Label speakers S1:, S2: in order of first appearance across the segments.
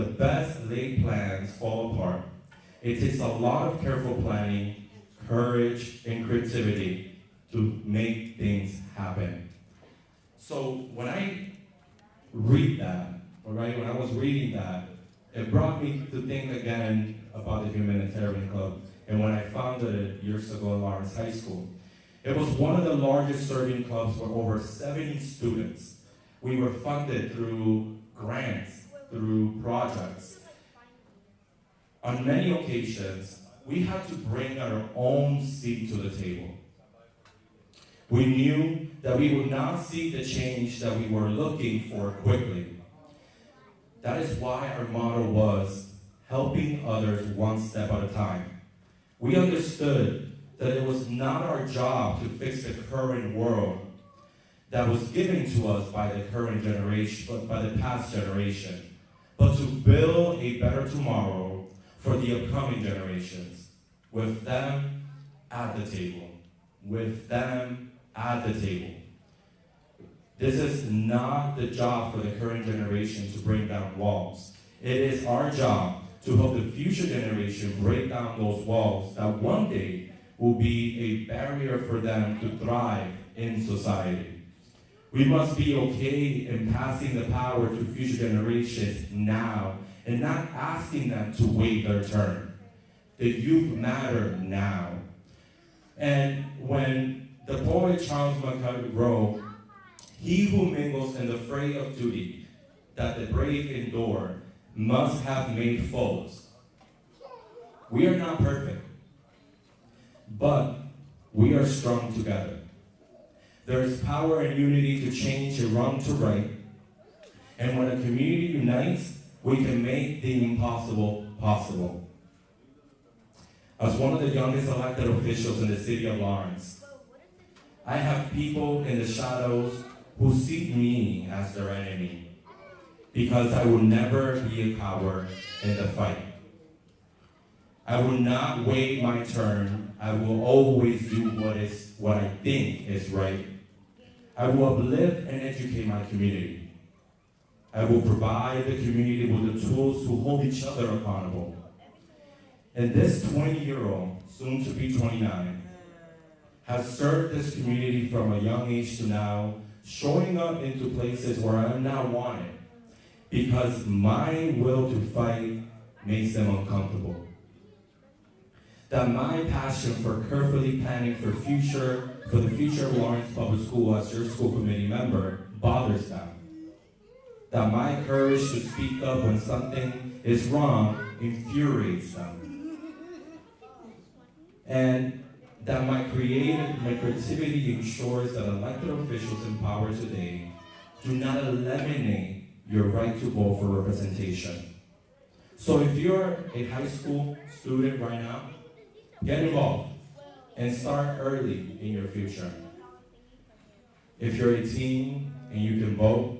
S1: the best laid plans fall apart. It takes a lot of careful planning, courage, and creativity to make things happen. So when I read that, right, when I was reading that, it brought me to think again about the Humanitarian Club and when I founded it years ago in Lawrence High School. It was one of the largest serving clubs for over 70 students. We were funded through grants, through projects. On many occasions, we had to bring our own seat to the table. We knew that we would not see the change that we were looking for quickly. That is why our motto was helping others one step at a time. We understood that it was not our job to fix the current world that was given to us by the current generation, but by the past generation, but to build a better tomorrow for the upcoming generations, with them at the table, with them at the table. This is not the job for the current generation to bring down walls. It is our job to help the future generation break down those walls that one day will be a barrier for them to thrive in society. We must be okay in passing the power to future generations now and not asking them to wait their turn. The youth matter now. And when the poet Charles McCarthy wrote, "He who mingles in the fray of duty, that the brave endure, must have made foes." We are not perfect, but we are strong together. There is power and unity to change a wrong to right. And when a community unites, we can make the impossible possible. As one of the youngest elected officials in the city of Lawrence, I have people in the shadows who see me as their enemy, because I will never be a coward in the fight. I will not wait my turn. I will always do what I think is right. I will uplift and educate my community. I will provide the community with the tools to hold each other accountable. And this 20-year-old, soon to be 29, has served this community from a young age to now, showing up into places where I am not wanted, because my will to fight makes them uncomfortable. That my passion for carefully planning for the future of Lawrence Public School as your school committee member bothers them. That my courage to speak up when something is wrong infuriates them. And that my creativity ensures that elected officials in power today do not eliminate your right to vote for representation. So if you're a high school student right now, get involved and start early in your future. If you're a teen and you can vote,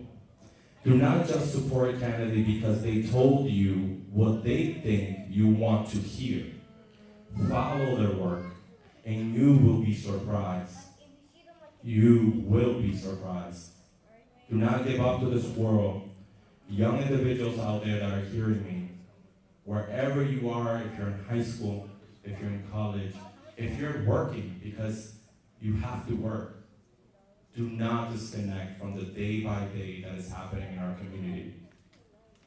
S1: do not just support a candidate because they told you what they think you want to hear. Follow their work, and you will be surprised. You will be surprised. Do not give up to this world. Young individuals out there that are hearing me, wherever you are, if you're in high school, if you're in college, if you're working because you have to work, do not disconnect from the day by day that is happening in our community.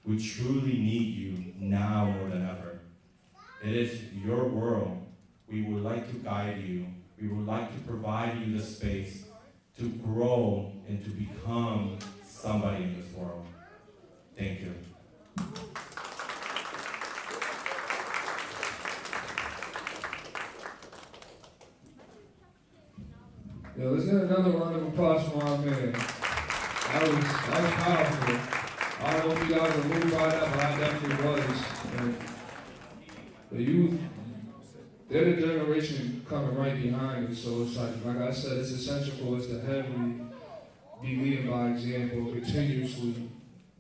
S1: We truly need you now more than ever. It is your world. We would like to guide you. We would like to provide you the space to grow and to become somebody in this world. Thank you.
S2: Yo, let's get another round of applause for our man. That was powerful. I don't know if you guys were moved by that, but I definitely was. And the youth, they're the generation coming right behind us. So it's like I said, it's essential for us to heavily be leading by example, continuously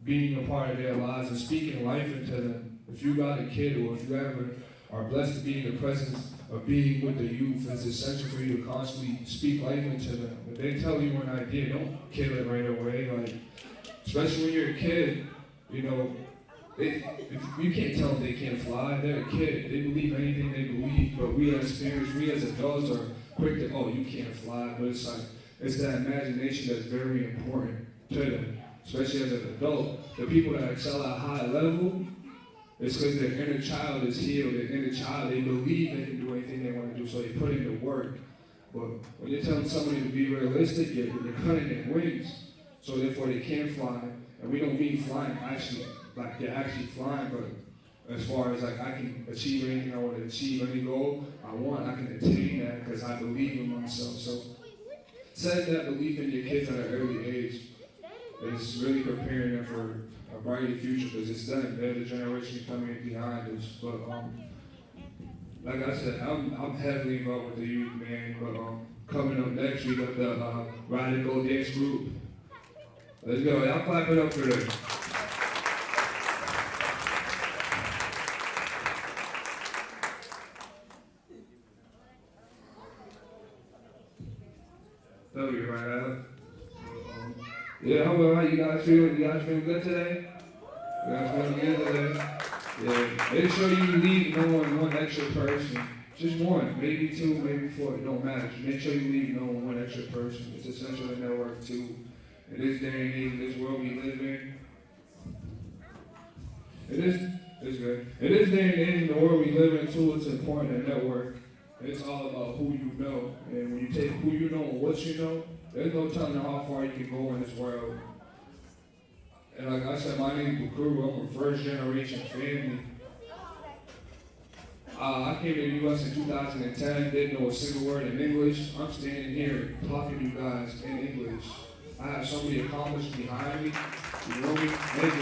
S2: being a part of their lives and speaking life into them. If you got a kid or if you ever are blessed to be in the presence of being with the youth, it's essential for you to constantly speak life into them. If they tell you an idea, don't kill it right away. Like, especially when you're a kid, you know, You can't tell them they can't fly. They're a kid. They believe anything they believe. But we as parents, we as adults are quick to, oh, you can't fly. But it's like, it's that imagination that's very important to them, especially as an adult. The people that excel at a high level, it's because their inner child is healed. Their inner child, they believe they can do anything they want to do, so they put in the work. But when you're telling somebody to be realistic, you're cutting their wings, so therefore they can't fly. And we don't mean flying actually, like you're actually flying, but as far as like I can achieve anything I want to achieve, any goal I want, I can attain that because I believe in myself. So set that belief in your kids at an early age is really preparing them for a brighter future, because it's them. They're the generation coming behind us. But like I said, I'm heavily involved with the youth, man. But coming up next, we got the Radical Dance Group. Let's go. Y'all clap it up for them. That'll be right out. Yeah, how you guys feel? You guys feel good today? You guys feeling good today? Yeah. Make sure you leave knowing one extra person. Just one, maybe two, maybe four. It don't matter. Just make sure you leave knowing one extra person. It's essential to network too. In this day and age, in this world we live in, it's good. In this day and age, in the world we live in too, it's important to network. It's all about who you know. And when you take who you know and what you know, there's no telling how far you can go in this world. And like I said, my name is Bukuru. I'm a first generation family. I came to the U.S. in 2010, didn't know a single word in English. I'm standing here talking to you guys in English. I have so many accomplishments behind me. You know me? Thank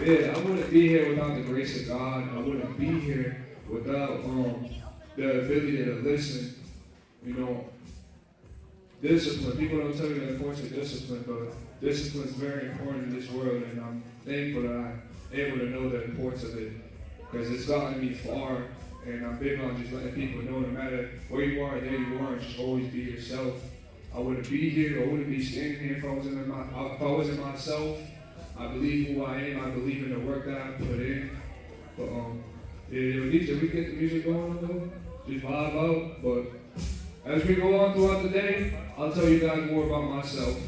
S2: you. Yeah, I wouldn't be here without the grace of God. I wouldn't be here without the ability to listen. You know, discipline. People don't tell you the importance of discipline, but discipline is very important in this world, and I'm thankful that I'm able to know the importance of it, because it's gotten me far, and I'm big on just letting people know no matter where you are, there you are, just always be yourself. I wouldn't be here, I wouldn't be standing here if I wasn't myself. I believe who I am, I believe in the work that I put in. But DJ, we get the music going though? Just vibe out. But as we go on throughout the day, I'll tell you guys more about myself.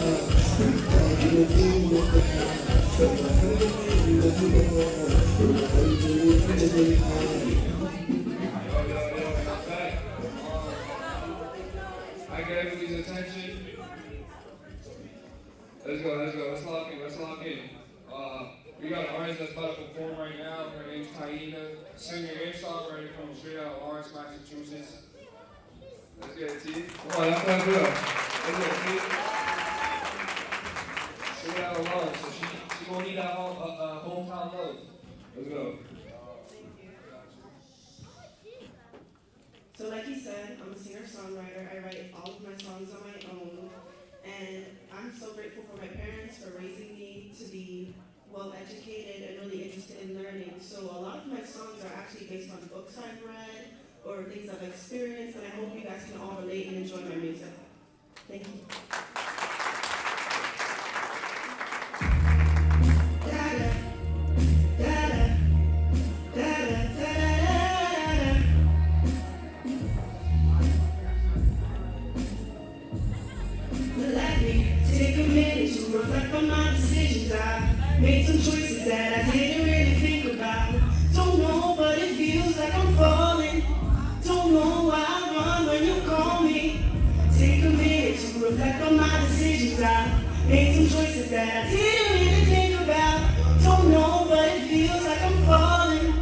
S2: I get everybody's attention. Let's go. Let's lock in. We got an artist that's about to perform right now. Her name's Taina, singer and songwriter from straight out of Lawrence, Massachusetts. Let's get it, T. Come on, that's what I do. Let's get it, T. Straight out of Lawrence, so she gonna need that hometown love. Let's go.
S3: So like he said, I'm a singer-songwriter. I write all of my songs on my own. And I'm so grateful for my parents for raising me to be well-educated and really interested in learning. So a lot of my songs are actually based on books I've read or things I've experienced, and I hope you guys can all relate and enjoy my music. Thank you. Reflect on my decisions. I made some choices that I didn't really think about. Don't know, but it feels like I'm falling. Don't know why I run when you call me. Take a minute to reflect on my decisions. I made some choices that I didn't really think about. Don't know, but it feels like I'm falling.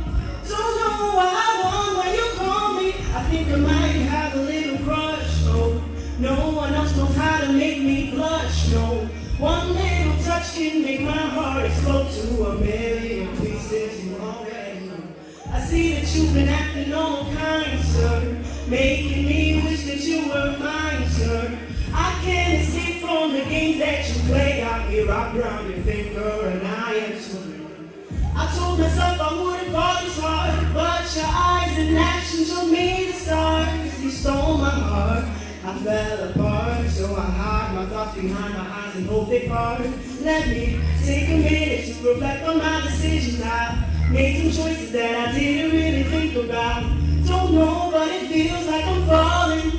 S3: Don't know why I run when you call me. I think I might have a little crush. Oh, no one else knows how to make me blush. No. One little touch can make my heart explode to a million pieces. You already know. I see that you've been acting all kind, sir, making me wish that you were mine, sir. I can't escape from the games that you play. I'm here, I ground your finger, and I am swimming. I told myself I wouldn't fall this hard, but your eyes and actions showed me the stars. You stole my heart. I fell apart, so I hide my thoughts behind my eyes and hope they part. Let me take a minute to reflect on my decisions. I made some choices that I didn't really think about. Don't know, but it feels like I'm falling.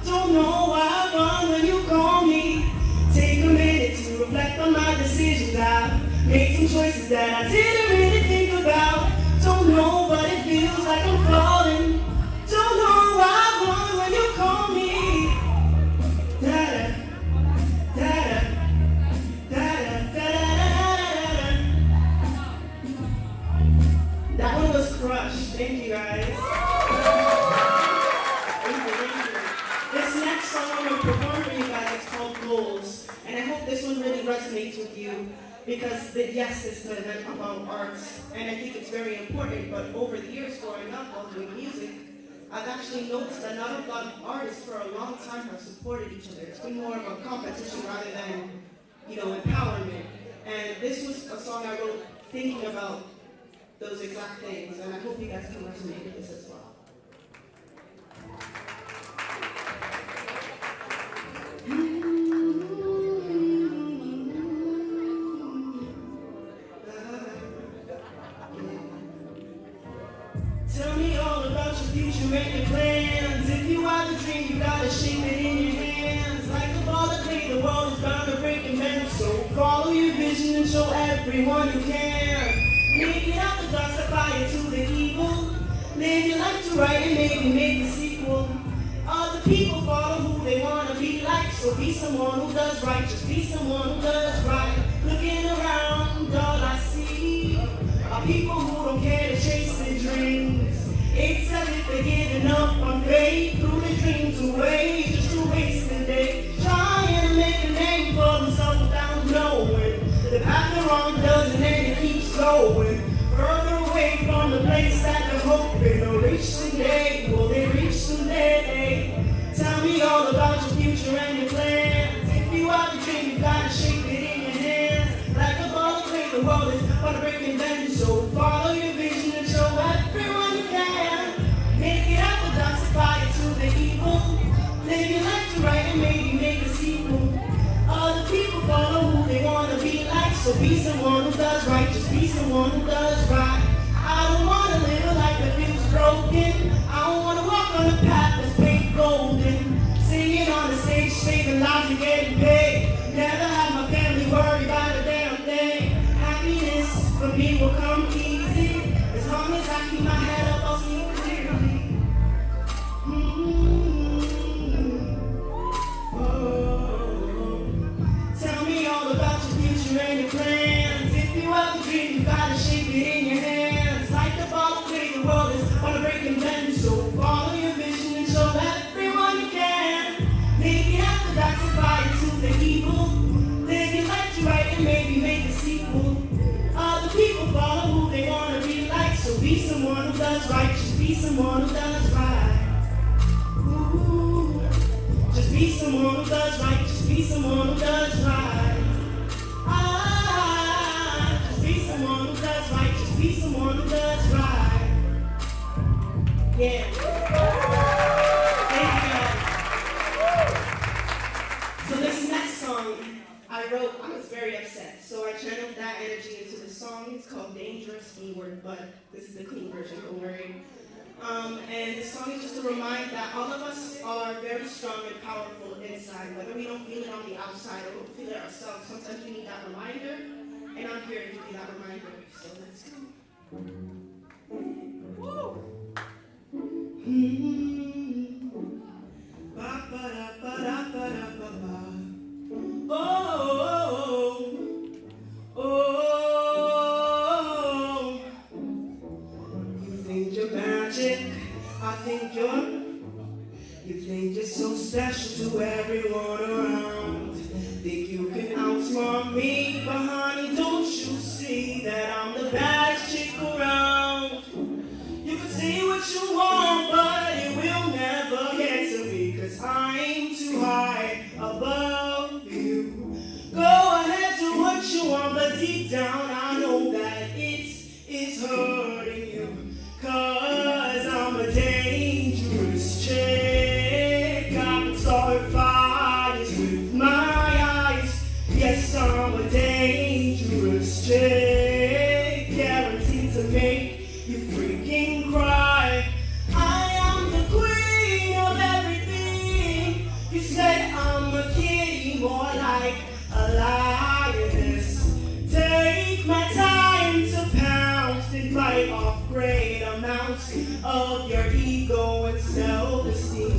S3: Don't know why I run when you call me. Take a minute to reflect on my decisions. I made some choices that I didn't really think about. Don't know, but it feels like I'm falling. Don't know why I run when you call me. That one was crushed. Thank you guys. Thank you. This next song I'm going to perform for you guys is called Goals. And I hope this one really resonates with you because yes, it's an event about arts and I think it's very important, but over the years growing up while doing music, I've actually noticed that not a lot of artists for a long time have supported each other. It's been more of a competition rather than, empowerment. And this was a song I wrote thinking about those exact things, and I hope you guys can resonate with this as well. Tell me all about your future and your plans. If you have a dream, you gotta shape it in your hands. Like a ball of clay, the world is bound to break and bend. So follow your vision and show everyone you can. Make it out the dark, set fire to the evil. Live your life to right and maybe make a sequel. Other people follow who they wanna be like. So be someone who does right, just be someone who does right. Looking around, all I see are people who don't care to chase their dreams. It's as if they're giving up on faith, threw their dreams away just to waste the day. Trying to make a name for themselves without knowing the path they're on doesn't end, it keeps going further away from the place that they're hoping to reach someday. Will they reach someday? Tell me all about your future and your plans. If you have a dream, you gotta shape it in your hands. Like a ball of clay, the world is on a breaking bend. So follow your vision and show everyone you can. Make it out the dark, set fire to the evil. Live your life to right and maybe make a sequel. Other people follow who they wanna be like. So be someone who does right, just be someone who does right. I don't wanna live a life that feels broken. I don't wanna walk on a path that's paved golden. Singing on the stage, saving lives and getting paid. Never keep my head up, I'll see you clearly. Oh. Tell me all about your future and your plans. If you have a dream, you gotta shape it in your hands. Like the ball of the world is on a breaking bend. So follow your vision and show everyone you can. Maybe after that's a fire to the evil. Live your life to right and maybe make a sequel. Other people follow who they wanna be like. So be someone who does right, just be someone who does right. Ooh. Just be someone who does right, just be someone who does right. Ah, just be someone who does right, just be someone who does right. Yeah. Thank you. So this next song I wrote, I was very upset. So I channeled that energy into the song. It's called Dangerous Keyword, but this is the clean version, don't worry. And this song is just a reminder that all of us are very strong and powerful inside, whether we don't feel it on the outside or we feel it ourselves. Sometimes we need that reminder, and I'm here to give you that reminder. So let's go. Woo! Ba-ba-da-ba-da-ba-da-ba-ba. Oh, oh, oh, you think you're magic, I think you think you're so special to everyone around. Think you can outsmart me, but honey, don't you see that I'm the baddest chick around? You can say what you want, but it will never get to me, 'cause I'm too high above you. Go ahead, do what you want, but deep down I know that it's hurting you. 'Cause I'm a dangerous chick. I can start fires with my eyes. Yes, I'm a dangerous chick. Guaranteed to make you freaking cry. I am the queen of everything. You said I'm a kitty, more like a lioness. Take my time to pounce and bite off great amounts of your ego and self-esteem.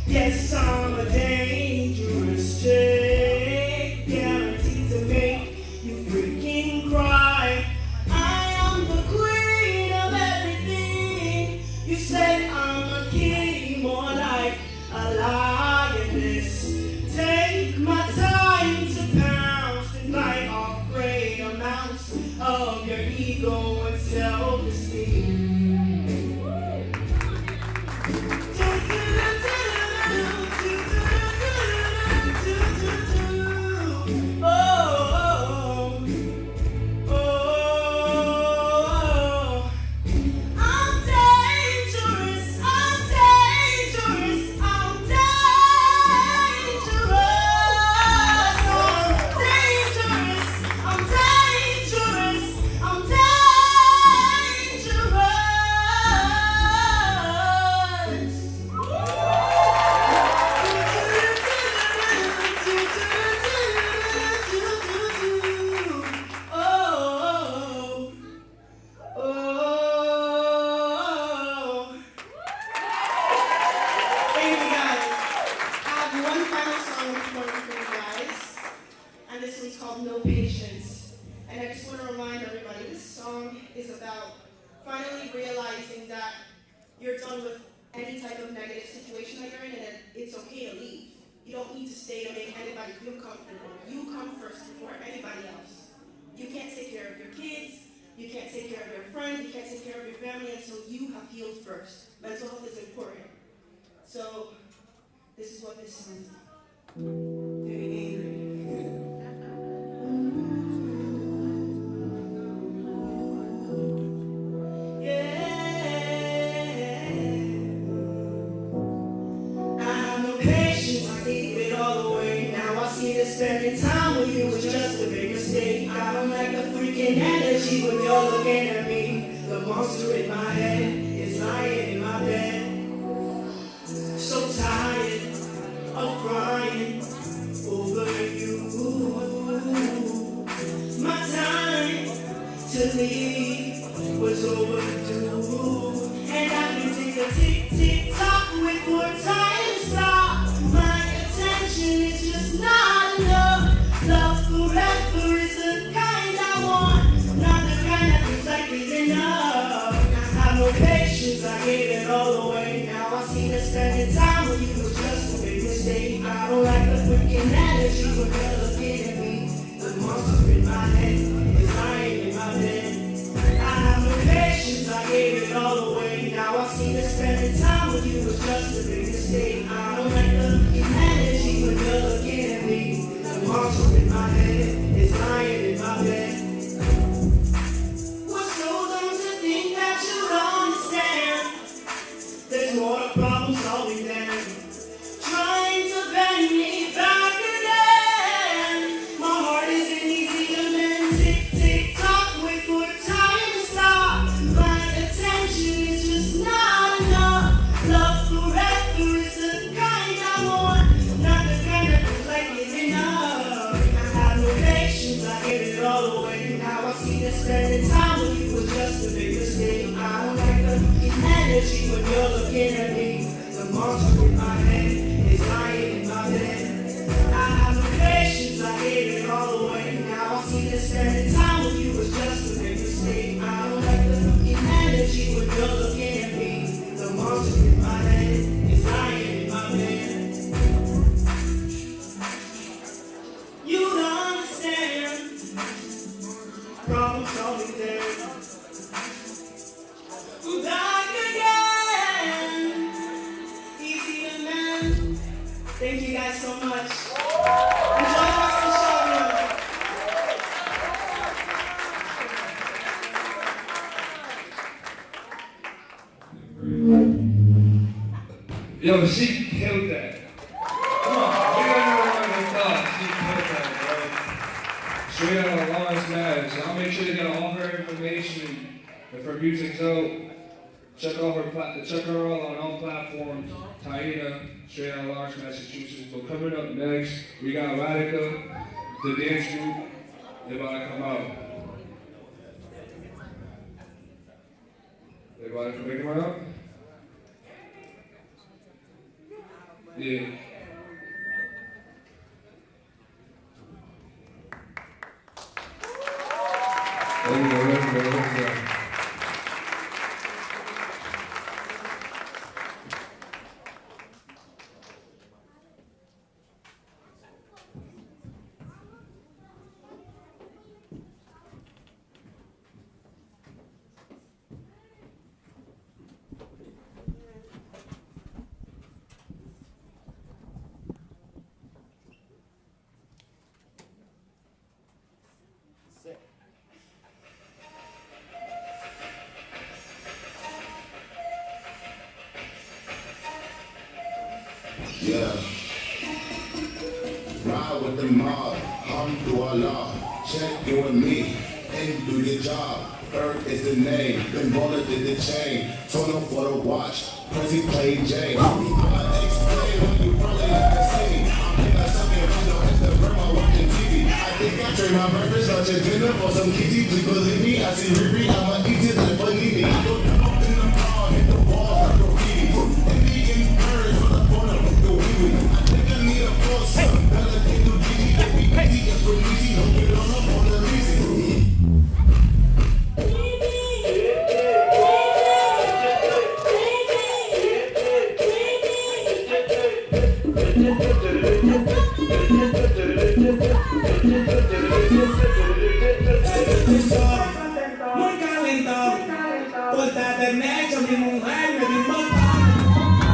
S3: Yes, I'm a dangerous chick, guaranteed to make you freaking cry. I am the queen of everything. You said I'm a kitty, more like a lioness. Take my time to pounce and bite off great amounts of your ego and self-esteem. No Patience. And I just want to remind everybody, this song is about finally realizing that you're done with any type of negative situation that you're in and that it's okay to leave. You don't need to stay to make anybody feel comfortable. You come first before anybody else. You can't take care of your kids, you can't take care of your friends, you can't take care of your family until you have healed first. Mental health is important. So, this is what this song is. Very angry. See the spending time with you was just a big mistake. I don't like the freaking energy when you're looking at me. The monster in my head is lying in my bed. So tired of crying over you. My time to leave was overdue. And I can take a tick-tick-tock with more time to stop. My attention is just not enough. Love forever is the kind I want, not the kind that feels like it's enough. I have no patience, I gave it all away. Now I see that spending time with you was just a big mistake. I don't like the freaking energy when you're looking at me. The monster in my head is lying in my bed. I have no patience, I gave it all away. Now I see that spending time with you was just a big mistake. I don't like the energy when you're looking at me. The monster in my head is lying in my bed. Was so dumb to think that you'd understand. There's more to problem solving than trying to bend me back again. My heart isn't easy to mend. Tick, tick, tock, wait for time to stop. My attention is just not enough. Love forever is the kind I want, not the kind that feels like it's enough. I have no patience, I give it all away. Now I see that spending time with you was just a big mistake. I don't like the energy when you're looking at me. The monster in my head is lying in my bed. I have no patience, I gave it all away. Now I see that spending time with you was just a big mistake. I don't like the energy when you're looking at me. The monster in my head is lying in my bed. You don't understand. Problem solving there. I'm back again. Easy to mend. Thank you guys so much. Enjoy the rest of the show, everyone.
S2: Yo, she killed that. Come on, we gotta know what I thought. She killed that, bro. Straight out of Lawrence, Mass. I'll make sure to get all her information. If her music's out, check her out on all platforms. Taina, straight out of Lawrence, Massachusetts. But coming up next, we got Radica, the dance group. They're about to come out. They about to come pick them up? Yeah. There we go.
S4: Yeah. Ride with the mob, Alhamdulillah. Check you and me, and do your job. Earth is the name, then Baller did the chain. Tono for the watch, Prezi played Jane. I'ma explain when you probably haven't seen. I'm in a second window, Instagram, I'm watching TV. I think I trade my breakfast, lunch, and dinner for some kitty. Please believe me, I see Riri, I'ma eat it like Panini. Go up in the car, hit the wall, like graffiti. And the birds on the corner, go wee-wee. I think I need a foursome, Bella can do GD, baby, easy, and pretty easy. Don't get on up on the leasing.
S3: Muy calentón, pórtate necio, mi mujer me dio un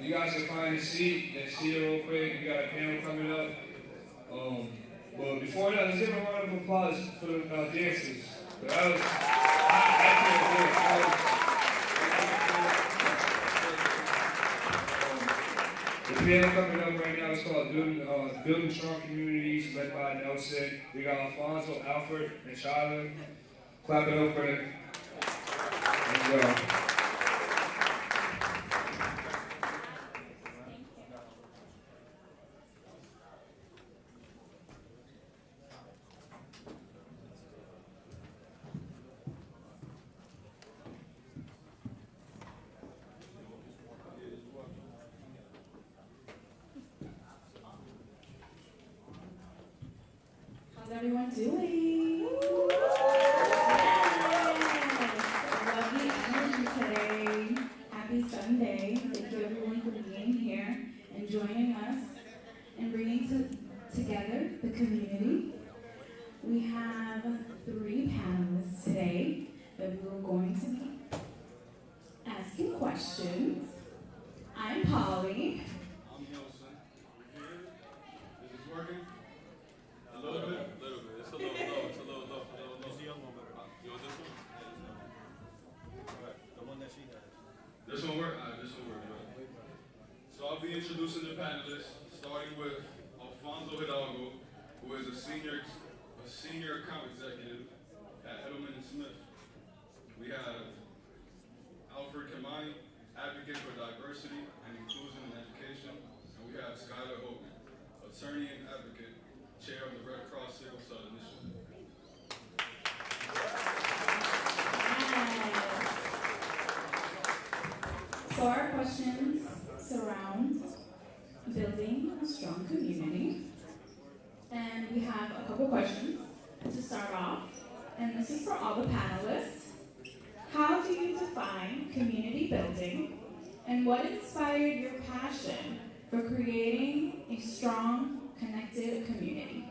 S2: You guys can find a seat and see it real quick. We got a panel coming up. But before that, let's give a round of applause for the dancers. That was, I can't do it. The panel coming up right now is called Building Strong Communities, led by Nelson. We got Alfonso, Alfred, and Charlotte. Clap it up for them. Let's go.
S5: How's everyone doing? Lovely energy today. Happy Sunday. Thank you everyone for being here and joining us and bringing together the community. We have 3 panelists today that we are going to be asking questions. I'm Polly.
S6: I'm Nelson. Is this working? A little bit? A little bit. It's a little low. It's a little low. This young one better. You want this one? Alright, the one that she has. This one work? Alright, this one work. Right. So I'll be introducing the panelists, starting with Alfonso Hidalgo, who is a senior account executive at Edelman & Smith. We have Alfred Kamani, advocate for diversity and inclusion in education, and we have Skylar Hogan, attorney and advocate, chair of the Red Cross Sickle Cell Initiative.
S5: So our questions surround building strong community. And we have a couple questions to start off. And this is for all the panelists. How do you define community building? And what inspired your passion for creating a strong, connected community?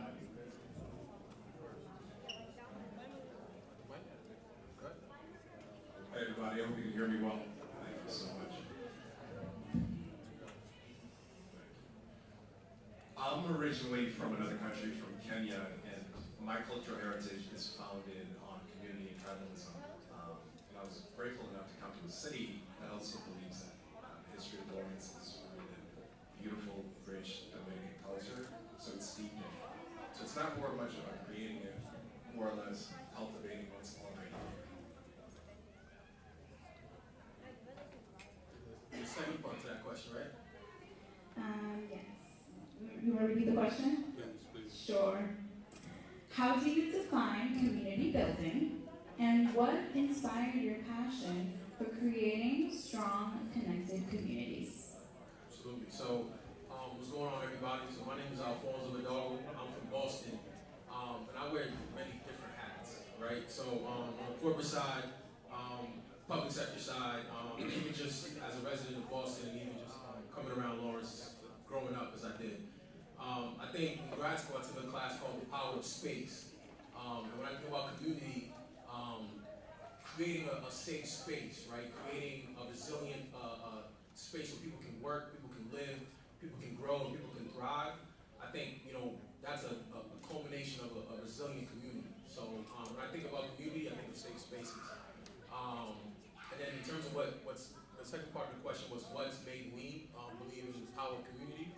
S7: Hey everybody, I hope you can hear me well. Thank you so much. I'm originally from another country, from Kenya, and my cultural heritage is founded on community and tribalism. And I was grateful enough to come to a city that also believes that the history of Lawrence is rooted in beautiful, rich Dominican culture, so it's steeped in it. So it's not more much about creating it, more or less cultivating what's already here. The second part to that question, right?
S5: Yes. You want to repeat the question?
S6: Yes, please.
S5: Sure. How do you define community building? And what inspired your passion for creating strong, connected communities?
S7: Absolutely. So, what's going on, everybody? So, my name is Alfonso Hidalgo. I'm from Boston, and I wear many different hats, right? So, on the corporate side, public sector side, even just as a resident of Boston, and even just coming around Lawrence, growing up as I did. I think in grad school I took a class called The Power of Space, and when I think about community, creating a safe space, right? Creating a resilient space where people can work, people can live, people can grow, and people can thrive. I think, that's a culmination of a resilient community. So when I think about community, I think of safe spaces. And then in terms of what's the second part of the question was what's made me believe in the power of community,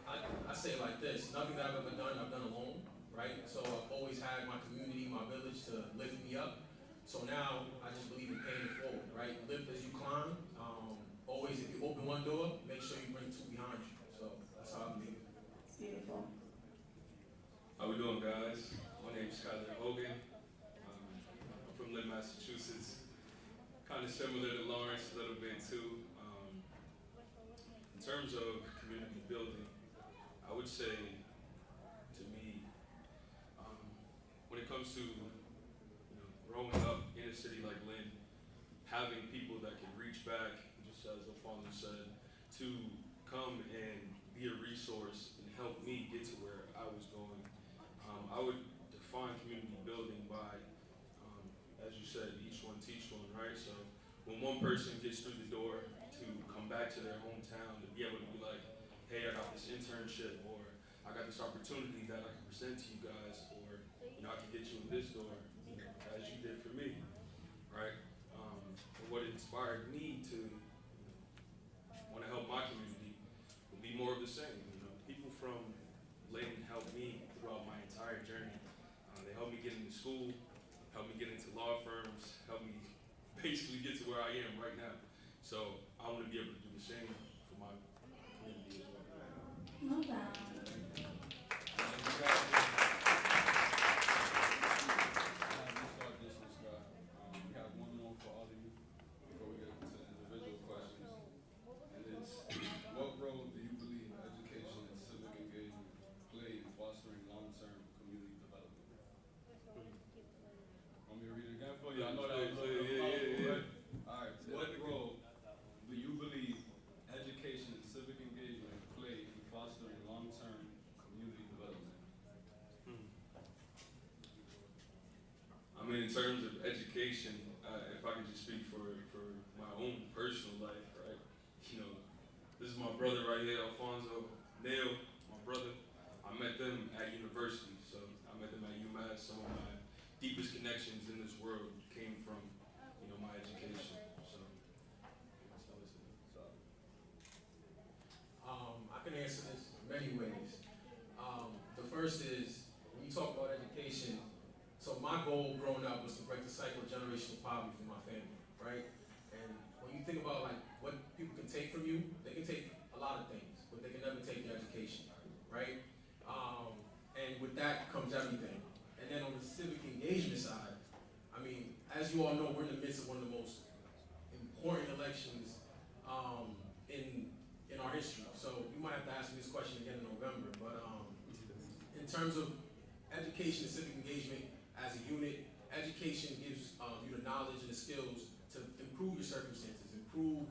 S7: I say it like this: nothing that I've ever done, I've done alone, right? So I've always had my community, my village to lift me up. So now I just believe in paying it forward, right? Lift as you climb. Always, if you open one door, make sure you bring two behind you. So that's how I believe it.
S5: It's beautiful.
S6: How we doing, guys? My name's Skyler Hogan. I'm from Lynn, Massachusetts. Kind of similar to Lawrence a little bit too. In terms of community building, I would say, to me, when it comes to growing up in a city like Lynn, having people that can reach back, just as Alfonso said, to come and be a resource and help me get to where I was going. I would define community building by, as you said, each one teach one, right? So when one person gets through the door to come back to their hometown, to be able to be like, hey, I got this internship, or I got this opportunity that I can present to you guys, or I can get you in this door, as you did for me, right? And what inspired me to want to help my community will be more of the same. People from Lynn helped me throughout my entire journey. They helped me get into school, helped me get into law firms, helped me basically get to where I am right now. So I want to be able to do the same for my community as well.
S5: Love that.
S8: We have one more for all of you before we get into individual questions. And it's, what role do you believe education and civic engagement play in fostering long-term community development? Want me to read it again for you? I know that was a little powerful, right? All right. What role do you believe education and civic engagement play in fostering long-term community development?
S6: I mean, in terms of education, if I could just speak for my own personal life, right? This is my brother right here, Alfonso, Neil, my brother. I met them at university, so I met them at UMass. Some of my deepest connections in this world came from, my education. So that's how it's
S7: I can answer this in many ways. The first is, when you talk about education, so my goal growing up was to break the cycle of generational poverty for my family, right? And when you think about what people can take from you, they can take a lot of things, but they can never take your education, right? And with that comes everything. And then on the civic engagement side, I mean, as you all know, we're in the midst of one of the most important elections in our history. So you might have to ask me this question again in in terms of education and civic engagement as a unit, education gives you the knowledge and the skills to improve your circumstances, improve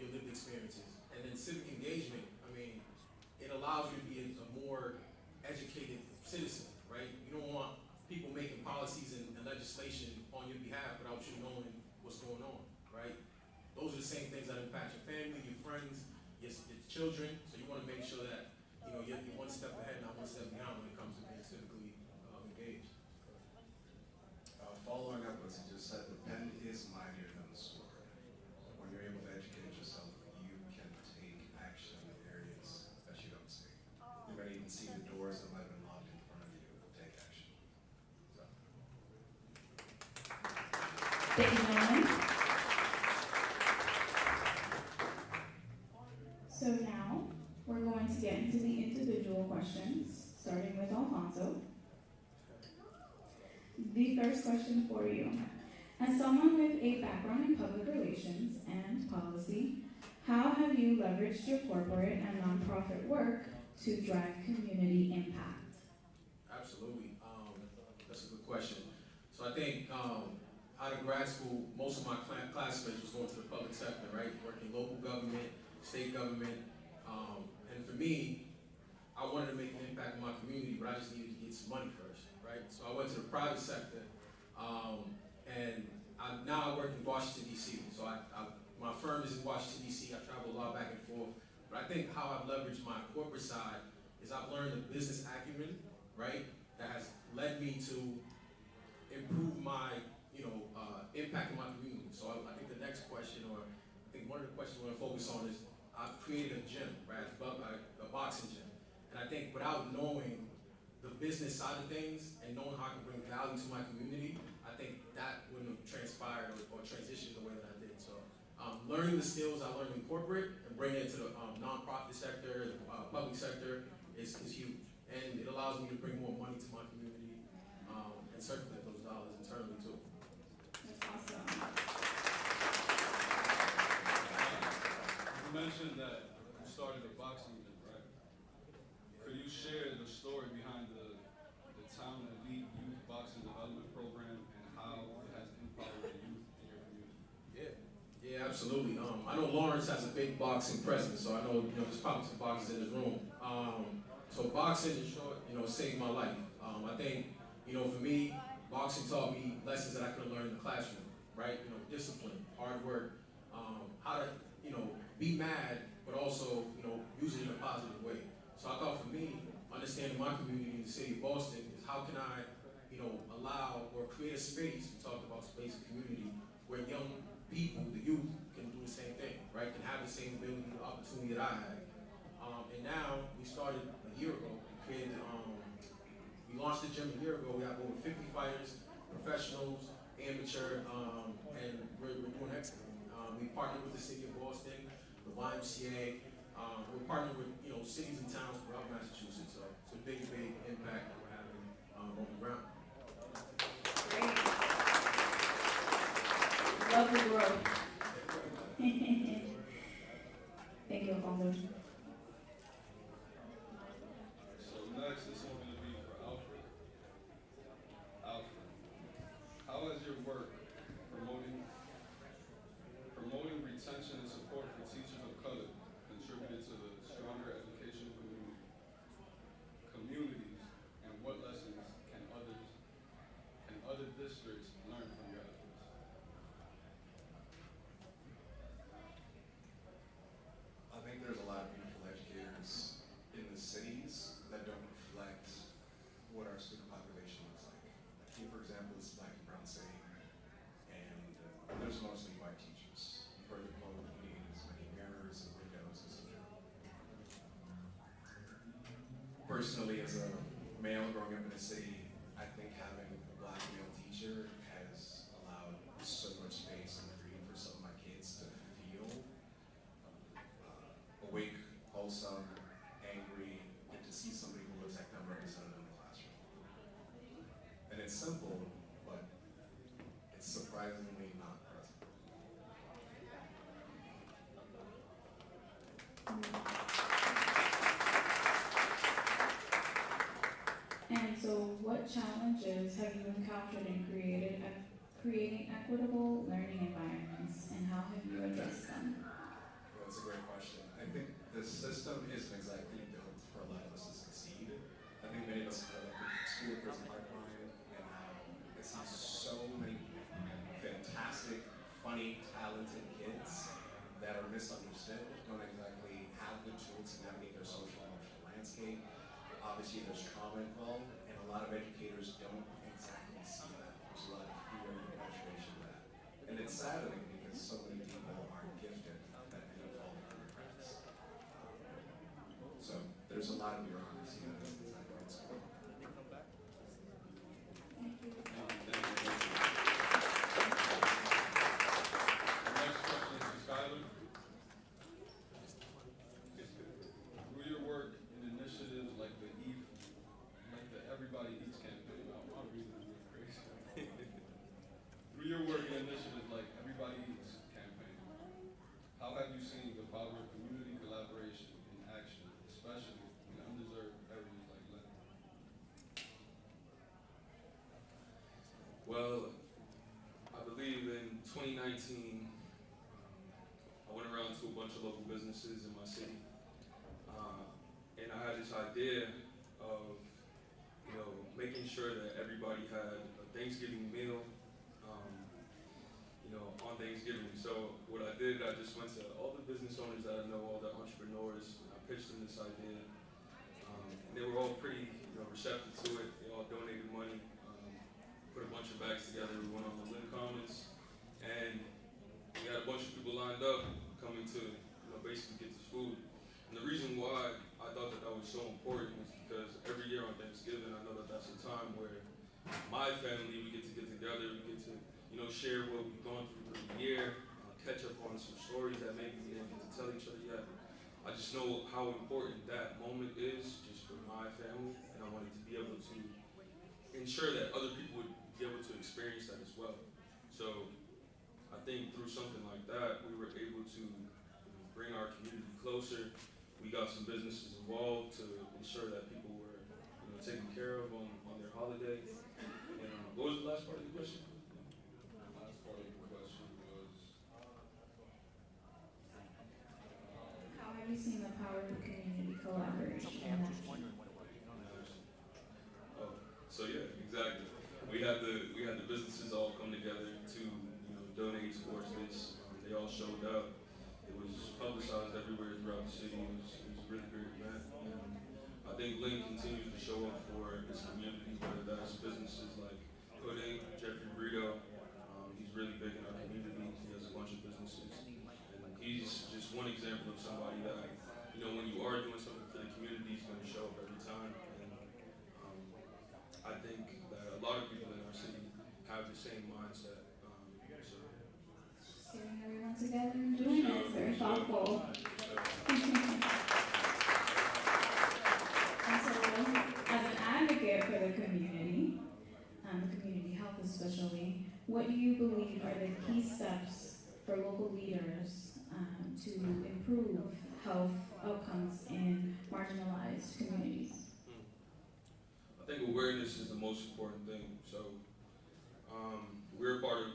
S7: your lived experiences. And then civic engagement, I mean, it allows you to be a more educated citizen, right? You don't want people making policies and legislation on your behalf without you knowing what's going on, right? Those are the same things that impact your family, your friends, your children. So you want to make sure that you're one step ahead, not one step behind when it comes to being civically engaged.
S9: Following up what you just said, the pen is mightier than the sword. When you're able to educate yourself, you can take action in areas that you don't see. You might even see the doors that might have been locked in front of you. Take action. So.
S5: Thank you, Nolan. So now, we're going to get into the individual questions, starting with Alfonso. The first question for you. As someone with a background in public relations and policy, how have you leveraged your corporate and nonprofit work to drive community impact?
S7: Absolutely. That's a good question. So I think out of grad school, most of my classmates was going to the public sector, right? Working local government, state government. And for me, I wanted to make an impact in my community, but I just needed to get some money first, right? So I went to the private sector, and now I work in Washington, D.C. So my firm is in Washington, D.C. I travel a lot back and forth. But I think how I've leveraged my corporate side is I've learned the business acumen, right? That has led me to improve my, impact in my community. So I think the next question, or I think one of the questions we're going to focus on is I've created a gym, right? A boxing gym. And I think without knowing the business side of things and knowing how I can bring value to my community, I think that wouldn't have transpired or transitioned the way that I did. So learning the skills I learned in corporate and bringing it to the nonprofit sector, the public sector is huge. And it allows me to bring more money to my community and circulate those dollars internally too.
S5: That's awesome.
S8: You mentioned that you started a boxing gym, right? Could you share the story behind the Town Elite Youth Boxing Development Program and how it has empowered the youth in your community?
S7: Yeah, absolutely. I know Lawrence has a big boxing presence, so I know there's probably some boxers in his room. So boxing, in short, saved my life. I think, for me, boxing taught me lessons that I could have learned in the classroom, right? Discipline, hard work, how to, be mad, but also, use it in a positive way. So I thought for me, understanding my community in the city of Boston is how can I, allow or create a space, we talked about space and community, where young people, the youth, can do the same thing, right? Can have the same ability and opportunity that I had. And now, we started a year ago, we launched the gym a year ago. We have over 50 fighters, professionals, amateur, and we're doing excellent. We partnered with the city of Boston, the YMCA. We're partnering with cities and towns throughout Massachusetts. So it's a big, big impact that we're having on the ground.
S5: Great. Love the growth. Thank you, Alfonso.
S8: So next, this one going to be for Alfred. Alfred, how has your work promoting retention and support for teachers of color contributed to the stronger educational communities, and what lessons can other districts learn from your efforts?
S9: I think there's a lot of beautiful educators in the cities that don't reflect what our student population looks like. Here, for example, this is Black and Brown City, and there's mostly white teachers. You've heard the quote, "We need as many mirrors and windows as a Personally, as a male growing up in the city, I think having a Black male teacher has allowed so much space and freedom for some of my kids to feel awake, wholesome, angry, and to see somebody who looks like them represented in the classroom. And it's simple, but it's surprisingly not present.
S5: what challenges have you encountered in creating equitable learning environments, and how have you addressed them?
S9: That's a great question. I think the system isn't exactly built for a lot of us to succeed. I think many of us have like the school prison pipeline and how it sees so many fantastic, funny, talented kids that are misunderstood, don't exactly have the tools to navigate their social and emotional landscape. Obviously, there's trauma involved, and a lot of educators don't exactly see that. There's a lot of fear and perpetuation of that. And it's saddening because so many people aren't gifted that end up falling through the cracks. So there's a lot of bureaucracy that isn't exactly what's going on.
S5: Thank you.
S8: Next question is to Skylar. Through your work in initiatives like the Everybody Eats campaign, I'm reading this crazy. Through your work in initiatives like Everybody Eats campaign, how have you seen the power of community collaboration in action, especially in undeserved areas like Lynn?
S6: Well, I believe in 2019, I went around to a bunch of local businesses in my city, and I had this idea of, making sure that everybody had a Thanksgiving meal, on Thanksgiving. So what I did, I just went to all the business owners that I know, all the entrepreneurs, and I pitched them this idea. And they were all pretty, receptive to it. They all donated money, put a bunch of bags together. We went on the Lynn Commons, and we had a bunch of people lined up coming to, basically get this food. And the reason why I thought that was so important is because every year on Thanksgiving, I know that that's a time where my family, we get together, we get to, share what we've gone through the year, catch up on some stories that maybe we didn't get to tell each other yet. I just know how important that moment is just for my family, and I wanted to be able to ensure that other people would be able to experience that as well. So I think through something like that, we were able to bring our community closer. We got some businesses involved to ensure that people were taken care of on their holiday. And what was the last part of the question?
S8: The last part of the question was,
S5: How have you seen the power of community collaboration in action?
S6: Oh, so yeah, exactly. We had the businesses all come together to donate towards this. They all showed up. It was publicized everywhere throughout the city. It was a really great event. And I think Lynn continues to show up for its community, whether that's businesses like Pudding, Jeffrey Brito. He's really big in our community. He has a bunch of businesses. And he's just one example of somebody that, when you are doing something for the community, he's going to show up every time. And I think that a lot of people in our city have the same mindset.
S5: Getting everyone together and doing it is very thoughtful. And so, as an advocate for the community health especially, what do you believe are the key steps for local leaders to improve health outcomes in marginalized communities?
S6: I think awareness is the most important thing. So we're part of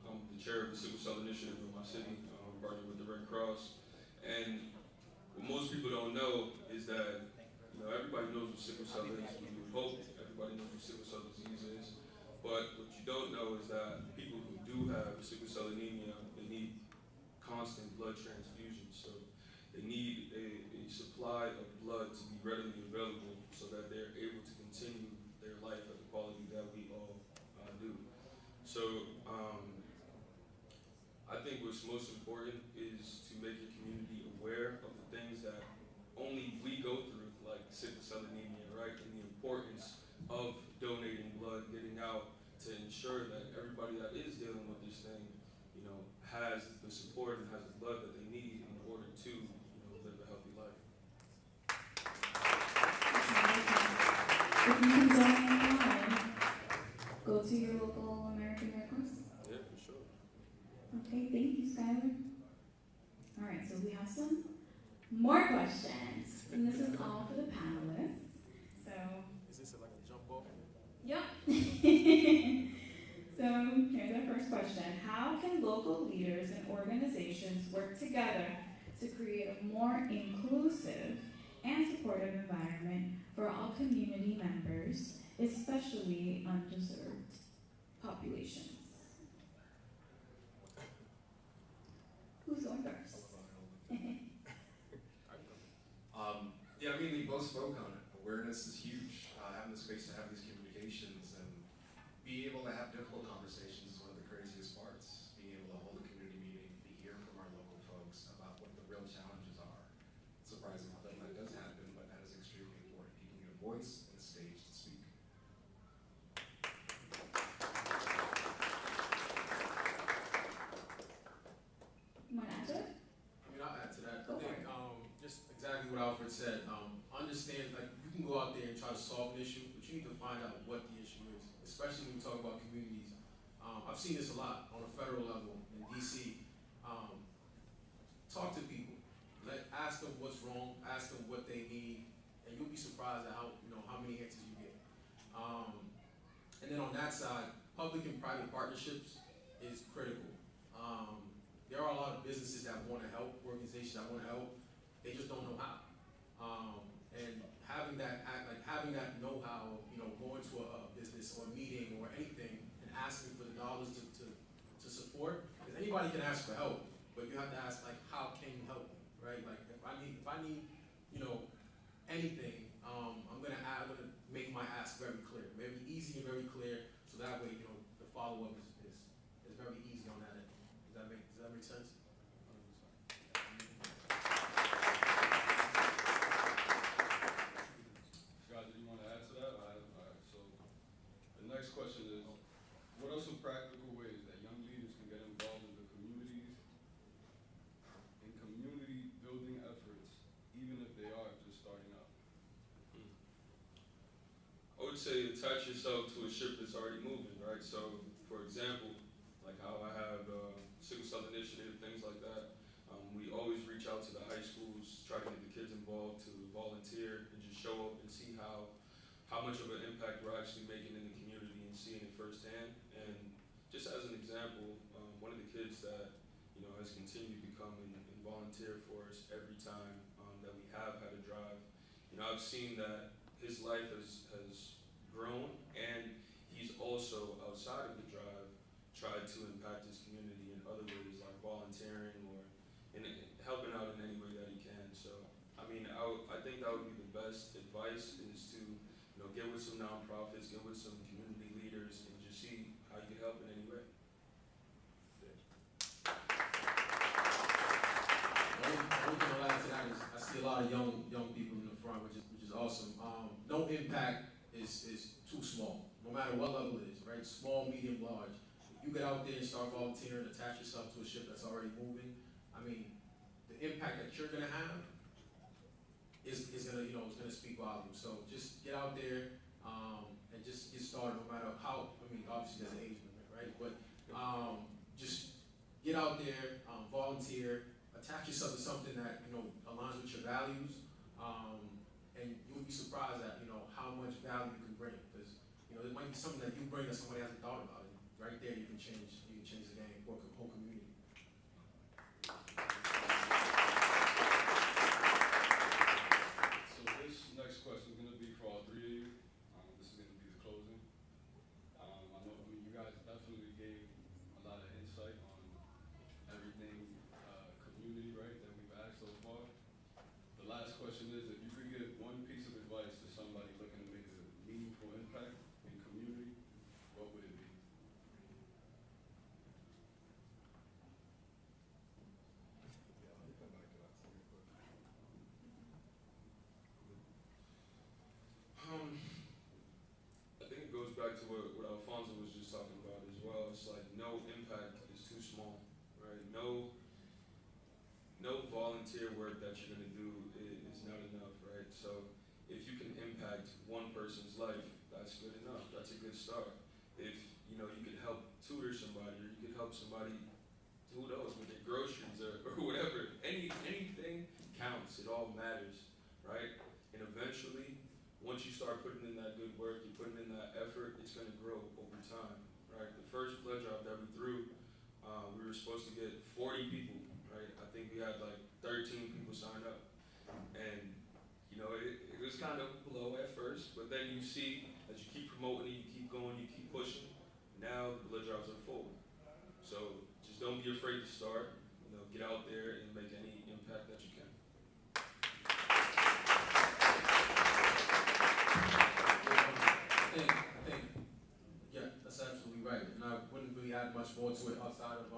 S6: I'm the chair of the Sickle Cell Initiative in my city, partnered with the Red Cross. And what most people don't know is that everybody knows what sickle cell is. We would hope everybody knows what sickle cell disease is. But what you don't know is that people who do have sickle cell anemia, they need constant blood transfusions. So they need a supply of blood to be readily available so that they're able to continue their life at the quality that we all do. So I think what's most important is to make your community aware of the things that only we go through, like sickle cell anemia, right? And the importance of donating blood, getting out to ensure that everybody that is dealing with this thing, has the support and has the blood that they need in order to, live a healthy life.
S5: If you can donate blood, go to your local American Red Cross.
S6: Yeah, for sure.
S5: Okay, thank you, Skylar. All right, so we have some more questions, and this is all for the panelists. So,
S7: Is this like a jump ball?
S5: yep. first question, how can local leaders and organizations work together to create a more inclusive and supportive environment for all community members, especially underserved populations? Who's going first?
S9: Yeah, I mean, we both spoke on it. Awareness is huge. Having the space to have these communications and be able to have difficult conversations is one of the craziest parts. Being able to hold a community meeting, to hear from our local folks about what the real challenges are. It's surprising how that does happen, but that is extremely important. People need a voice and a stage to speak.
S5: You want to add to it?
S7: I mean, I'll add to that.
S5: Go
S7: I think just exactly what Alfred said. Understand, like, you can go out there and try to solve an issue, but you need to find out what the issue is, especially when you talk about communities. I've seen this a lot on a federal level in DC. Talk to people. Ask them what's wrong, ask them what they need, and you'll be surprised at how many answers you get. And then on that side, public and private partnerships is critical. There are a lot of businesses that want to help, organizations that want to help, they just don't know how. And having that know-how, going to a business or a meeting or anything and asking for the dollars to support, because anybody can ask for help, but you have to ask, like, how can you help me, right? Like, if I need, anything, I'm gonna make my ask very clear, very easy and very clear, so that way, the follow-up is very easy on that end. Does that make sense?
S8: Guys, do you want to add to that? All right, so the next question is, what are some practical ways that young leaders can get involved in the communities, in community building efforts, even if they are just starting out?
S6: I would say attach yourself to a ship that's already moving, right? So, for example, like how I have Sickle Cell Initiative, things like that. We always reach out to the high schools, try to get the kids involved to volunteer and just show up and see how much of an impact we're actually making in the community and seeing it firsthand. And just as an example, one of the kids that has continued to come and volunteer for us every time that we have had a drive. I've seen that his life has grown, and he's also outside of the drive tried to impact his community in other ways, like volunteering or helping out in any way that he can. So, I mean, I think that would be the best advice is to, get with some nonprofits, get with some community leaders, and just see how you can help in any way.
S7: The only thing I'll add to that is I see a lot of young people in the front, which is awesome. No impact is too small, no matter what level it is, right? Small, medium, large. If you get out there and start volunteering, attach yourself to a ship that's already moving, I mean, the impact that you're gonna have is gonna speak volumes. So just get out there and just get started, no matter how. I mean, obviously there's an age limit, right? But just get out there, volunteer, attach yourself to something that aligns with your values, and you'll be surprised at how much value you can bring. Because it might be something that you bring that somebody hasn't thought about, and right there you can change the game for a whole community.
S8: So this next question is going to be for all three of you. This is going to be the closing. You guys definitely gave a lot of insight on everything community, right, that we've asked so far. The last question is, if you could give one piece of advice to somebody looking to make a meaningful impact in community, what would it be?
S6: I think it goes back to what Alfonso was just talking about as well. It's like no impact is too small, right? No volunteer work that you're gonna do is not enough, right? So if you can impact one person's life, that's good enough. That's a good start. If you could help tutor somebody, or you could help somebody, who knows, with their groceries or whatever. Anything counts. It all matters, right? And eventually, once you start putting in that good work, you're putting in that effort, it's going to grow over time, right? The first blood drop that we threw, we were supposed to get 40 people, right? I think we had like 13 people sign up. And, you know, it was kind of low at first, but then you see as you keep promoting it, you keep going, you keep pushing, now the blood drives are full. So just don't be afraid to start, you know, get out there and make any impact that you can.
S7: I think, yeah, that's absolutely right. And I wouldn't really add much more to it outside of,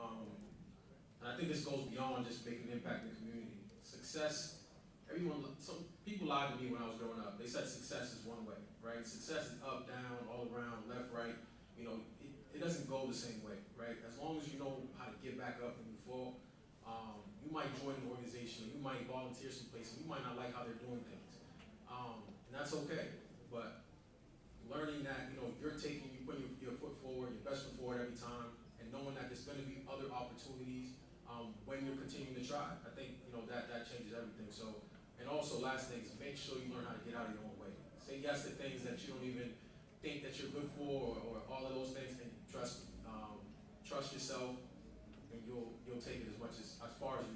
S7: and I think this goes beyond just making an impact in the community. Success, some people lied to me when I was growing up. They said success is one way, right? Success is up, down, all around, left, right. You know, it doesn't go the same way, right? As long as you know how to get back up and move forward, you might join an organization, you might volunteer someplace, and you might not like how they're doing things. And that's okay, but learning that, you know, you put your foot forward, your best foot forward every time, and knowing that there's going to be other opportunities when you're continuing to try. I think, you know, that changes everything. So, and also last thing is make sure you learn how to get out of your own way. Say yes to things that you don't even think that you're good for, or all of those things, and trust yourself, and you'll take it as far as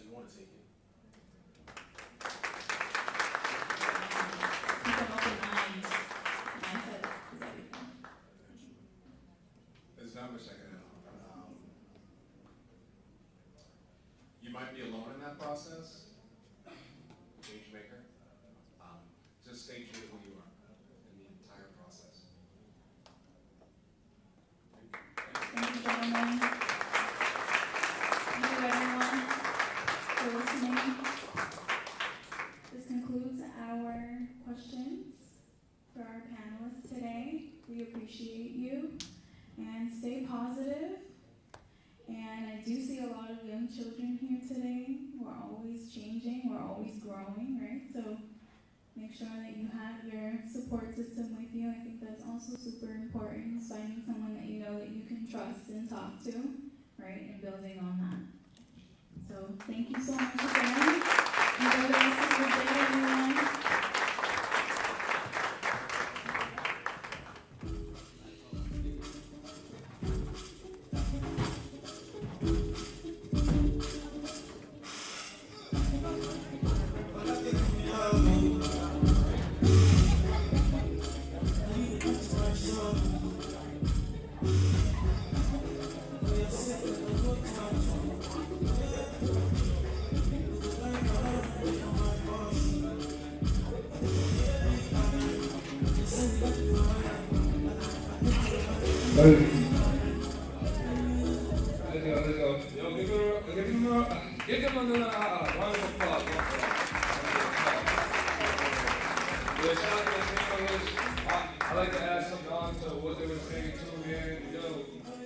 S7: you want to take it.
S5: Keep an open mind. Mindset is everything.
S9: There's not much I can add. You might be alone in that process, change maker. Just stay true to who you are in the entire process.
S5: Thank you, gentlemen. Thank you, everyone, for listening. This concludes our questions for our panelists today. We appreciate you, and stay positive. And I do see a lot of young children here today. We're always changing, we're always growing, right? So make sure that you have your support system with you. I think that's also super important, finding someone that you know that you can trust and talk to, right? And building on that. So thank you so much again. Enjoy the rest of your day, everyone.
S2: Give them another round of applause. I like to add something on to what they were saying too, man.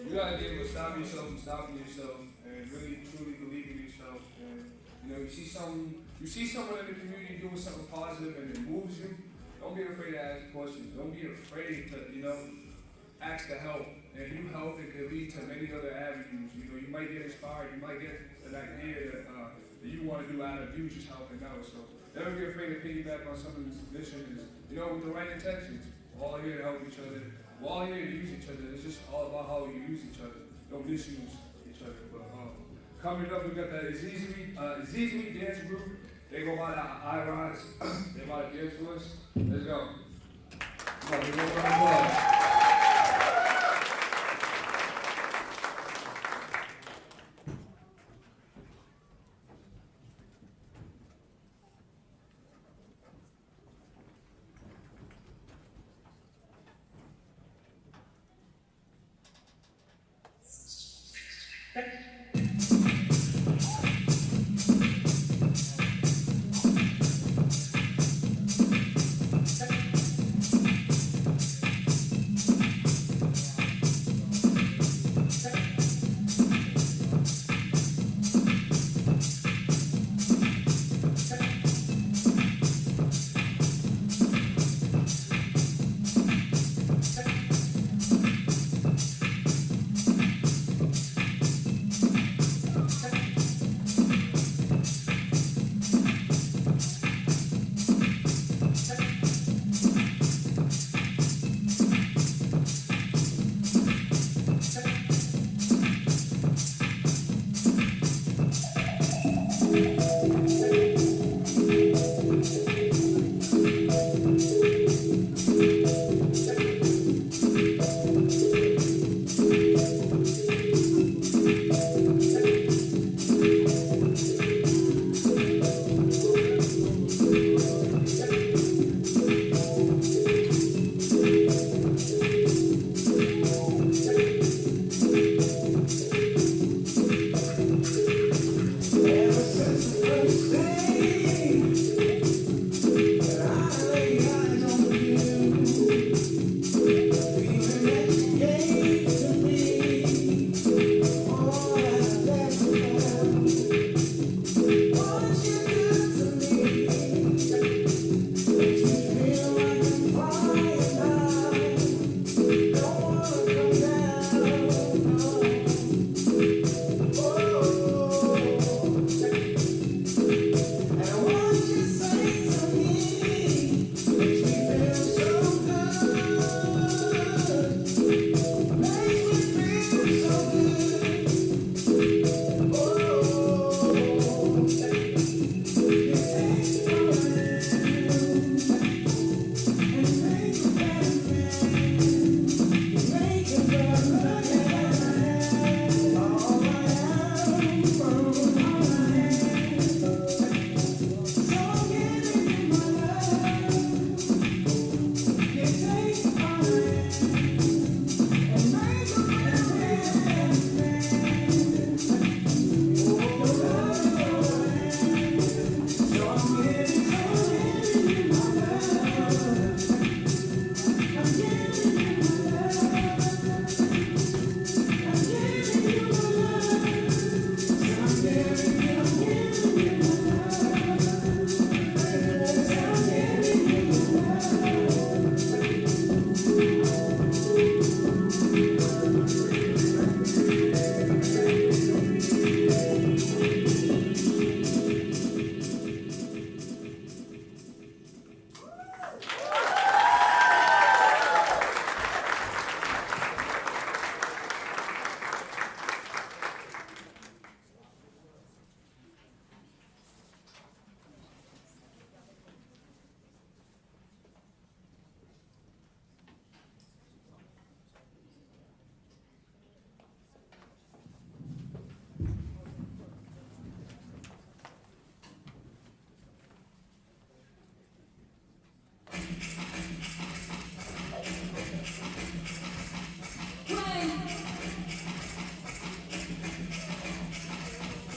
S2: You gotta be able to stop yourself from stopping yourself and really truly believe in yourself. And you see someone in the community doing something positive and it moves you. Don't be afraid to ask questions. Don't be afraid to, ask for help. And you help, it could lead to many other avenues. You might get inspired. You might get an idea that you want to do out of you just helping out. So never be afraid to piggyback on someone's mission. With the right intentions. We're all here to help each other. We're all here to use each other. It's just all about how you use each other. Don't misuse each other. But coming up, we got the Aziz dance group. They go by the I-Rise. They about to dance with us. Let's go. Come on, we're going to applause.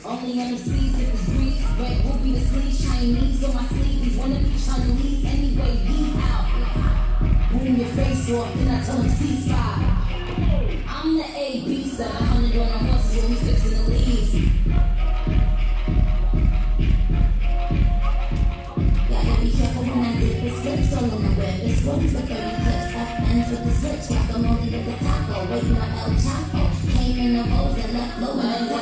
S10: Only on the seas if it's breeze. Red ruby the sleeves, Chinese on my sleeves. Wanna be Chinese anyway, be out. Boom your face off, then I tell them ceasefire. I'm the AB, 700 on the horses when we fixing the leaves. Gotta be careful when I dip this flips all on the web. This one's with 30 clips, up ends with the switch. Guacamole with the taco, waiting on El Chapo. Came in the holes and left low and down.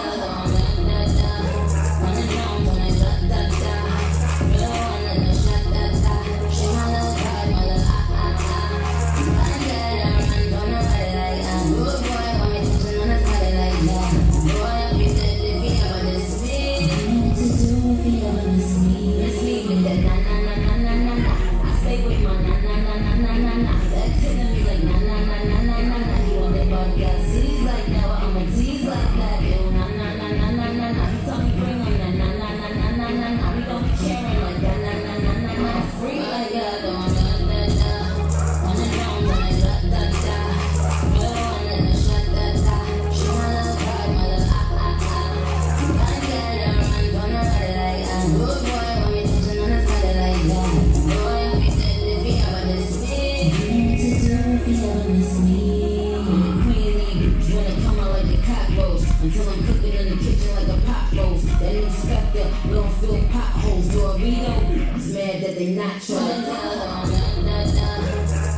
S10: Until I'm cooking in the kitchen like a pot roast. That inspector, we don't fill potholes. Dorito is mad that they not trying to tell them.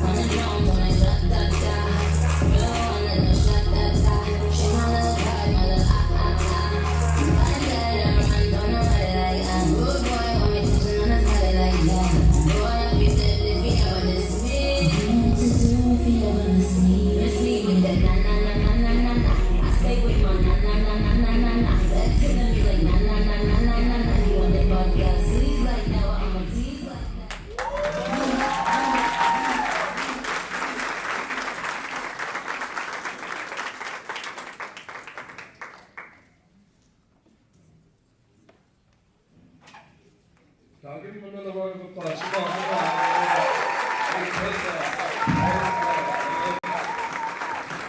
S10: On the drums, on the da-da-da. Real one in the shut-da-da. She my little pride, my little ah-ah-ah. I let her run, don't know what it like. Good boy, want me touching on his body like that. Boy, I'll be dead if he ever diss me. What to do if he ever miss me? Miss me with that na-na-na-na-na-na-na. I stay with my na-na-na-na-na-na-na. That's killing me like na-na-na-na-na-na-na. He want that body, got sleeves like that, well, I'm a tease like that.
S2: Y'all give him another round of applause. Come on, come on. Hey, take that.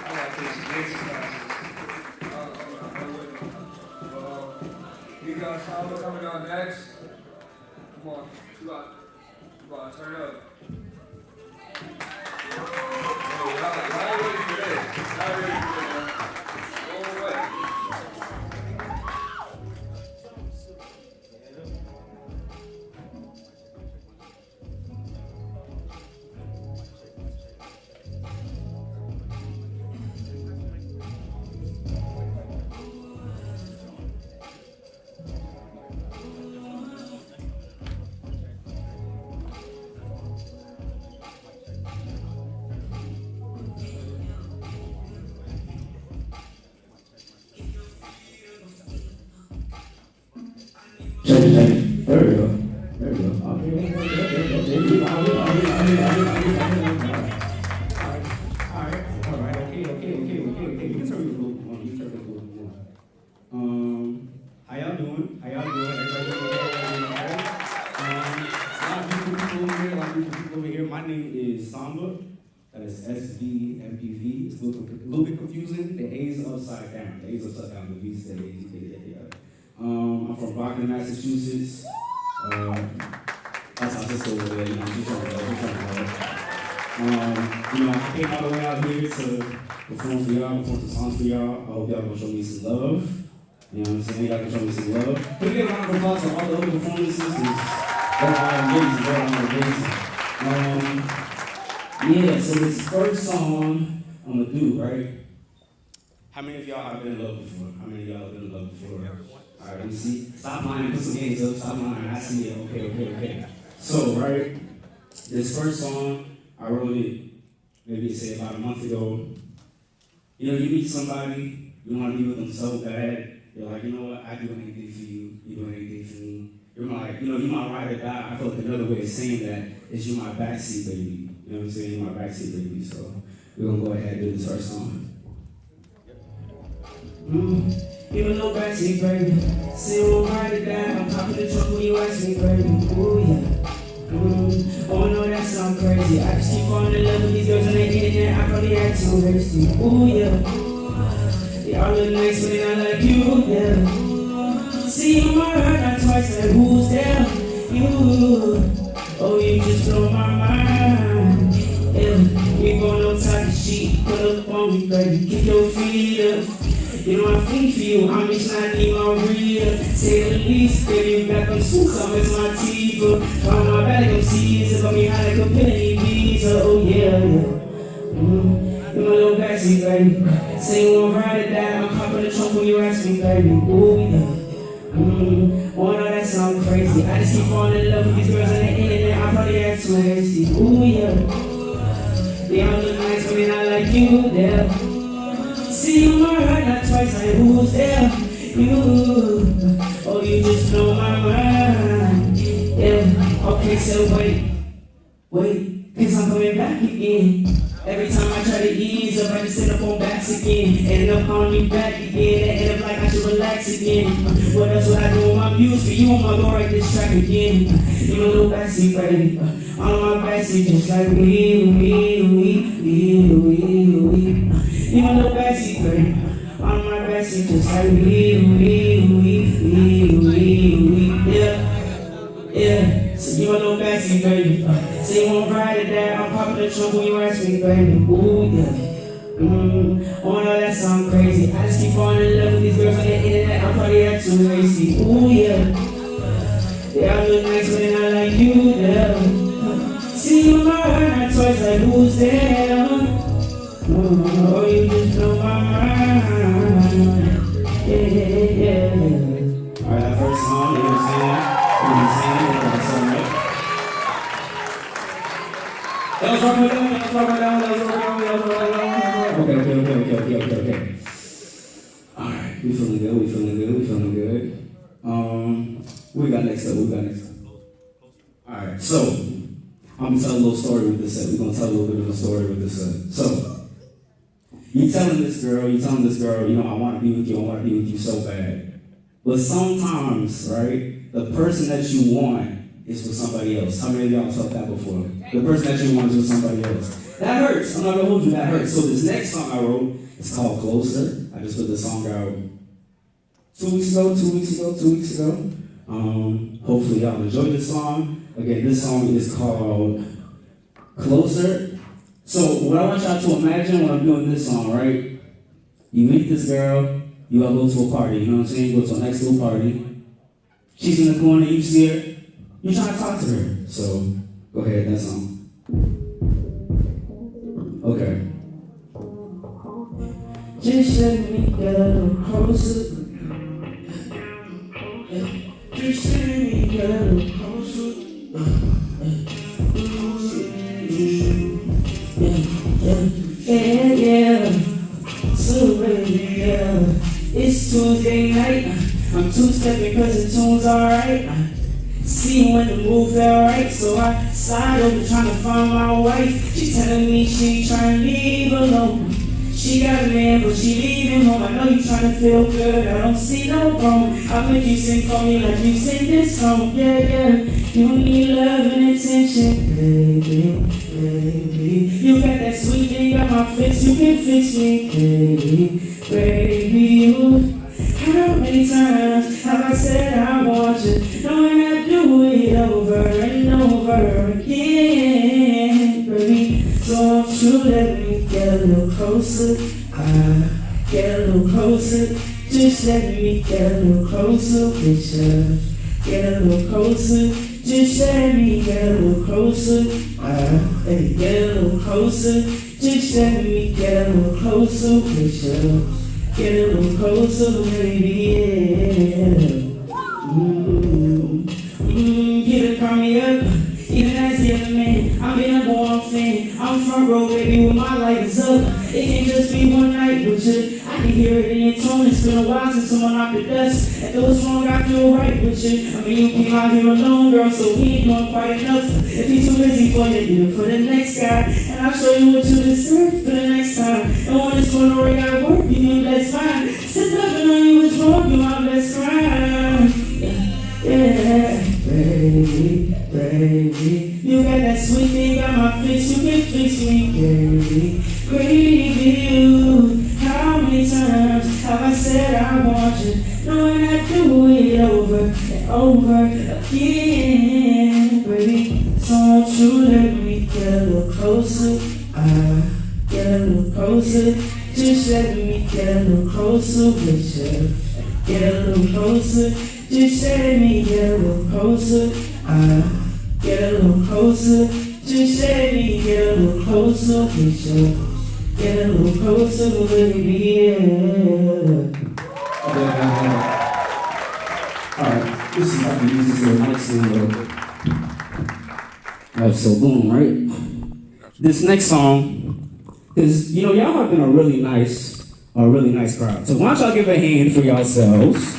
S2: I like this dance classes. You got Saba coming on next. Come on, come on, turn up. Oh, y'all ready for this? Y'all ready for this, man? Go away.
S11: There we go. There we go. Okay. Alright. Okay. You can turn it a little more. How y'all doing? Everybody doing okay? A lot of beautiful people over here. My name is Samba. That is SVMPV. It's a little bit confusing. The A is upside down. The V is the A. I'm from Brockton, Massachusetts. That's our sister over there, you know, she's trying to I came all the way out here to perform for y'all, perform some songs for y'all. I hope y'all gonna show me some love. You know what I'm saying? Y'all can show me some love. Can we get a round of applause for all the other performances? They're all amazing. Yeah, so this first song I'm gonna do, right? How many of y'all have been in love before? All right, let me see. Stop lying, put some hands up. Stop lying. I see it. Okay. So, right, this first song, I wrote it maybe say about a month ago. You know, you meet somebody, you want to be with them so bad. You're like, you know what? I do anything for you. You do anything for me. You're like, you know, you my ride or die. I feel like another way of saying that is you my backseat baby. You know what I'm saying? You're my backseat baby. So we're gonna go ahead and do this first song. Even no backseat, baby. See, we'll ride it down. I'm popping the trunk when you ask me, baby. Ooh, yeah. Oh no, that sounds crazy. I just keep falling in love with these girls on the internet. I probably act too hasty. Ooh yeah, they all look nice but they not like you. Yeah. See on my heart, not twice. Like who's there? You. Oh, you just blow my mind. Yeah, we gon' on top of sheet. Put up on me, baby. Keep your feet up. You know I think for you, I'm just not even my reader. Say the least, baby, back on school, come as my teeth. On my back, I'm seas, if I'm behind like a penny visa. Oh yeah, yeah. You my little backseat, baby. Say you won't ride it down, I'm popping the trunk when you ask me, baby. Ooh yeah. Oh no, that sound crazy. I just keep falling in love with these girls on the internet. I probably act too hasty. Ooh yeah. They all look nice, but they not like you, yeah. See you my heart, not twice, like who's there? You, oh you just blow my mind. Yeah, okay, so wait, cause I'm coming back again. Every time I try to ease up, I just end up on backs again. End up on me back again, and end up like I should relax again. What else would I do on my muse for you? I'ma go write this track again. You know, little backseat, baby. On my backseat, just like we. You my little backseat, baby. On my backseat, just like we. Yeah. So you my little backseat, baby. So you won't ride it down. I'm popping the trunk when you ask me, baby. Ooh, yeah. Oh no, that sound crazy. I just keep falling in love with these girls on the internet. I'm probably act too hasty. Ooh, yeah. They all look nice, but they're not like you, yeah. See you my heart, not twice, like who's there? Oh, you just blow my mind. Yeah. Alright, that first song, you know what I'm saying? That was right down. Okay. Alright, we feeling good. What we got next up? Alright, so, I'm gonna tell a little story with this set. We're gonna tell a little bit of a story with this set. So, you telling this girl, you know, I wanna be with you so bad. But sometimes, right, the person that you want is with somebody else. How many of y'all felt that before? The person that you want is with somebody else. That hurts. I'm not gonna hold you, that hurts. So this next song I wrote, it's called Closer. I just put the song out 2 weeks ago. Hopefully y'all enjoyed this song. Again, this song is called Closer. So what I want y'all to imagine when I'm doing this song, right? You meet this girl, you gotta go to a party, you know what I'm saying? Go to a nice little party. She's in the corner, you see her, you trying to talk to her. So go ahead, that song. Okay. Just let me get a little closer. Just let me get a little closer. Yeah. So baby, it's Tuesday night. I'm two-stepping cause the tune's alright. See when the move felt right, so I slide over trying to find my wife. She telling me she ain't trying to leave alone. She got a man, but she leaving home. I know you trying to feel good, I don't see no wrong. I'll make you sing for me like you sing this song. Yeah. You need love and attention, baby. You got that sweet thing on my face, you can fix me, baby. How many times have I said I want you, knowing I do it over and over again, baby? So won't you let me get a little closer? Get a little closer. Just let me get a little closer with you. Get a little closer. Just let me get a little closer. Baby, get a little closer. Just let me get a little closer with you. Get a little closer, baby. Get it from me up. Even as the other man, I'm in a born fan. I'm front row, baby, when my light is up. It can just be one night with you. I can hear it in your tone. It's been a while since someone knocked the dust. And though it's wrong, I feel right with you. I mean, you came out here alone, girl, so we ain't doing quite enough. If he's too busy for you, do it for the next guy. And I'll show you what you deserve for the next time. And when it's gonna ring out work, you know that's fine. Since nothing on you is wrong, you're my best friend. Yeah, baby.
S3: watching, knowing I do it over and over again. Baby, so won't you let me get a little closer? Get a little closer. Just let me get a little closer with you. Get a little closer. Just let me get a little closer. Get a little closer. Just let me get a little closer with you. Get a little closer, baby.
S11: Alright, this is how we use this little mic stand. Alright, so boom, right? This next song, because you know y'all have been a really nice crowd. So why don't y'all give a hand for yourselves?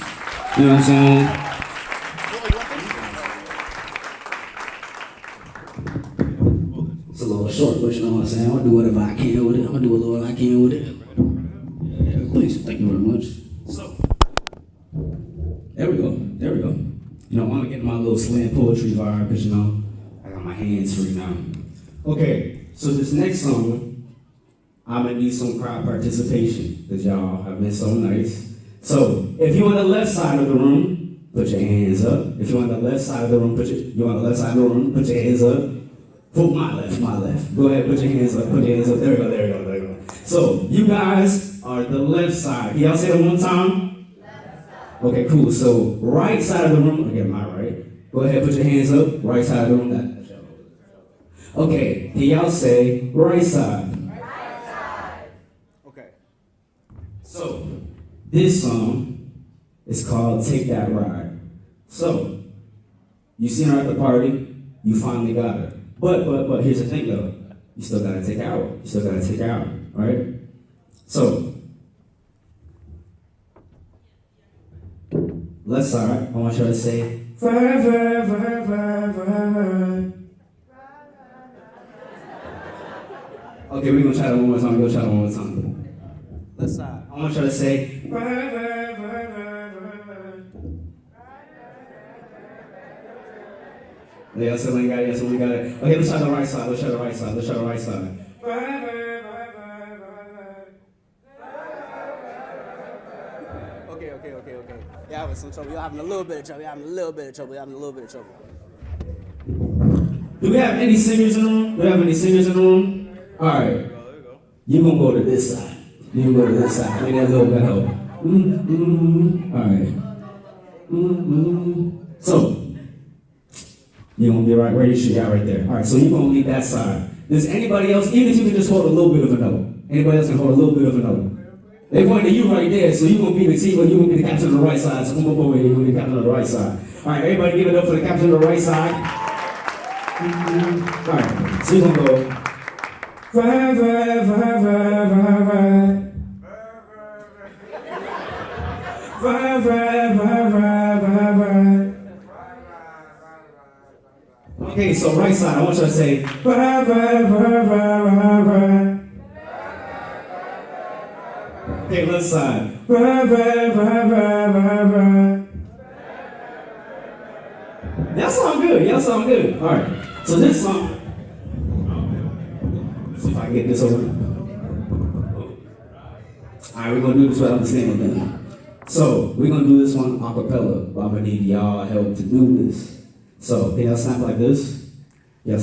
S11: You know what I'm saying? It's a little short, but you know what I'm saying? I'll do whatever I can with it. I'll do a little I can with it. Yeah, please, thank you very much. So, there we go. You know, I want to get my little slam poetry vibe, because you know, I got my hands free now. Okay, so this next song, I'm gonna need some crowd participation, because y'all have been so nice. So, if you're on the left side of the room, put your hands up. If you're on the left side of the room, put your hands up. For my left. Go ahead, put your hands up, There we go. So, you guys are the left side. Can y'all say that one time? Left side. Okay, cool. So, right side of the room, again, my right. Go ahead, put your hands up. Right side of the room. Okay, can y'all say right side? Okay. So, this song is called Take That Ride. So, you seen her at the party, you finally got her. But here's the thing though, you still gotta take out, right? So, left side, I want you to say, forever. Okay, we're gonna try that one more time. Left side, I want you to say, Yeah, so we got it. Okay, let's try the right side. Okay. You're having some trouble. You're having a little bit of trouble. Do we have any singers in the room? All right. You're going to go to this side. Maybe a little bit of help. All right. So, you're going to be right where you should be right there. All right, so you're going to leave that side. Does anybody else, even if you can just hold a little bit of a note, anybody else can hold a little bit of a note? They pointed to you right there, so you're going to be the team, but you're going to be the captain on the right side. So come up over here, you're going to be the captain on the right side. All right, everybody give it up for the captain on the right side. All right, so you're going to go. Okay, so right side, I want you to say, Okay, left side. Y'all sound good. All right, so this song, see if I can get this over. All right, we're going to do this without the stand then. So, we're going to do this one a cappella, but I'm going to need y'all help to do this. So, can y'all sound like this? So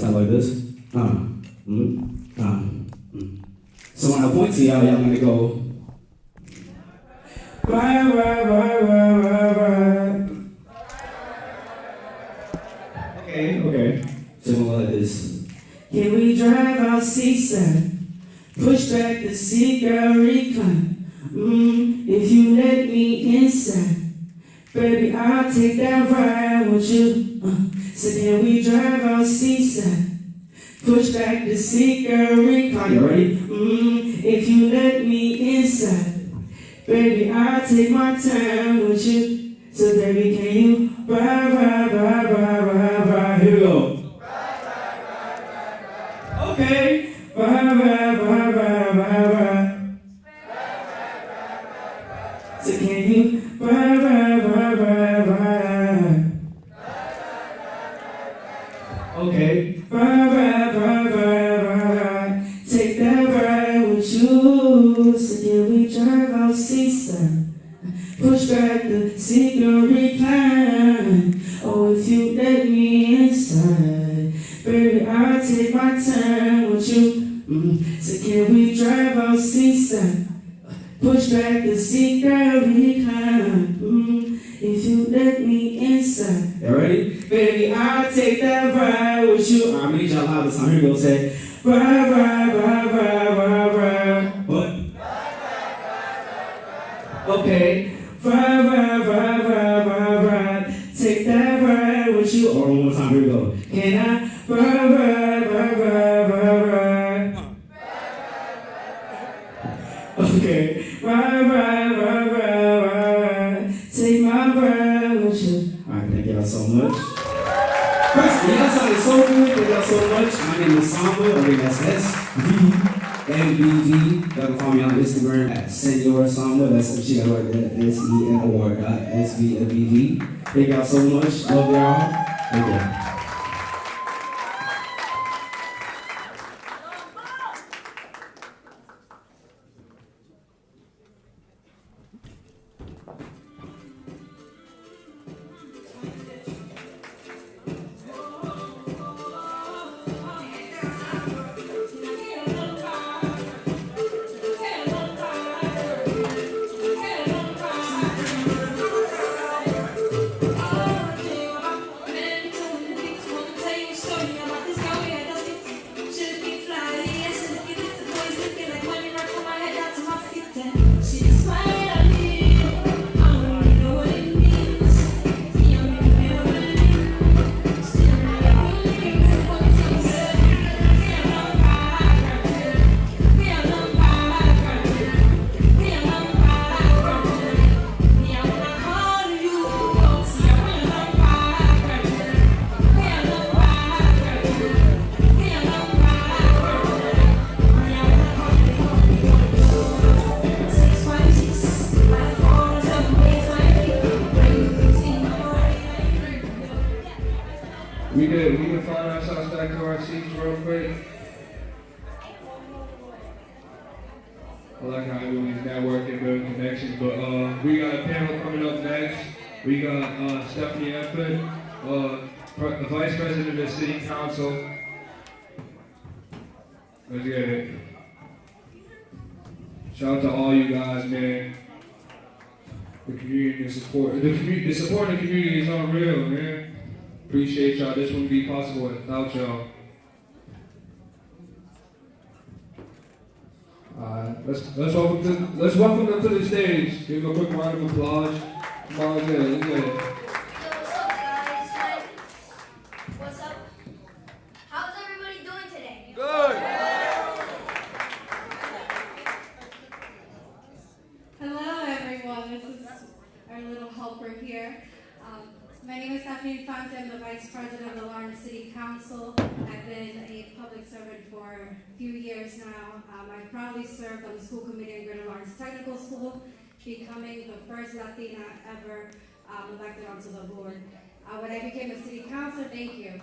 S11: when I point to y'all, y'all gonna go. Okay. So we'll go like this.
S3: Can we drive out seaside? Push back the seat, girl, recline. If you let me inside, baby, I'll take that ride with you. So can we drive out seaside? Push back the seat, girl, recline.
S11: You ready?
S3: If you let me inside, baby, I'll take my time with you. So baby, can you ride?
S11: Here we go.
S3: Okay. So can you
S11: Okay.
S3: Take that ride with you. So can we drive out seaside?
S10: Push back the seat or recline. Oh, if you let me inside, baby, I'll take my time with you. So can we drive out seaside? Push back the seat, girl, recline. If you let me inside. You ready? Baby, I'll take that ride with you. I made y'all loud this time. Here we go. Say, ride, ride, ride, ride, ride, ride. What? Okay. Ride, ride, ride, ride, ride, ride. Take that ride with you. Or one more time. Here we go. Can I ride, ride, ride, ride, ride, ride? Okay. Ride, ride, ride, ride, ride. Take my ride with you. Alright, thank y'all so much. First, y'all sounded so good. Thank y'all so much. My name is Samba. I think that's SVMBV. Y'all can follow me on Instagram at Senor Samba. That's she got right there. SENOR.SVMBV. Thank y'all so much. Love y'all. Thank y'all.
S2: We can find ourselves back to our seats real quick. I like how everyone's networking, building connections, but we got a panel coming up next. We got Stephanie Efford, the Vice President of the City Council. Let's get it. Shout out to all you guys, man. The community, the support of the community is unreal, man. Appreciate y'all. This wouldn't be possible without y'all. Let's welcome them to the stage. Give them a quick round of applause. Come on, let's get it.
S12: What's up, guys? What's up? How's everybody doing today?
S2: Good.
S13: Hello, everyone. This is our little helper here. My name is Stephanie Infante. I'm the Vice President of the Lawrence City Council. I've been a public servant for a few years now. I proudly served on the school committee in Greater Lawrence Technical School, becoming the first Latina ever elected onto the board. When I became a city councilor, thank you.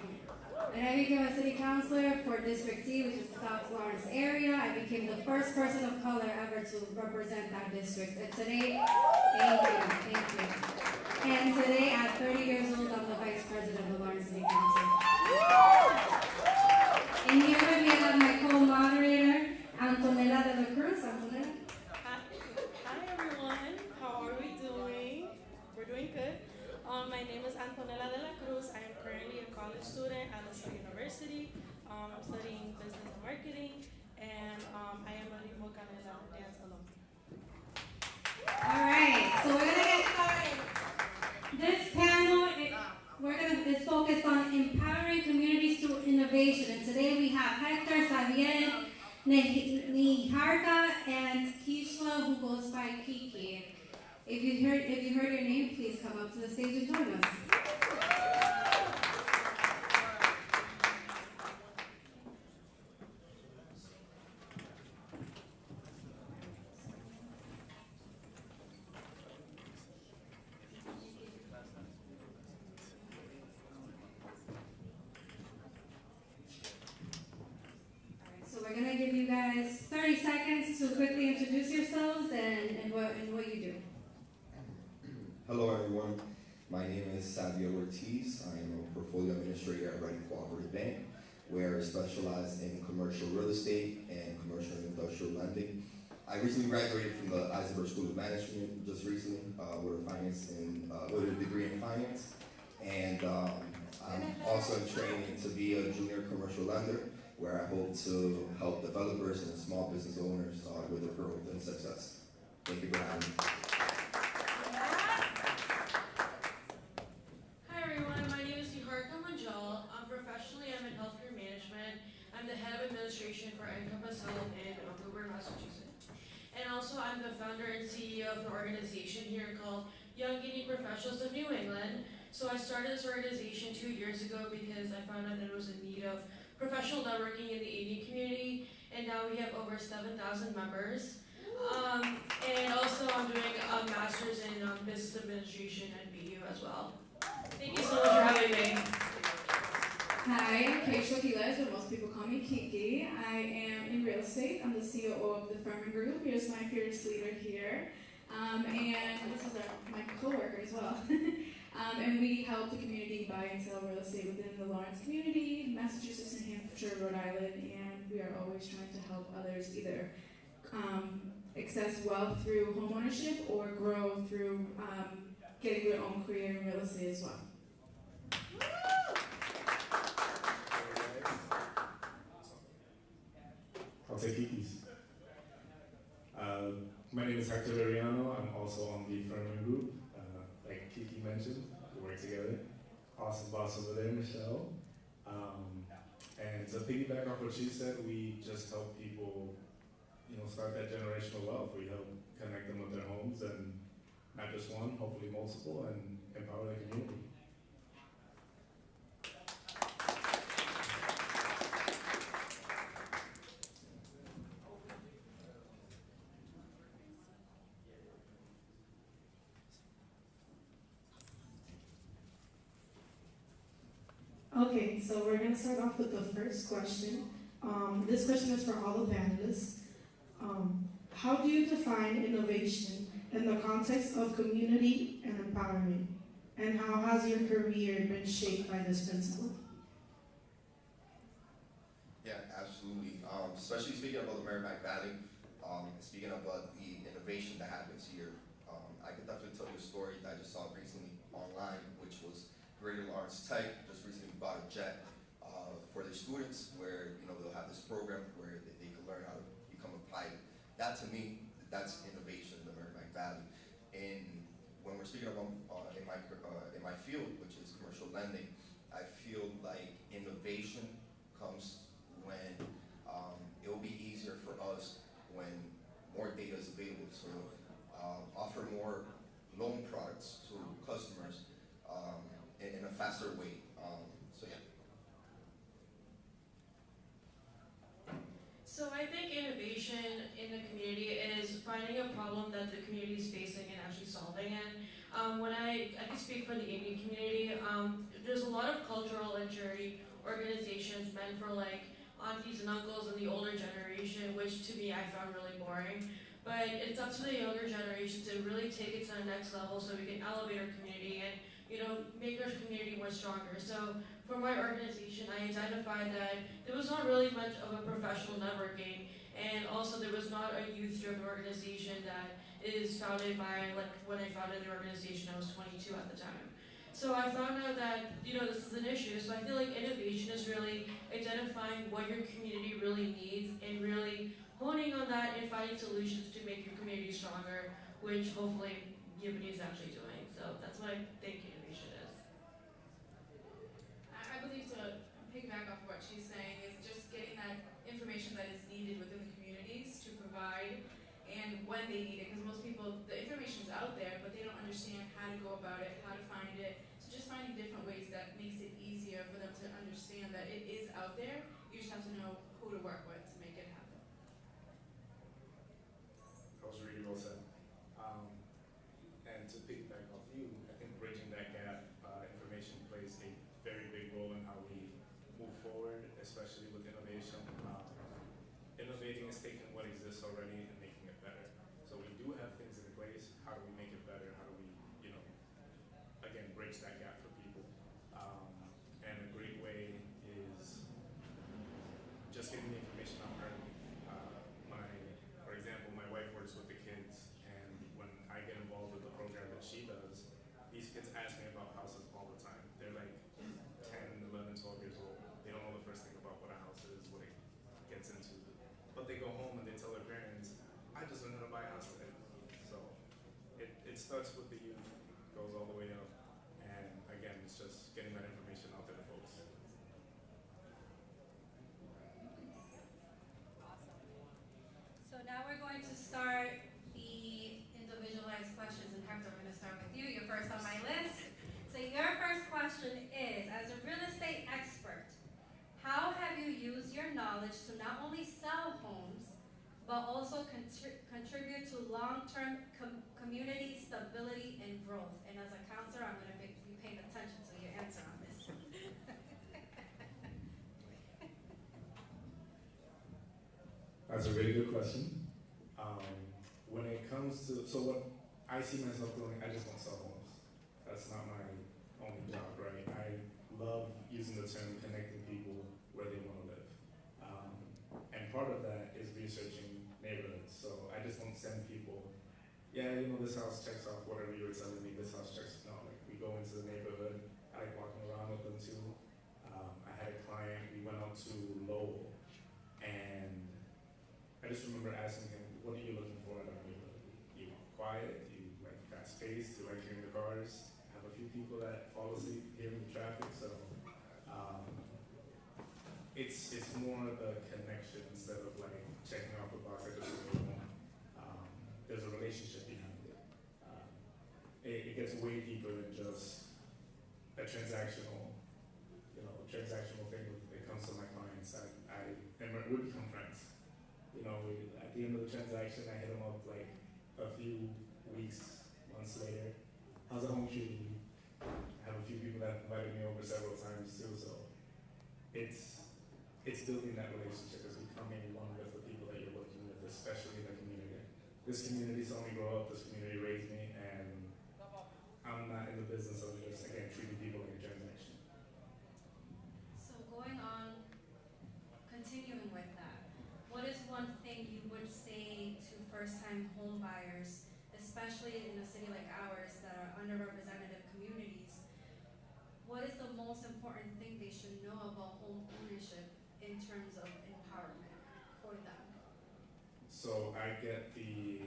S13: When I became a city councilor for District D, which is the South Lawrence area, I became the first person of color ever to represent that district. And today, thank you. And today, at 30 years old, I'm the Vice President of the Lawrence City Council. And here with me, I have my co-moderator, Antonella de la Cruz. Antonella.
S14: Hi everyone, how are we doing? We're doing good. My name is Antonella de la Cruz. I am currently a college student at LaSalle University. I'm studying business and marketing, and I am a Ritmo Canela dance alum.
S13: All right, so we're gonna get started. This panel is focused on empowering communities through innovation, and today we have Hector, Xavier, Niharka, and Kishla, who goes by Kiki. If you heard your name, please come up to the stage and join us. We're gonna give you guys 30 seconds to quickly introduce yourselves and what you do.
S15: Hello everyone, my name is Savio Ortiz. I am a portfolio administrator at Reading Cooperative Bank, where I specialize in commercial real estate and commercial and industrial lending. I recently graduated from the Eisenberg School of Management just recently with a degree in finance. And I'm also in training to be a junior commercial lender, where I hope to help developers and small business owners with their growth and success. Thank you for having me.
S16: Hi everyone, my name is Niharika Manjal. Professionally, I'm in healthcare management. I'm the head of administration for Encompass Health in Vancouver, Massachusetts. And also, I'm the founder and CEO of an organization here called Young Indian Professionals of New England. So I started this organization 2 years ago because I found out that there was a need of professional networking in the Indian community, and now we have over 7,000 members. And also, I'm doing a master's in business administration at BU as well. Thank you so much for having me.
S5: Hi, I'm Keisha Giles, but most people call me Kiki. I am in real estate. I'm the COO of the Furman Group. Here's my fearless leader here. And this is my co-worker as well. And we help the community buy and sell real estate within the Lawrence community, Massachusetts, New Hampshire, Rhode Island, and we are always trying to help others either access wealth through homeownership or grow through getting their own career in real estate as well.
S17: I'll take Kiki's. My name is Hector Liriano. I'm also on the Furman Group. Like Kiki mentioned, we work together. Awesome boss over there, Michelle. And to piggyback off what she said, we just help people, start that generational wealth. We help connect them with their homes, and not just one, hopefully multiple, and empower the community.
S18: Okay, so we're going to start off with the first question. This question is for all the panelists. How do you define innovation in the context of community and empowerment? And how has your career been shaped by this principle?
S15: Yeah, absolutely. Especially speaking about the Merrimack Valley, speaking about the innovation that happens here, I could definitely tell you a story that I just saw recently online, which was Greater Lawrence Tech just recently bought a jet for their students, where they'll have this program where they can learn how to become a pilot. That to me, that's innovation in the Merrimack Valley. And when we're speaking about in my field, which is commercial lending, I feel like innovation comes when it will be easier for us when more data is available to offer more loan products to customers in a faster way. So yeah.
S16: So I think innovation in the community is finding a problem that the community is facing and actually solving it. When I can speak for the Indian community, there's a lot of cultural and charity organizations meant for like aunties and uncles and the older generation, which to me I found really boring. But it's up to the younger generation to really take it to the next level so we can elevate our community and make our community more stronger. So for my organization, I identified that there was not really much of a professional networking, and also there was not a youth-driven organization that is founded by, like when I founded the organization, I was 22 at the time. So I found out that, this is an issue. So I feel like innovation is really identifying what your community really needs and really honing on that and finding solutions to make your community stronger, which hopefully Yibani is actually doing. So that's what I think innovation is.
S19: I believe, to piggyback off what she's saying, is just getting that information that is needed within the communities to provide and when they need it. Because most people, the information's out there, but they don't understand how to go about it, how to find it. So just finding different ways that makes it easier for them to understand that it is out there. You just have to know who to work with to make it happen.
S17: That was really well said. And to piggyback off you, I think bridging that gap, information plays a very big role in how we move forward, especially with innovation. Innovating is taking what exists already and making it better. So we do have things in place. How do we make it better? How do we, starts with the youth, goes all the way up, and again, it's just getting that information out there to folks.
S13: So now we're going to start the individualized questions, and Hector, we're going to start with you. You're first on my list. So your first question is, as a real estate expert, how have you used your knowledge to not only sell homes, but also contribute to long-term community stability and growth? And as a counselor, I'm going to be paying attention to your answer on this.
S17: That's a really good question. When it comes to, so what I see myself doing, I just don't sell homes. That's not my only job, right? I love using the term connecting people where they want to live. And part of that is researching neighborhoods. So I just don't send people, yeah, you know, this house checks off whatever you were telling me, this house checks, no, like we go into the neighborhood, I like walking around with them too. I had a client, we went out to Lowell, and I just remember asking him, what are you looking for in our neighborhood? You want quiet? Do you like fast paced? Do you like hearing the cars? I have a few people that fall asleep hearing the traffic, so it's more the connection instead of like checking off the box. I just really want. There's a relationship behind it. It gets way deeper than just a transactional, transactional thing. When it comes to my clients, we become friends. You know, at the end of the transaction, I hit them up like a few weeks, months later. How's the home treating you? I have a few people that have invited me over several times too, so it's building that relationship. It's becoming one with the people that you're working with, especially in the community. This community saw me grow up, this community raised me, and I'm not in the business of just, again, treating people like a transaction.
S13: So going on, continuing with that, what is one thing you would say to first-time home buyers, especially in a city like ours that are underrepresented communities? What is the most important thing they should know about home ownership in terms of empowerment for them?
S17: So I get the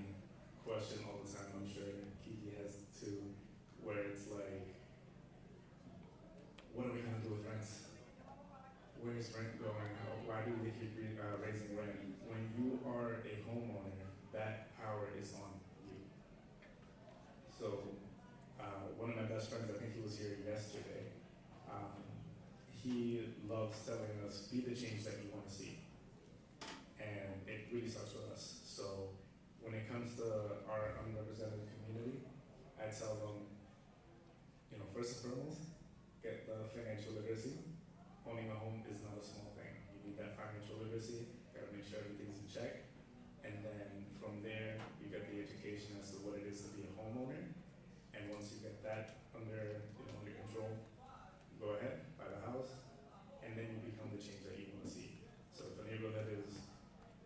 S17: question all the time, I'm sure Kiki has too, where it's like, what are we gonna do with rents? Where's rent going? Why do they keep raising rent? When you are a homeowner, that power is on you. So one of my best friends, I think he was here yesterday, he loves telling us, be the change that you want to see. And it really starts with us. So when it comes to our underrepresented community, I tell them, first and foremost, get the financial literacy. Owning a home is not a small thing. You need that financial literacy, gotta make sure everything's in check. And then from there, you get the education as to what it is to be a homeowner. And once you get that under control, go ahead, buy the house, and then you become the change that you want to see. So if a neighborhood is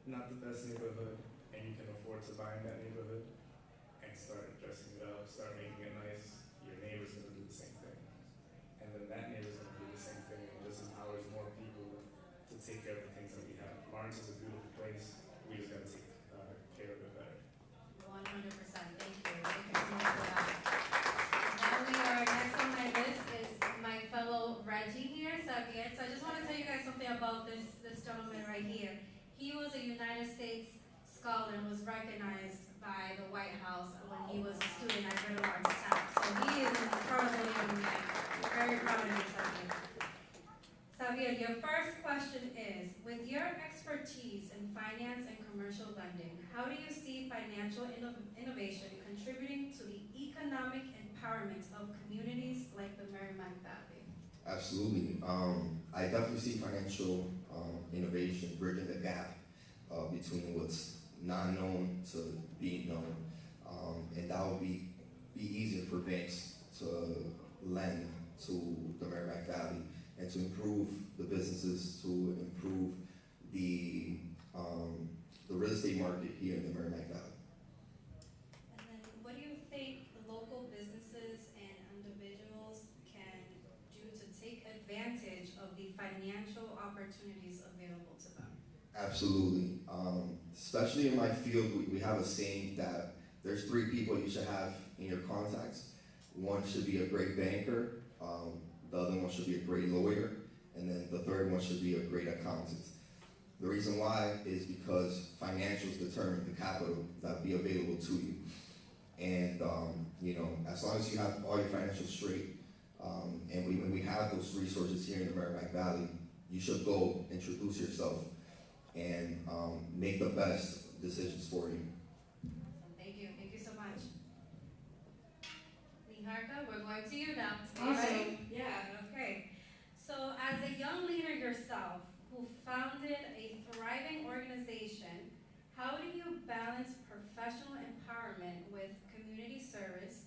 S17: not the best neighborhood, and you can afford to buy in that neighborhood, and start dressing it up, start making it nice, your neighbor's gonna do the same thing. And then that neighbor's gonna do the same thing, and it just empowers more people to take care of the things that we have. Lawrence is a beautiful place, we just gotta take care of it better.
S13: 100%, thank you. Thank you so much for that. Next on my list is my fellow Reggie here, Xavier. So I just want to tell you guys something about this gentleman right here. He was a United States scholar and was recognized by the White House when he was a student at Ritter Lawrence Tech. So he is an incredible young man. Very proud of you, Xavier. Xavier, your first question is, with your expertise in finance and commercial lending, how do you see financial innovation contributing to the economic empowerment of communities like the Merrimack Valley?
S15: Absolutely. I definitely see financial innovation bridging the gap between what's not known to being known. And that would be easier for banks to lend to the Merrimack Valley and to improve the businesses, to improve the real estate market here in the Merrimack Valley.
S13: And then what do you think local businesses and individuals can do to take advantage of the financial opportunities available to them?
S15: Absolutely. Especially in my field, we have a saying that there's 3 people you should have in your contacts. One should be a great banker, the other one should be a great lawyer, and then the third one should be a great accountant. The reason why is because financials determine the capital that will be available to you. And you know, as long as you have all your financials straight, and when we have those resources here in the Merrimack Valley, you should go introduce yourself and make the best decisions for you.
S20: Thank you so much. Niharka, we're going to you now. Are you
S13: Awesome.
S20: ready? Yeah, okay. So as a young leader yourself, who founded a thriving organization, how do you balance professional empowerment with community service,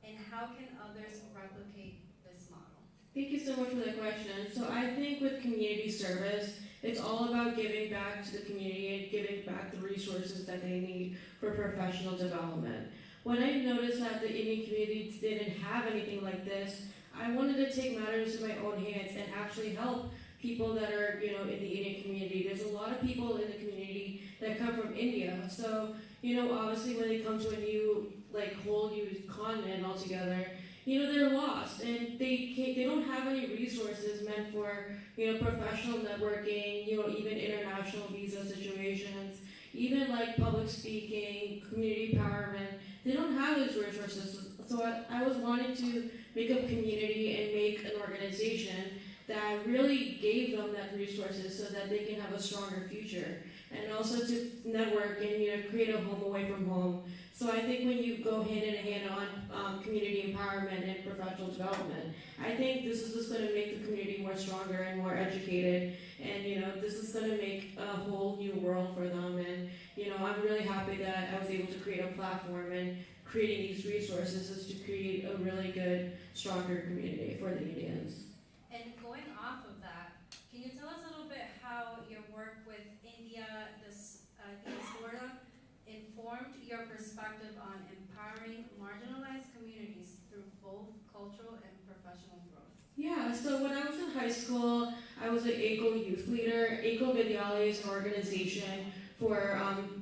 S20: and how can others replicate this model?
S16: Thank you so much for the question. So I think with community service, it's all about giving back to the community and giving back the resources that they need for professional development. When I noticed that the Indian community didn't have anything like this, I wanted to take matters in my own hands and actually help people that are, you know, in the Indian community. There's a lot of people in the community that come from India. So, you know, obviously when they come to a new, like, whole new continent altogether, you know, they're lost and they don't have any resources meant for, you know, professional networking, you know, even international visa situations, even like public speaking, community empowerment. They don't have those resources. So I was wanting to make a community and make an organization that really gave them that resources so that they can have a stronger future, and also to network and, you know, create a home away from home. So I think when you go hand in hand on community empowerment and professional development, I think this is just going to make the community more stronger and more educated, and, you know, this is going to make a whole new world for them. And, you know, I'm really happy that I was able to create a platform, and creating these resources is to create a really good, stronger community for the Indians.
S20: And going off of that, can you tell us a little bit how your work with India, diaspora, informed your perspective on empowering marginalized communities through both cultural and professional growth?
S16: Yeah, so when I was in high school, I was an ACO youth leader. ACO Vidyalaya is an organization for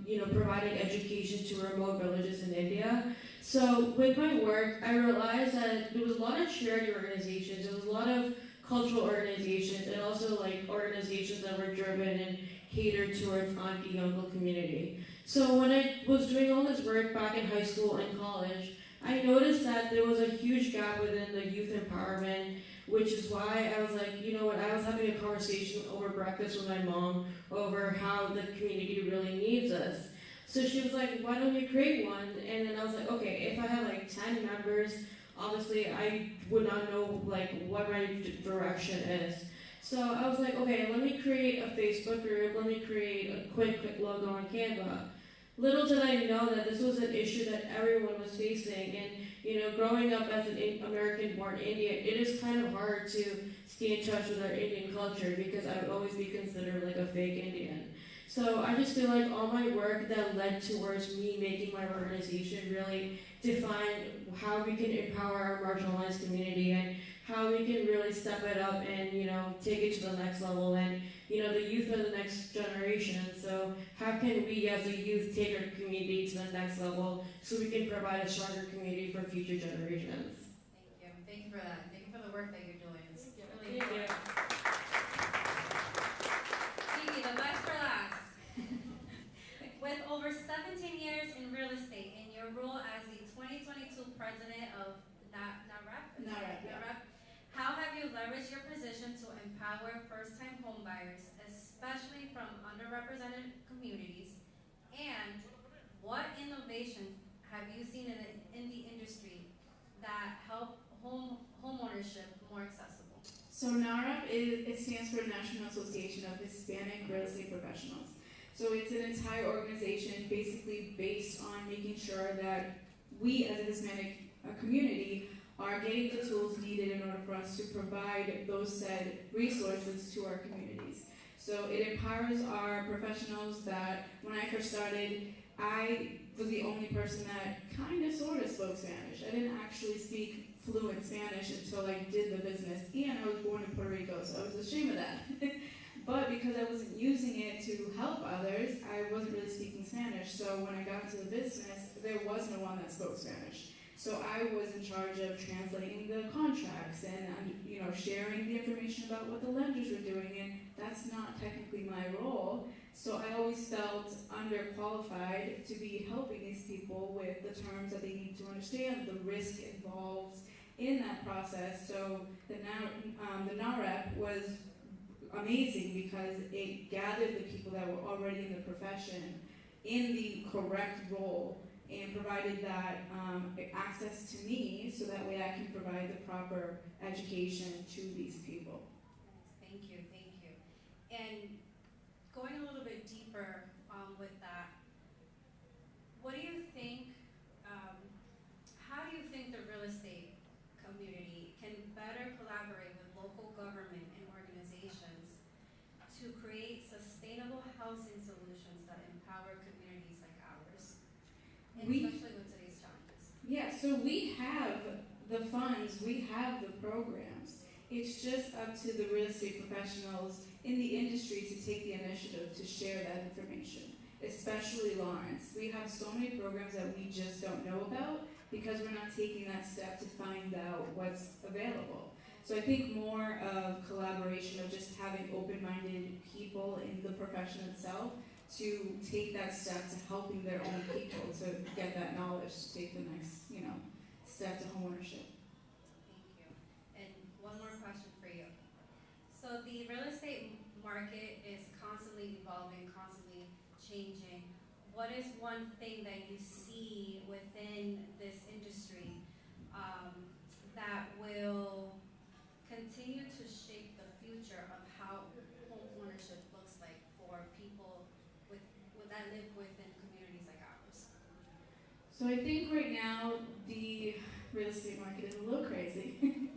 S16: you know, providing education to remote villages in India. So with my work, I realized that there was a lot of charity organizations, there was a lot of cultural organizations, and also like organizations that were driven and catered towards auntie uncle community. So when I was doing all this work back in high school and college, I noticed that there was a huge gap within the youth empowerment, which is why I was like, you know what, I was having a conversation over breakfast with my mom over how the community really needs us. So she was like, why don't we create one? And then I was like, okay, if I have like 10 members, obviously I would not know like what my direction is. So I was like, okay, let me create a Facebook group, let me create a quick logo on Canva. Little did I know that this was an issue that everyone was facing, and, you know, growing up as an American-born Indian, it is kind of hard to stay in touch with our Indian culture because I would always be considered like a fake Indian. So I just feel like all my work that led towards me making my organization really defined how we can empower our marginalized community and how we can really step it up and, you know, take it to the next level. And, you know, the youth are the next generation. So how can we as a youth take our community to the next level so we can provide a stronger community for future generations?
S20: Thank you. Thank you for that. Thank you for the work that you're doing. It's really
S16: Thank you.
S20: Kiki, the best for last. With over 17 years in real estate and your role as the 2022 president of NAREP, how have you leveraged your position to empower first-time homebuyers, especially from underrepresented communities? And what innovations have you seen in the industry that help homeownership more accessible?
S18: So NAREP it stands for National Association of Hispanic Real Estate Professionals. So it's an entire organization basically based on making sure that we as a Hispanic community are getting the tools needed in order for us to provide those said resources to our communities. So it empowers our professionals that when I first started, I was the only person that kind of sort of spoke Spanish. I didn't actually speak fluent Spanish until I did the business, and I was born in Puerto Rico, so I was ashamed of that.
S5: But because I wasn't using it to help others, I wasn't really speaking Spanish. So when I got into the business, there was no one that spoke Spanish. So I was in charge of translating the contracts and sharing the information about what the lenders were doing, and that's not technically my role. So I always felt underqualified to be helping these people with the terms that they need to understand, the risk involved in that process. So the NAREP was amazing because it gathered the people that were already in the profession in the correct role and provided that access to me so that way I can provide the proper education to these people.
S20: Thank you. And going a little bit deeper with that, what do you think, how do you think the real estate community can better collaborate with local government and organizations to create sustainable housing solutions that empower communities like ours, and especially with today's challenges?
S5: Yeah, so we have the funds, we have the programs. It's just up to the real estate professionals in the industry to take the initiative to share that information, especially Lawrence. We have so many programs that we just don't know about because we're not taking that step to find out what's available. So I think more of collaboration, of just having open-minded people in the profession itself to take that step to helping their own people to get that knowledge to take the next, step to homeownership.
S20: Thank you. And one more question for you. So the real estate market is constantly evolving, constantly changing. What is one thing that you see within this industry that will continue to shape the future of how home ownership looks like for people that live within communities like ours?
S5: So I think right now the real estate market is a little crazy.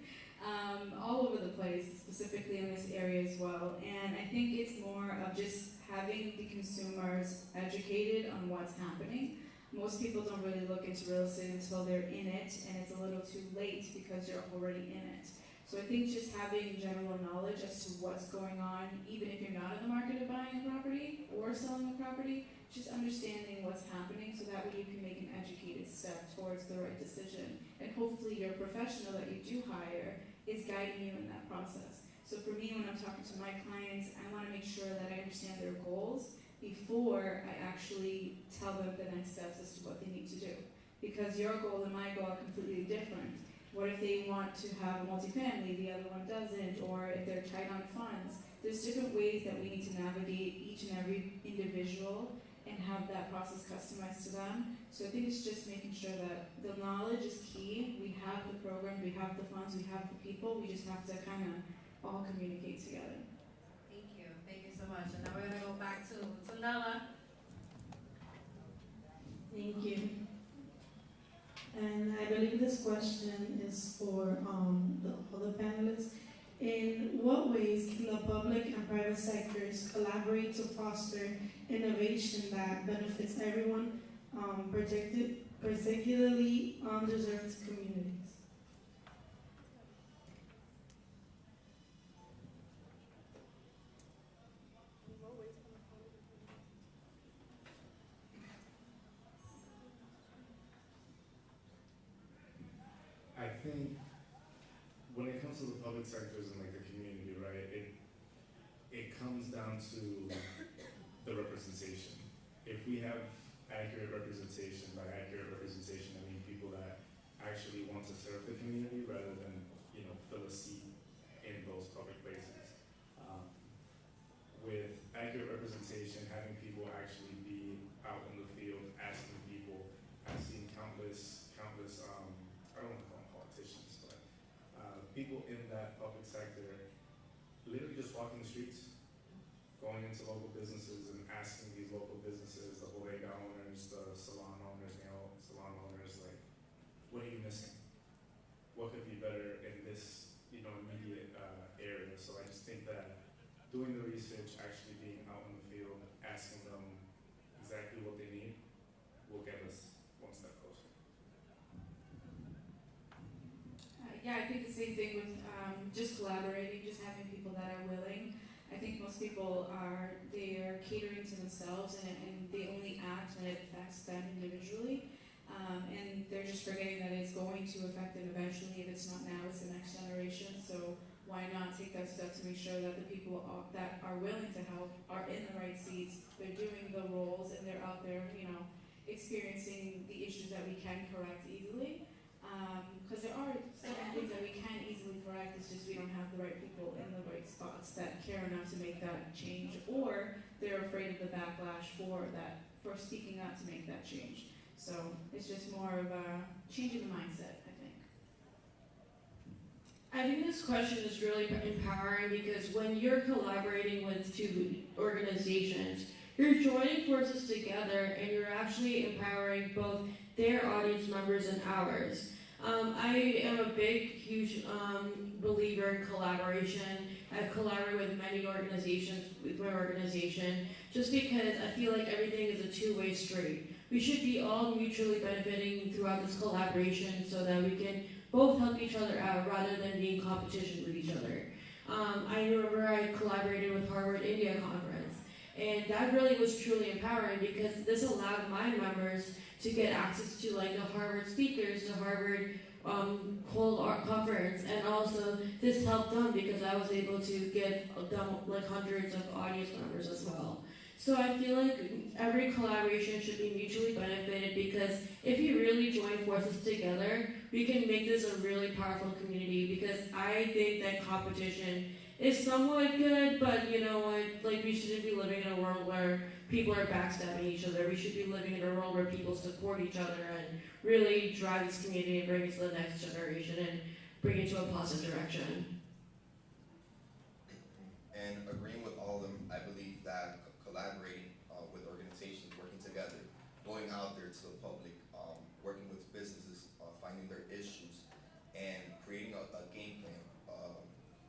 S5: All over the place, specifically in this area as well. And I think it's more of just having the consumers educated on what's happening. Most people don't really look into real estate until they're in it, and it's a little too late because you're already in it. So I think just having general knowledge as to what's going on, even if you're not in the market of buying a property or selling a property, just understanding what's happening so that way you can make an educated step towards the right decision. And hopefully your professional that you do hire is guiding you in that process. So for me, when I'm talking to my clients, I want to make sure that I understand their goals before I actually tell them the next steps as to what they need to do. Because your goal and my goal are completely different. What if they want to have a multifamily, the other one doesn't, or if they're tight on funds? There's different ways that we need to navigate each and every individual and have that process customized to them. So I think it's just making sure that the knowledge is key. We have the program, we have the funds, we have the people. We just have to kind of all communicate together.
S20: Thank you so much. And now we're gonna go back to Nella.
S18: Thank you. And I believe this question is for the other panelists. In what ways can the public and private sectors collaborate to foster innovation that benefits everyone, particularly underserved communities?
S17: I think when it comes to the public sectors and like the community, right, it comes down to the representation. If we have accurate representation, by accurate representation I mean people that actually want to serve the community rather than, fill a seat in those public places. With accurate representation, having people actually be out in the field, asking people, I've seen countless, I don't want to call them politicians, but people in that public sector literally just walking the streets, going into local businesses and asking these local businesses, the bodega owners, the salon owners, nail salon owners, like, what are you missing? What could be better in this, immediate area? So I just think that doing the research, actually being out in the field, asking them exactly what they need, will get us one step closer.
S5: Yeah, I think the same thing with just collaborating, just having people that are willing.
S21: I think most people they are catering to themselves and they only act when it affects them individually. And they're just forgetting that it's going to affect them eventually. If it's not now, it's the next generation. So why not take that step to make sure that the people that are willing to help are in the right seats, they're doing the roles, and they're out there, experiencing the issues that we can correct easily. Because there are certain things that we can easily correct, it's just we don't have the right people in the right spots that care enough to make that change, or they're afraid of the backlash for speaking up to make that change. So it's just more of a changing the mindset, I think.
S16: I think this question is really empowering because when you're collaborating with two organizations, you're joining forces together and you're actually empowering both their audience members and ours. I am a huge believer in collaboration. I've collaborated with many organizations, with my organization, just because I feel like everything is a two-way street. We should be all mutually benefiting throughout this collaboration so that we can both help each other out rather than be in competition with each other. I remember I collaborated with Harvard India Conference, and that really was truly empowering because this allowed my members to get access to like the Harvard speakers, the Harvard whole art conference, and also this helped them because I was able to get them like hundreds of audience members as well. So I feel like every collaboration should be mutually benefited because if you really join forces together, we can make this a really powerful community because I think that competition is somewhat good, but you know what, like we shouldn't be living in a world where people are backstabbing each other. We should be living in a world where people support each other and really drive this community and bring it to the next generation and bring it to a positive direction.
S15: And agreeing with all of them, I believe that collaborating with organizations, working together, going out there to the public, working with businesses, finding their issues, and creating a game plan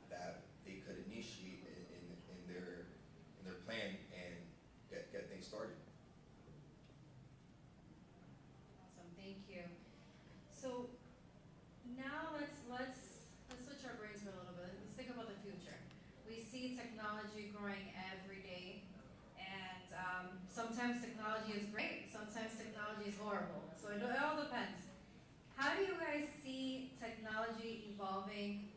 S15: that they could initiate in their plan and get things started.
S20: Awesome, thank you. So now let's switch our brains for a little bit. Let's think about the future. We see technology growing every day, and sometimes technology is great, sometimes technology is horrible. So it all depends. How do you guys see technology evolving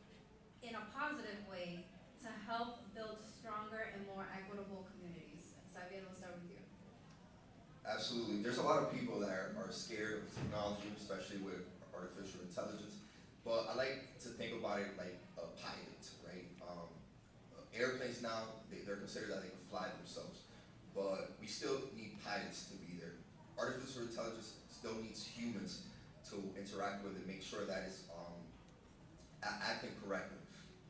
S20: in a positive way to help build stronger and more equitable communities? Xavier, we'll start with you.
S15: Absolutely. There's a lot of people that are scared of technology, especially with artificial intelligence. But I like to think about it like a pilot, right? Airplanes now, they're considered that they can fly themselves. But we still need pilots to be there. Artificial intelligence still needs humans to interact with it, make sure that it's acting correctly.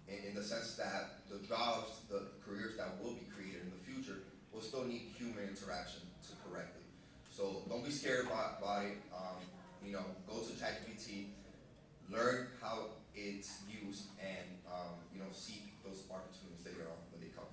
S15: In the sense that the jobs, the careers that will be created in the future will still need human interaction to correct it. So don't be scared about it. Go to ChatGPT, learn how it's used, and seek those opportunities later on when they come.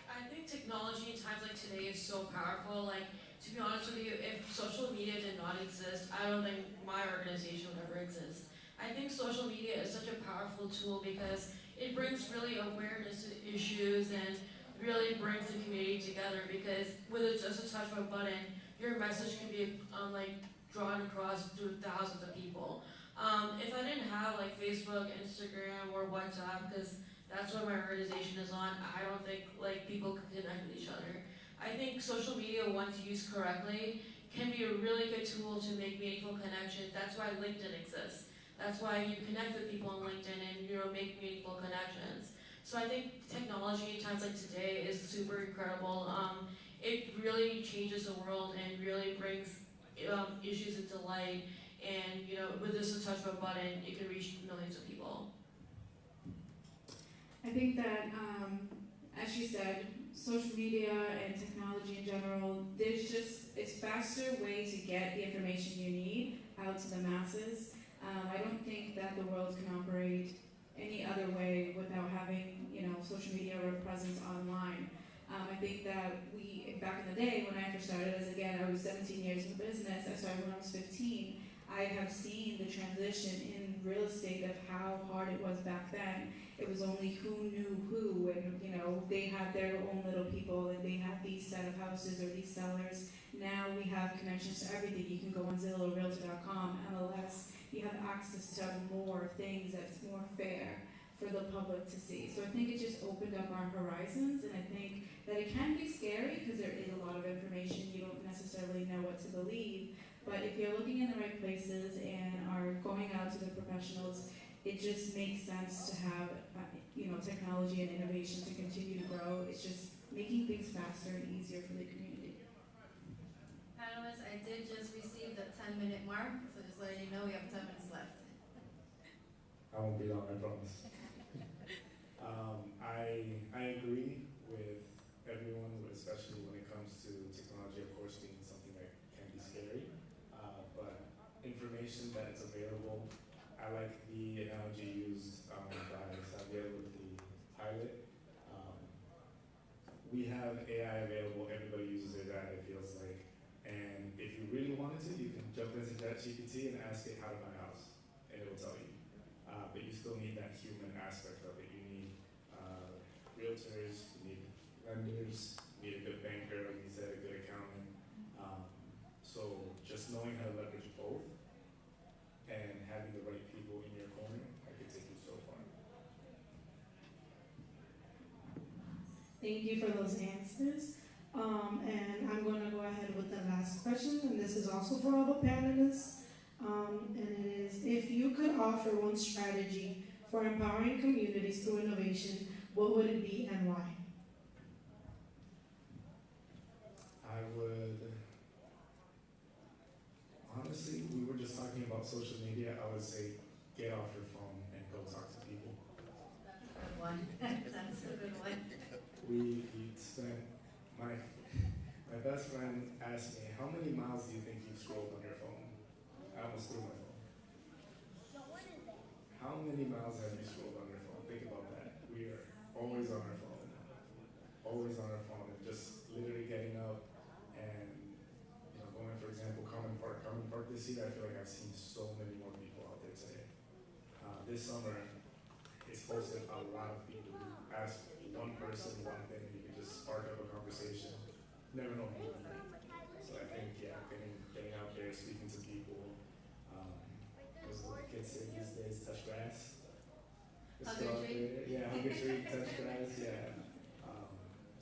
S16: I think technology in times like today is so powerful. Like, to be honest with you, if social media did not exist, I don't think my organization would ever exist. I think social media is such a powerful tool because it brings really awareness to issues and really brings the community together because with just a touch of a button, your message can be drawn across through thousands of people. If I didn't have like Facebook, Instagram, or WhatsApp, because that's what my organization is on, I don't think like people could connect with each other. I think social media, once used correctly, can be a really good tool to make meaningful connections. That's why LinkedIn exists. That's why you connect with people on LinkedIn and make meaningful connections. So I think technology in times like today is super incredible. It really changes the world and really brings issues into light. And with just a touch of a button, it can reach millions of people.
S21: I think that, as you said, social media and technology in general, it's faster way to get the information you need out to the masses. I don't think that the world can operate any other way without having, social media or presence online. I think that back in the day when I first started, I was 17 years in business, I started when I was 15. I have seen the transition in real estate of how hard it was back then. It was only who knew who, and you know, they had their own little people, and they had these set of houses or these sellers. Now we have connections to everything. You can go on Zillow, Realtor.com, MLS. You have access to more things that's more fair for the public to see. So I think it just opened up our horizons, and I think that it can be scary because there is a lot of information. You don't necessarily know what to believe. But if you're looking in the right places and are going out to the professionals, it just makes sense to have, technology and innovation to continue to grow. It's just making things faster and easier for the community.
S1: Panelists, I did just receive the 10-minute mark, so just letting you know we have 10 minutes left.
S17: I won't be long, I promise. I agree with everyone, especially when it comes to technology, of course, being something that can be scary. But information that is available, I like the analogy used by Xavier with the pilot. We have AI available, everybody uses it, that it feels like. And if you really wanted to, you can jump into ChatGPT and ask it how to buy a house, and it will tell you. But you still need that human aspect of it. You need realtors, you need lenders, you need a good banker, like you said, a good accountant. So just knowing how to leverage both and having the right people in your corner, I could take you so far.
S18: Thank you for those answers. And I'm going to go ahead with the last question, and this is also for all the panelists. And it is, if you could offer one strategy for empowering communities through innovation, what would it be and why?
S17: I would, honestly, we were just talking about social media. I would say get off your phone and go talk to people.
S1: That's a good one. That's a good one.
S17: We spent, my best friend asked me, how many miles do you think you've scrolled on your phone? I almost threw my phone. How many miles have you scrolled on your phone? Think about that. We are always on our phone. Always on our phone. And just literally getting up and, going, for example, Common Park. Common Park this year, I feel like I've seen so many more people out there today. This summer, it's hosted a lot of people who ask one person one thing, and you can just spark up a conversation. Never know who. So I think, getting out there, speaking to people. What's the kids say these days? Touch grass. Just go out there. Yeah, hug a tree, touch grass. Yeah.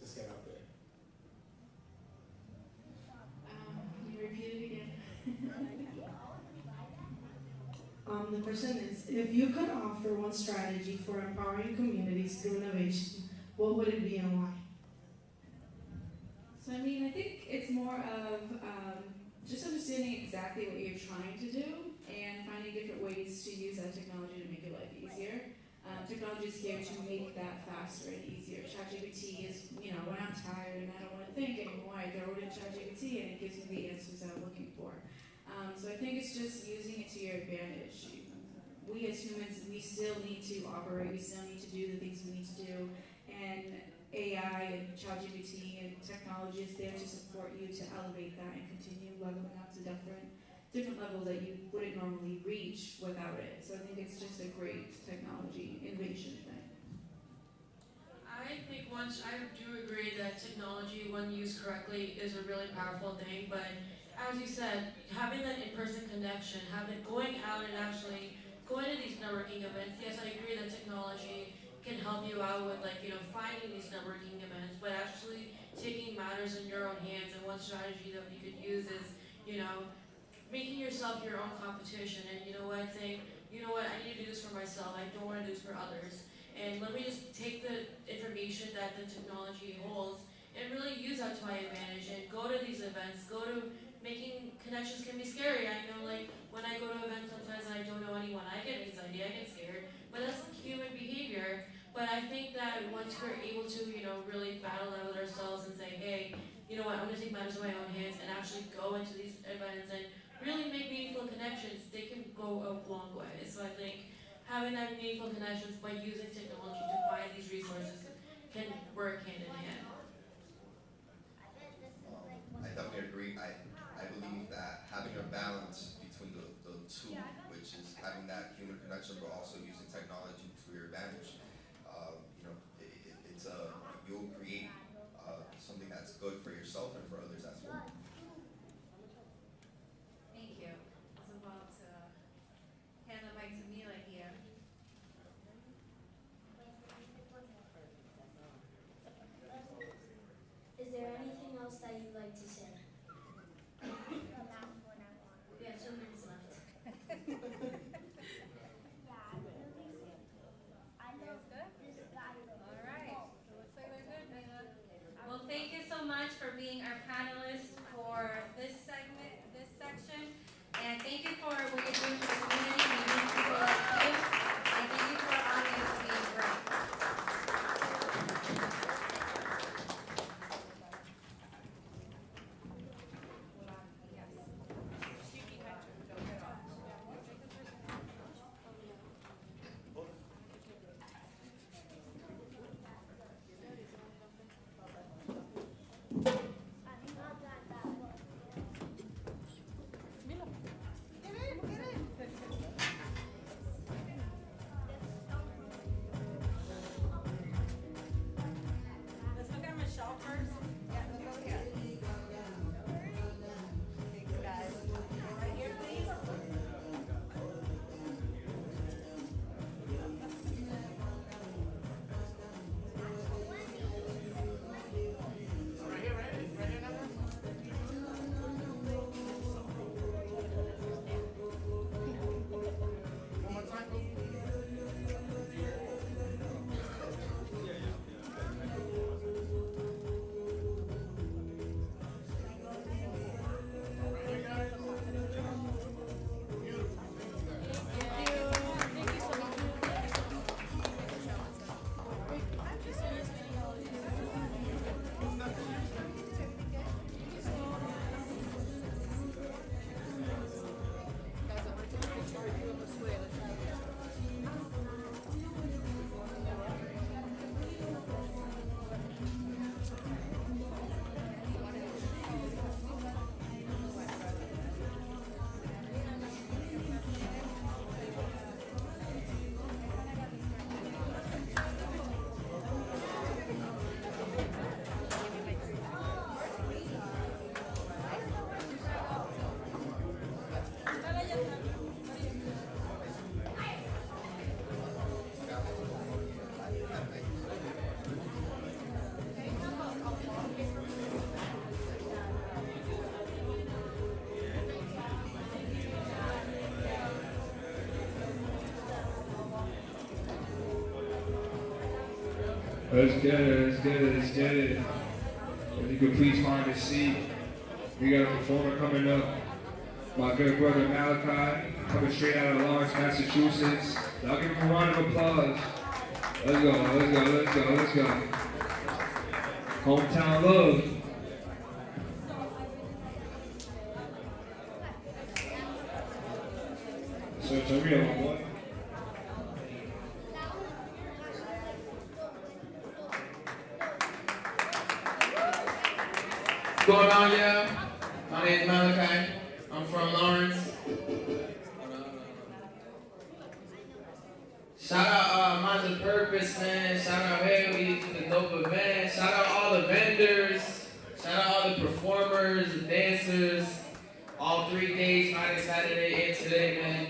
S17: Just get out there.
S21: Can you repeat it again?
S18: The question is, if you could offer one strategy for empowering communities through innovation, what would it be and why?
S21: So I think it's more of just understanding exactly what you're trying to do and finding different ways to use that technology to make your life easier. Technology is here to make that faster and easier. ChatGPT is, when I'm tired and I don't want to think anymore, I throw it in ChatGPT and it gives me the answers that I'm looking for. So I think it's just using it to your advantage. We as humans, we still need to operate, we still need to do the things we need to do, and AI and ChatGPT and technology is there to support you to elevate that and continue leveling up to different levels that you wouldn't normally reach without it. So I think it's just a great technology innovation thing.
S16: I think I do agree that technology, when used correctly, is a really powerful thing, but as you said, having that in-person connection, going out and actually going to these networking events, yes, I agree that technology can help you out with finding these networking events, but actually taking matters in your own hands. And one strategy that you could use is, making yourself your own competition, and saying, I need to do this for myself, I don't want to do this for others. And let me just take the information that the technology holds and really use that to my advantage and go to these events, making connections can be scary. I know when I go to events sometimes and I don't know anyone, I get anxiety, I get scared, but that's human behavior. But I think that once we're able to, really battle that with ourselves and say, hey, I'm going to take matters in my own hands and actually go into these events and really make meaningful connections, they can go a long way. So I think having that meaningful connections by using technology to find these resources can work hand in hand.
S15: I definitely agree. I believe that having a balance between the having that human connection, but also using technology to your advantage. You'll create something that's good for yourself and for others as well.
S1: Thank you. I was about to hand the mic to Mila here.
S12: Is there anything else that you'd like to say? We have 2 minutes left.
S1: Well, thank you so much for being our panelist for this segment, this section. And thank you for what you're doing for the community, meeting people like you. And thank you for our audience for being great.
S4: Let's look at Michelle first. Yeah, look over here. Thanks, guys. Right here, please.
S2: Let's get it, let's get it, let's get it. If you could please find a seat. We got a performer coming up. My good brother Malachi, coming straight out of Lawrence, Massachusetts. Y'all give him a round of applause. Let's go, let's go, let's go, let's go. Hometown love. So it's a real one, boy.
S22: What's going on, y'all? My name is Malachi. I'm from Lawrence. Shout out Minds of Purpose, man. Shout out Haley to the dope event. Shout out all the vendors. Shout out all the performers, the dancers. All 3 days, Friday, Saturday, and today, man.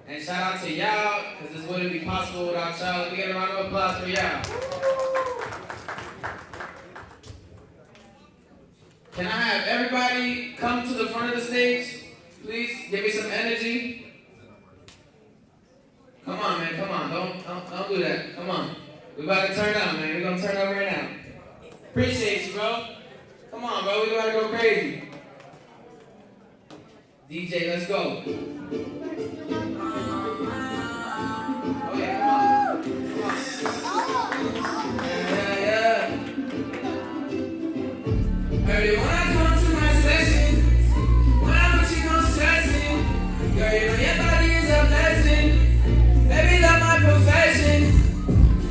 S22: And shout out to y'all, because this wouldn't be possible without y'all. Let me get a round of applause for y'all. Can I have everybody come to the front of the stage? Please give me some energy. Come on, man. Come on. Don't do that. Come on. We about to turn up, man. We're gonna turn up right now. Appreciate you, bro. Come on, bro. We about to go crazy. DJ, let's go. Oh yeah, come on. Come on. Yeah. Early when I come to my session, when I'm with you, no stressing. Girl, you know your body is a blessing. Baby, love my profession.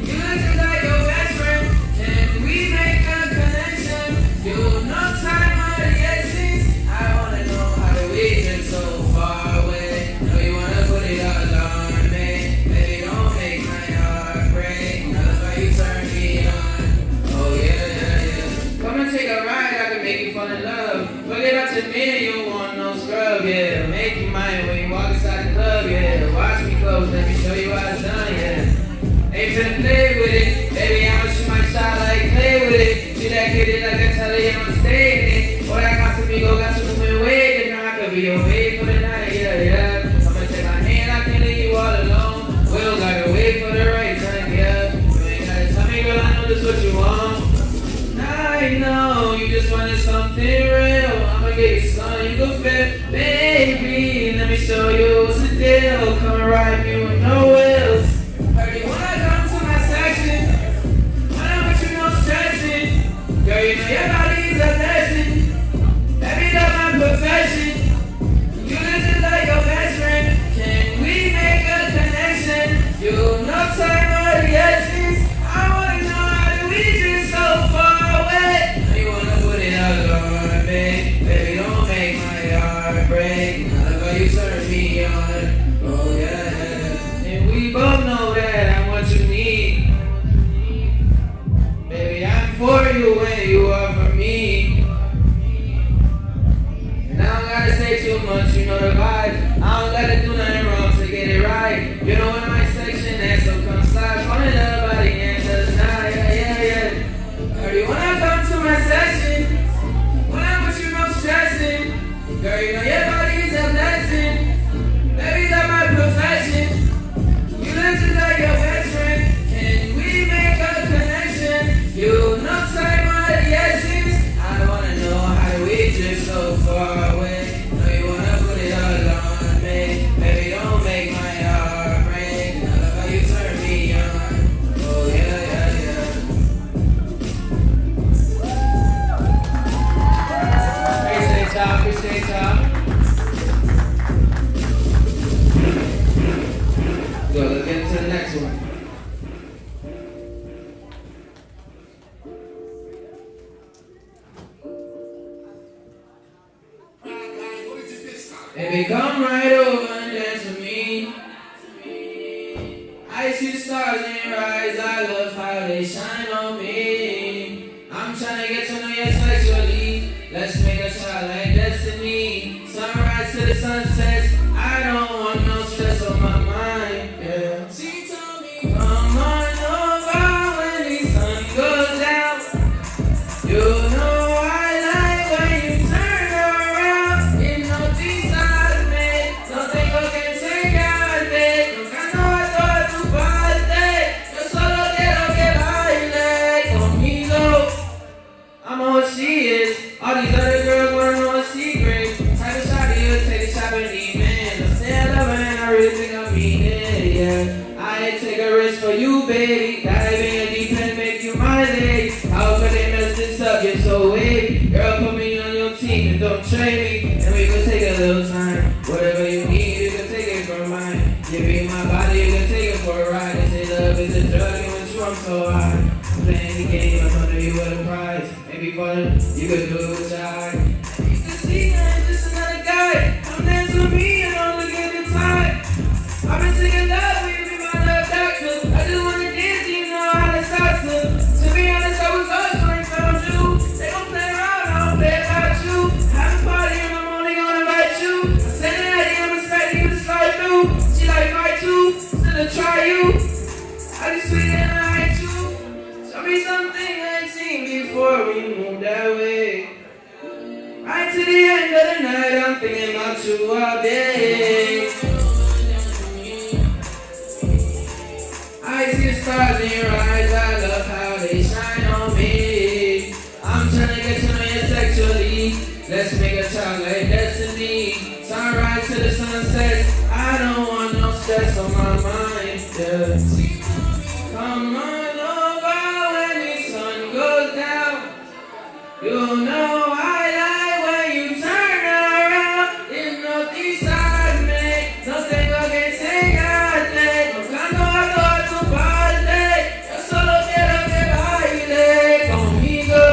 S22: You look just like your best friend. Can we make a connection? You know time of the essence. I wanna know how did we get so far away. Know you wanna love, yeah. Make you mine when you walk inside the club, yeah. Watch me close, let me show you how it's done, yeah. Ain't finna play with it, baby, I'ma shoot my shot like play with it. See that kid like I tell you, I'm staying in it. Boy, I got to be go, got to move way different. I could be your way for the night, yeah, yeah. I'ma take my hand, I can't leave you all alone. We don't gotta wait for the right time, yeah. You ain't gotta tell me, girl, I know this what you want. I know you just wanted something real. I'ma get you something you can feel, baby. Let me show you what's the deal. Come and ride me with no wheels. Heard you wanna come to my section. When I'm with you, no stressing. Girl, you know your body's a blessing. Baby, that's my profession. You look just like your best friend. Can we make a connection? You know time or the essence. I wanna know how do we just so far away. You wanna put it all on me. Baby, don't make my heart break. I love how you turn me on. Oh yeah. And we both know that I'm what you need. Baby, I'm for you when you are for me. And I don't gotta say too much, you know the vibe. I don't gotta do nothing wrong to get it right. You know in my section, and so come slide. Call it up by the end of the night, yeah. Heard you wanna come to my section. When I'm with you, no stressing. Girl, you know your body's a blessing. Baby, that's my profession. You look just like your best friend. Can we make a connection? You know time or the essence. I wanna know how we drift so far away. Know you wanna put it all on me. Baby, don't make my heart break. I love how you turn me on. Oh yeah. Appreciate y'all. Go, let's get into the next one. Baby, come right over and dance with me. I see the stars in your eyes. I love how they shine on me. I'm tryna get to know you sexually. Let's make a shot like destiny. Sunrise to the sunsets. I don't want no stress on my mind. Yeah. She told me, come on over when the sun goes down. You know I like when you turn around. You know decide me. Nothing can take out of it. Nunca no a tu parte. Yo solo quiero que baile conmigo. I'm what she is. All these other girls wanna know a secret. Type of shot you take a shot at me, man. I say I love her and I really think I mean it, yeah. I take a risk for you, baby. Dive in deep and make you my lady. How could they mess this up? You're so wavy. Girl, put me on your team and don't trade me. And we can take a little time. Whatever you need, you can take it from mine. Give me my body, you can take it for a ride. They say love is a drug and with you I'm so high. Playing the game, I'm under you with a prize. Maybe fun, you could do it with your eye. You can see that I'm just another guy. Come dance with me and don't look at the time. I've been singing love, will you be my love doctor? I just wanna dance, you know how to salsa. To be honest, I was lost when I found you. They gon' play around, I don't play about you. Have a party and I'm only gonna invite you. I send it at you, I'm expecting you to slide through. She like fight too, still to try you. I just sweet and I hate you. Show me something I ain't seen before we move that way. Right to the end of the night, I'm thinking about you all day. I see the stars in your eyes, I love how they shine on me. I'm tryna get to know you sexually. Let's make a child like destiny. Sunrise to the sunset. I don't want no stress on my mind, yeah. Come on over when the sun goes down. You know I like when you turn around. If nothing side me, nothing can take out there. No canto a tu parte. Yo solo quiero que baile conmigo.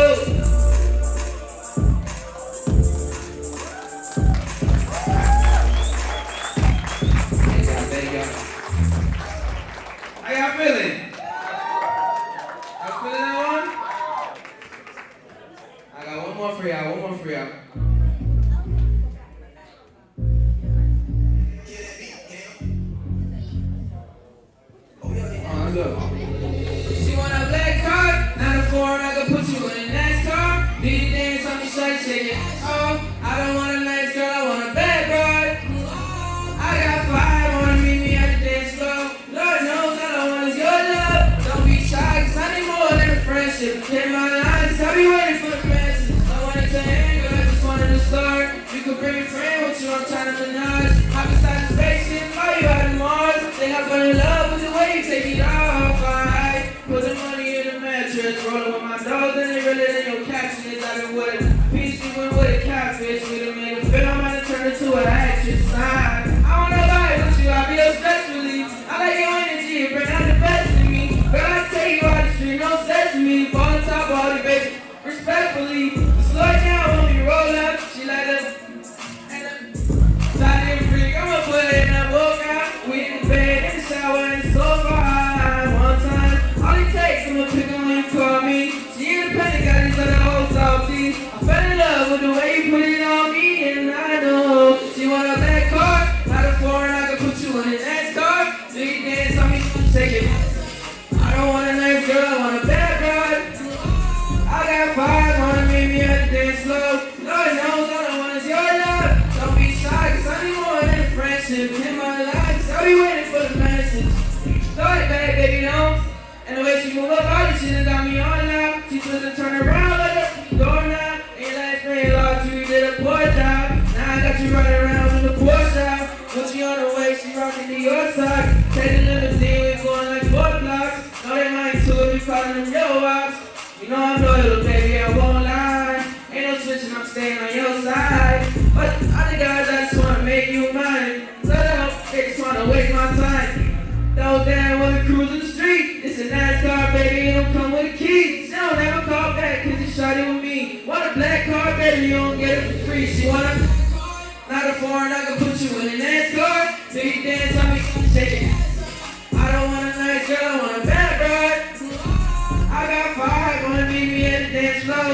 S22: Let's go. She want a black car, not a foreign, I can put you in a NASCAR. Do you dance on me, shake it? Oh, I don't want a nice girl, I want a bad broad. I got 5, wanna meet me at the dance floor. Lord knows all I want is your love. Don't be shy, cause I need more than a friendship. Get my lines, I be waiting for the message. I wanted to hang, but I just wanted to start. You could bring a friend with you, I'm trying to menage. Hop inside the spaceship, fly you out of Mars. Think I fell in love with the way you take it off, alright. Put the money in the mattress, rollin' with my dogs, and they really than your captions. I've been with a PC, went with a catfish. We done made a film, I done turned into an actress. I wanna lie with you, I'll be your stress relief. I like your energy, it bring out the best in me. Girl, I take you out the street, no sesame. Fall on top of all the baby, respectfully. Slow it down when we roll up, she like us. Side and freak, I'ma put it in a book out. We in the bed, in the shower, and it's so far. One time, all it takes, I'ma pick up when you call me. She independent, got these other old salty. I fell in love with the way you put it on me, and I know she want a black car, not a foreign, I can put you in a NASCAR. So you dance on me, shake it. I don't want a nice girl, I want a bad broad. I got 5, wanna meet me at the dance floor. Lord knows all I want is your love. Don't be shy, cause I need more than a friendship. In my life, I'll be waiting for the message. Throw it back, baby, no. And the way she move up, all this shit done got me on now. She took and turn around like a doorknob. Ain't like friend lost you, you did a poor job. Now I got you running around with the Porsche out. Put you on the way, she rockin' to your socks. Take the limousine, we going like 4 blocks. Know they might too if you callin' them yo ops. You know I'm loyal, baby, I won't lie. Ain't no switching, I'm staying on your side. But other guys, I just wanna make you mine. So they just wanna waste my time. Those damn women cruising the street. It's a NASCAR, baby, and don't come with a key. She don't ever call back, cause you shawty with me. Want a black car, baby, you don't get it for free. She wanna, not a foreign, I can put you in a NASCAR. So you dance on me, shake it. I don't want a nice girl, I want a bad broad. I got 5, wanna meet me at the dance floor.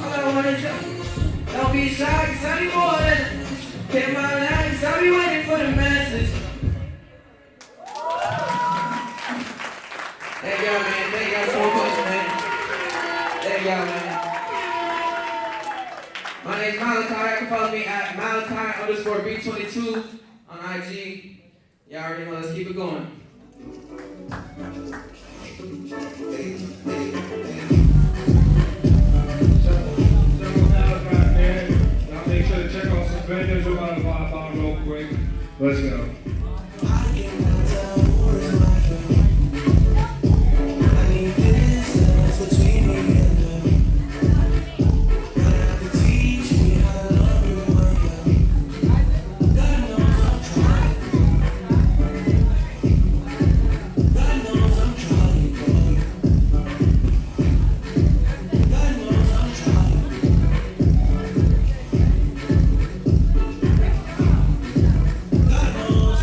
S22: All I want is you. Don't be shy, cause I need more than get my life, I'll be waiting for the message. Thank y'all, man. Thank y'all so much, man. Thank y'all, man. My name's Malachi. You can follow me at Malachi_B22 on IG. Y'all already know. Let's keep it going.
S2: Y'all make sure to check out some vendors. We're about to vibe out real quick. Let's go.
S3: God knows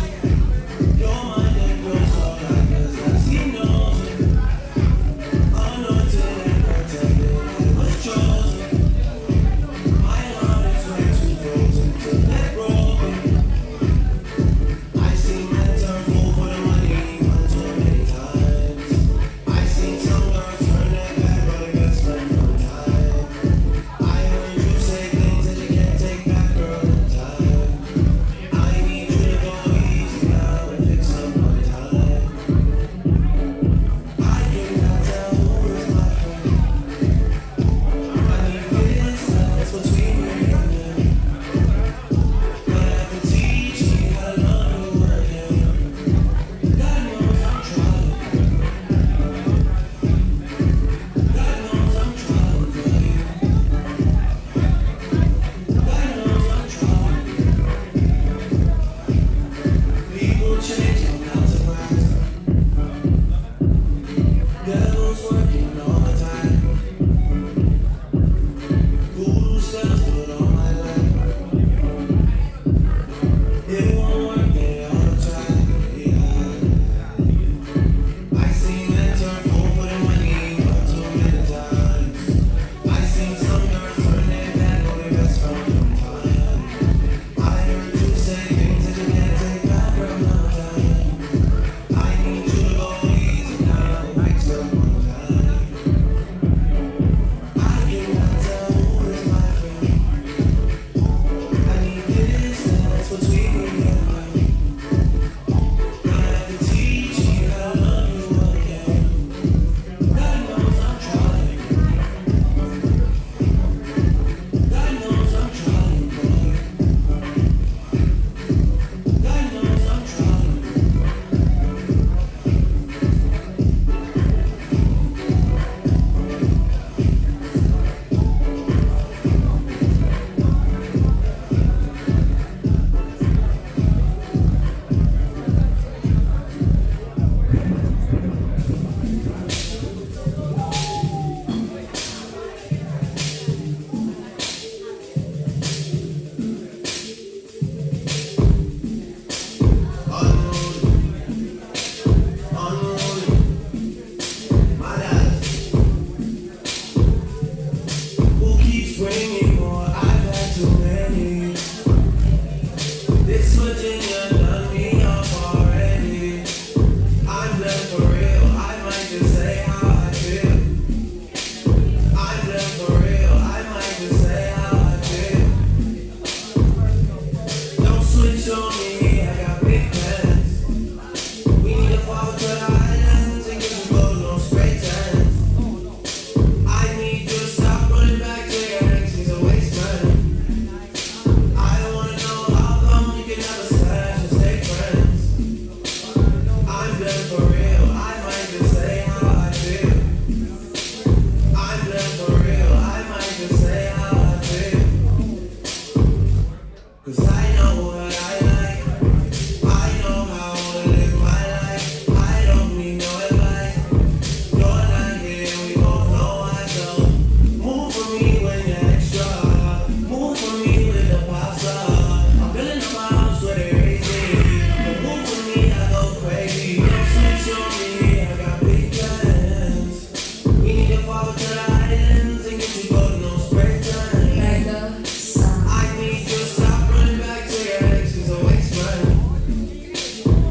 S3: This Virginia done me off already. I'm done for real, I might just say how I feel. I'm done for real, I might just say how I feel. Don't switch on me, I got big plans. We need to fall to the islands and get some gold, no spray tans. I need you to stop running back to your ex, he's a waste man. I wanna know how come you can never slash and stay friends. I'm done for real, I might just say how I feel. I'm done for real, I might just say how I feel. 'Cause I know what I like, I know how I wanna live my life. I don't need no advice, you're not here, we both know why. So move for me when you're extra, move for me with the pasta. I'm building up my house where they raise me, but move for me, I go crazy. Don't switch on me, I got big plans. We need to fall to the islands and get you golden, no spray time. I need you to stop running back to your ex, he's a waste man.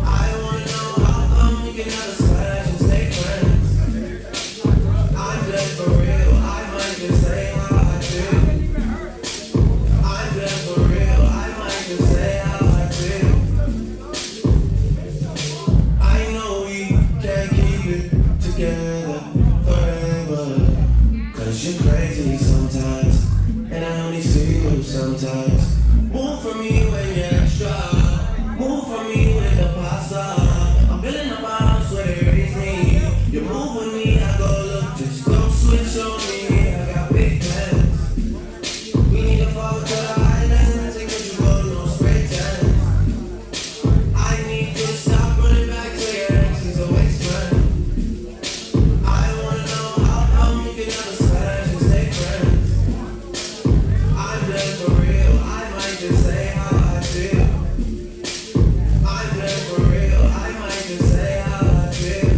S3: I wanna know how come you can never slash and stay friends. I'm done for real, I might just say how I feel. I'm done for real, I might just say how I feel. I know we can't keep it together forever, 'cause you're crazy sometimes, and I only see you sometimes. Move for me when you're extra, move for me with the pasta. I'm building up a house where they raise me. You move with me, I go look, just don't switch on me, I got big plans. We need to fall to the islands and get you gold, no spray tan. I need you to stop running back to your ex, he's a waste man. I wanna know how come you can never slash and stay friends. I'm done for real, I might just say how I feel. I'm done for real, I might just say how I feel.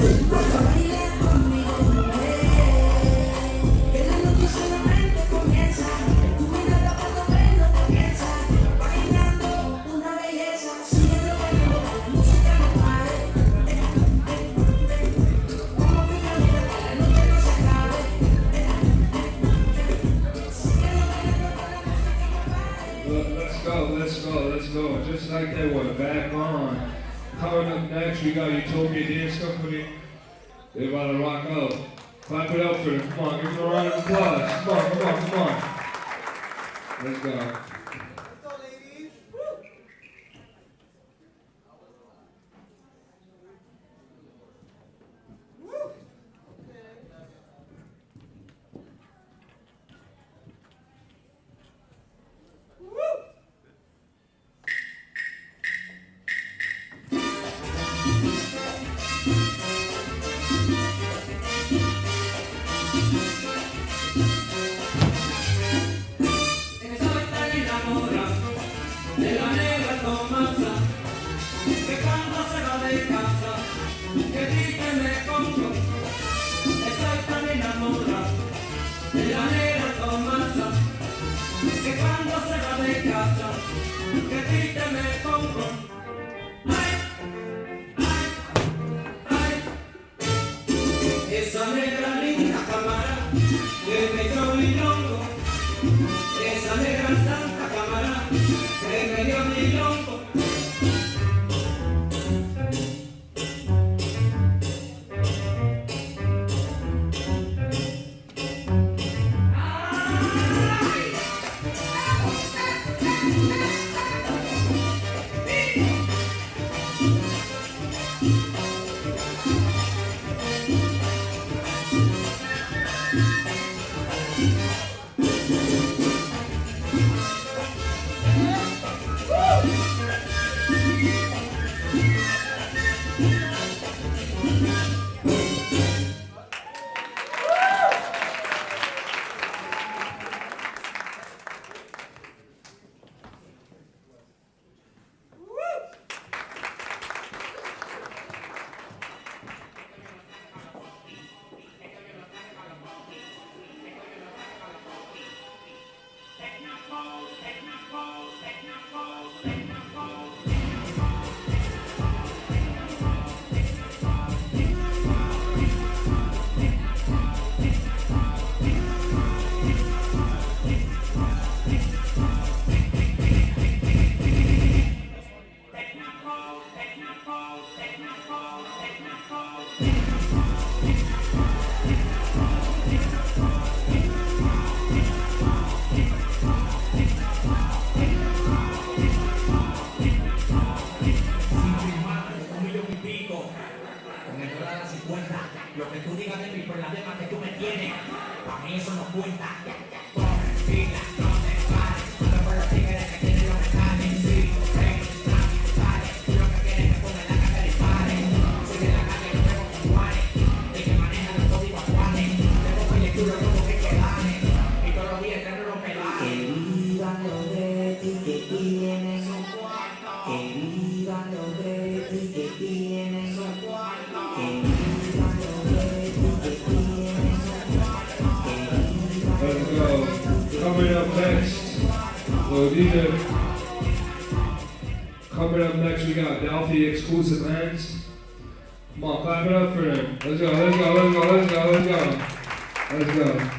S3: Baila conmigo, que la noche solamente comienza. Tu mirada cuando ves lo que piensa. Bailando una belleza, sigue bailando, la música no pare. Como que la noche no se acabe.
S2: Let's go. Just like that, we're back on. Coming up next, we got Utopia Dance Company. They're about to rock out. Clap it up for them. Come on, give them a round of applause. Come on. Let's go.
S3: Estoy tan enamorado de la negra Tomasa, que cuando se va de casa, que triste me pongo. Estoy tan enamorado de la negra Tomasa, que cuando se va de casa, que triste me pongo. Esa negra linda cámara que me dio mi longo. Esa negra santa cámara que me dio mi longo.
S6: Lo que tú digas de mí por las demás que tú me tienes, para mí eso no cuenta.
S2: Let's go. Coming up next, well, DJ. Coming up next, we got Delphi Exclusive Lands. Come on, clap it up for them. Let's go.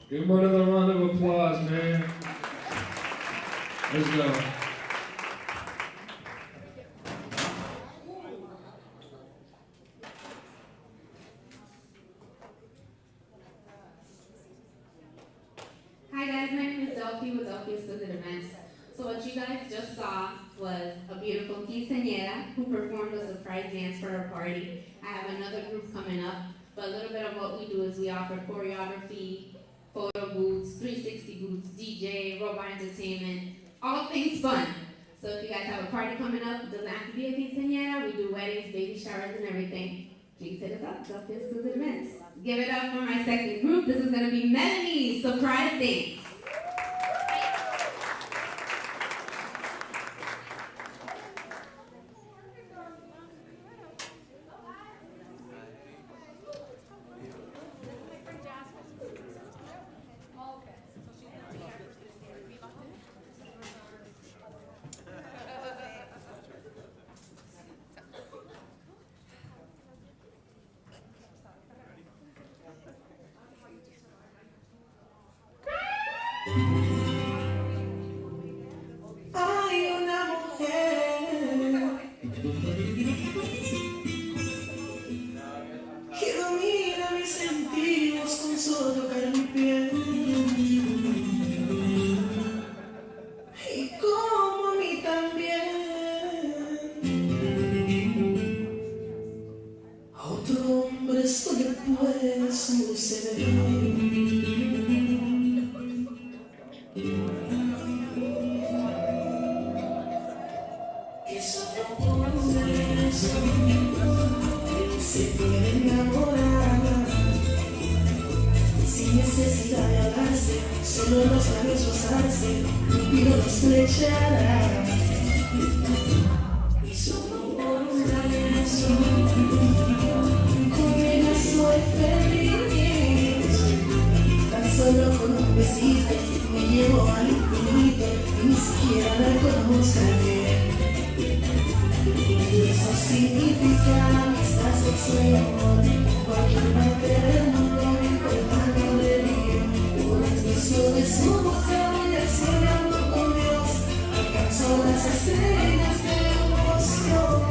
S2: Give him another round of applause, man. Let's go.
S7: Hi guys, my name is Delphi with Delphi Exclusive Events. So what you guys just saw was a beautiful quinceañera who performed a surprise dance for our party. I have another group coming up, but a little bit of what we do is we offer choreography, photo booths, 360 booths, DJ, robot entertainment, all things fun. So if you guys have a party coming up, it doesn't have to be a quinceañera, we do weddings, baby showers, and everything. Please hit us up, Delphi Exclusive Events. Give it up for my second group. This is going to be Melanie's surprise dance.
S3: Hay una mujer que domina mis sentidos con solo tocar mi piel, y como a mí también. A otro hombre esto le puede suceder. Que solo por eso se puede enamorar, sin necesidad de hablarse, solo los labios rozarse y no los flechará. Y solo por un beso, con ella soy feliz. Tan solo con un besito me llevo al infinito y ni siquiera la conoceré. Eso significa amistad, sexo y amor. Cualquier parte del mundo me importa, no le digo. Por el beso de su boca voy al cielo ando con Dios. Alcanzo las estrellas de emoción.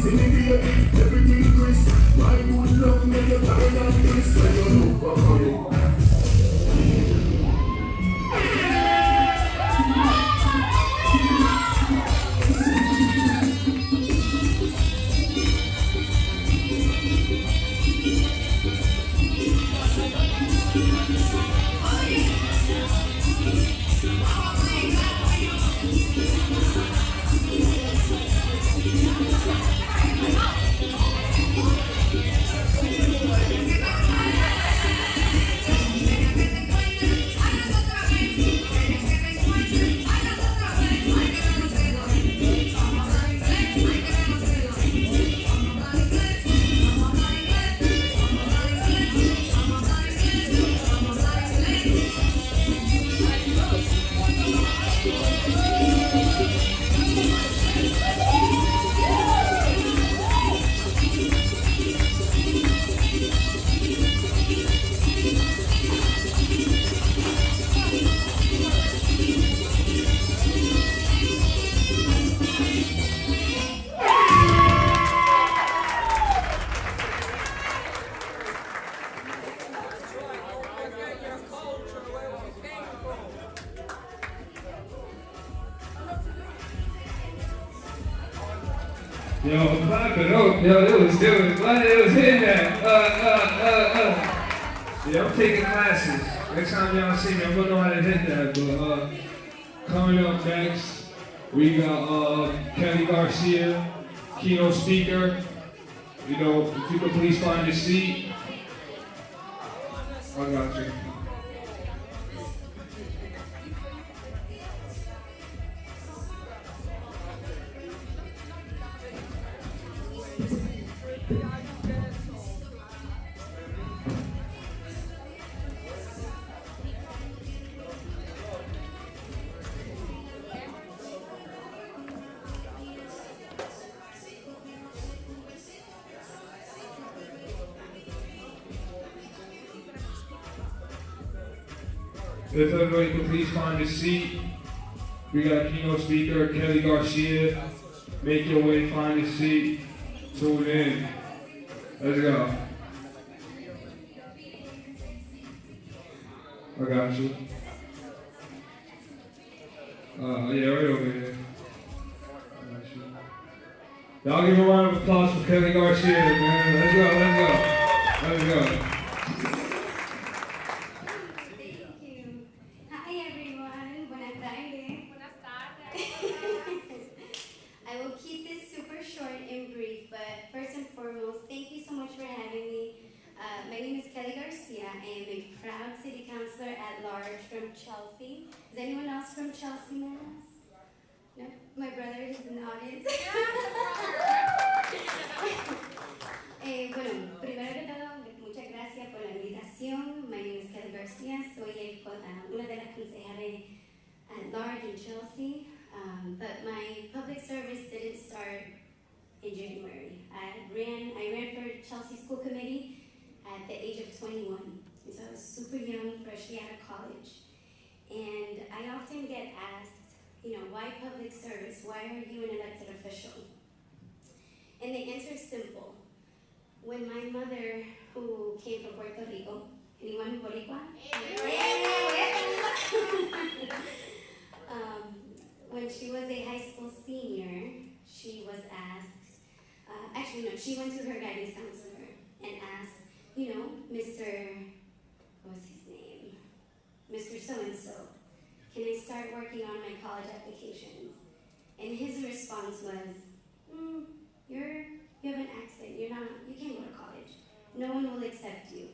S8: everything crisp. My good love make you turn on this. When you look back on it.
S2: Yo, clap it up. Yo, it was hitting that. Yeah, I'm taking classes. Next time y'all see me, I'm gonna know how to hit that. But coming up next, we got Kelly Garcia, keynote speaker. You know, if you could please find your seat. I got you. If everybody could please find a seat. We got keynote speaker Kelly Garcia. Make your way, find a seat. Tune in. Let's go. I got you. Yeah, right over here. I got you. Y'all give a round of applause for Kelly Garcia, man. Let's go, let's go. Let's go.
S9: I will keep this super short and brief, but first and foremost, thank you so much for having me. My name is Kelly Garcia. I am a proud city councilor at large from Chelsea. Is anyone else from Chelsea, Mass? No? My brother is in the audience. Bueno, primero que todo, muchas gracias por la invitación. My name is Kelly Garcia. Soy una de las concejales at large in Chelsea. But my public service didn't start in January. I ran for Chelsea School Committee at the age of 21. And so I was super young, freshly out of college. And I often get asked, why public service? Why are you an elected official? And the answer is simple. When my mother, who came from Puerto Rico, anyone Boricua? When she was a high school senior, she was asked, she went to her guidance counselor and asked, what's his name? Mr. So-and-so, can I start working on my college applications? And his response was, you have an accent, you can't go to college. No one will accept you.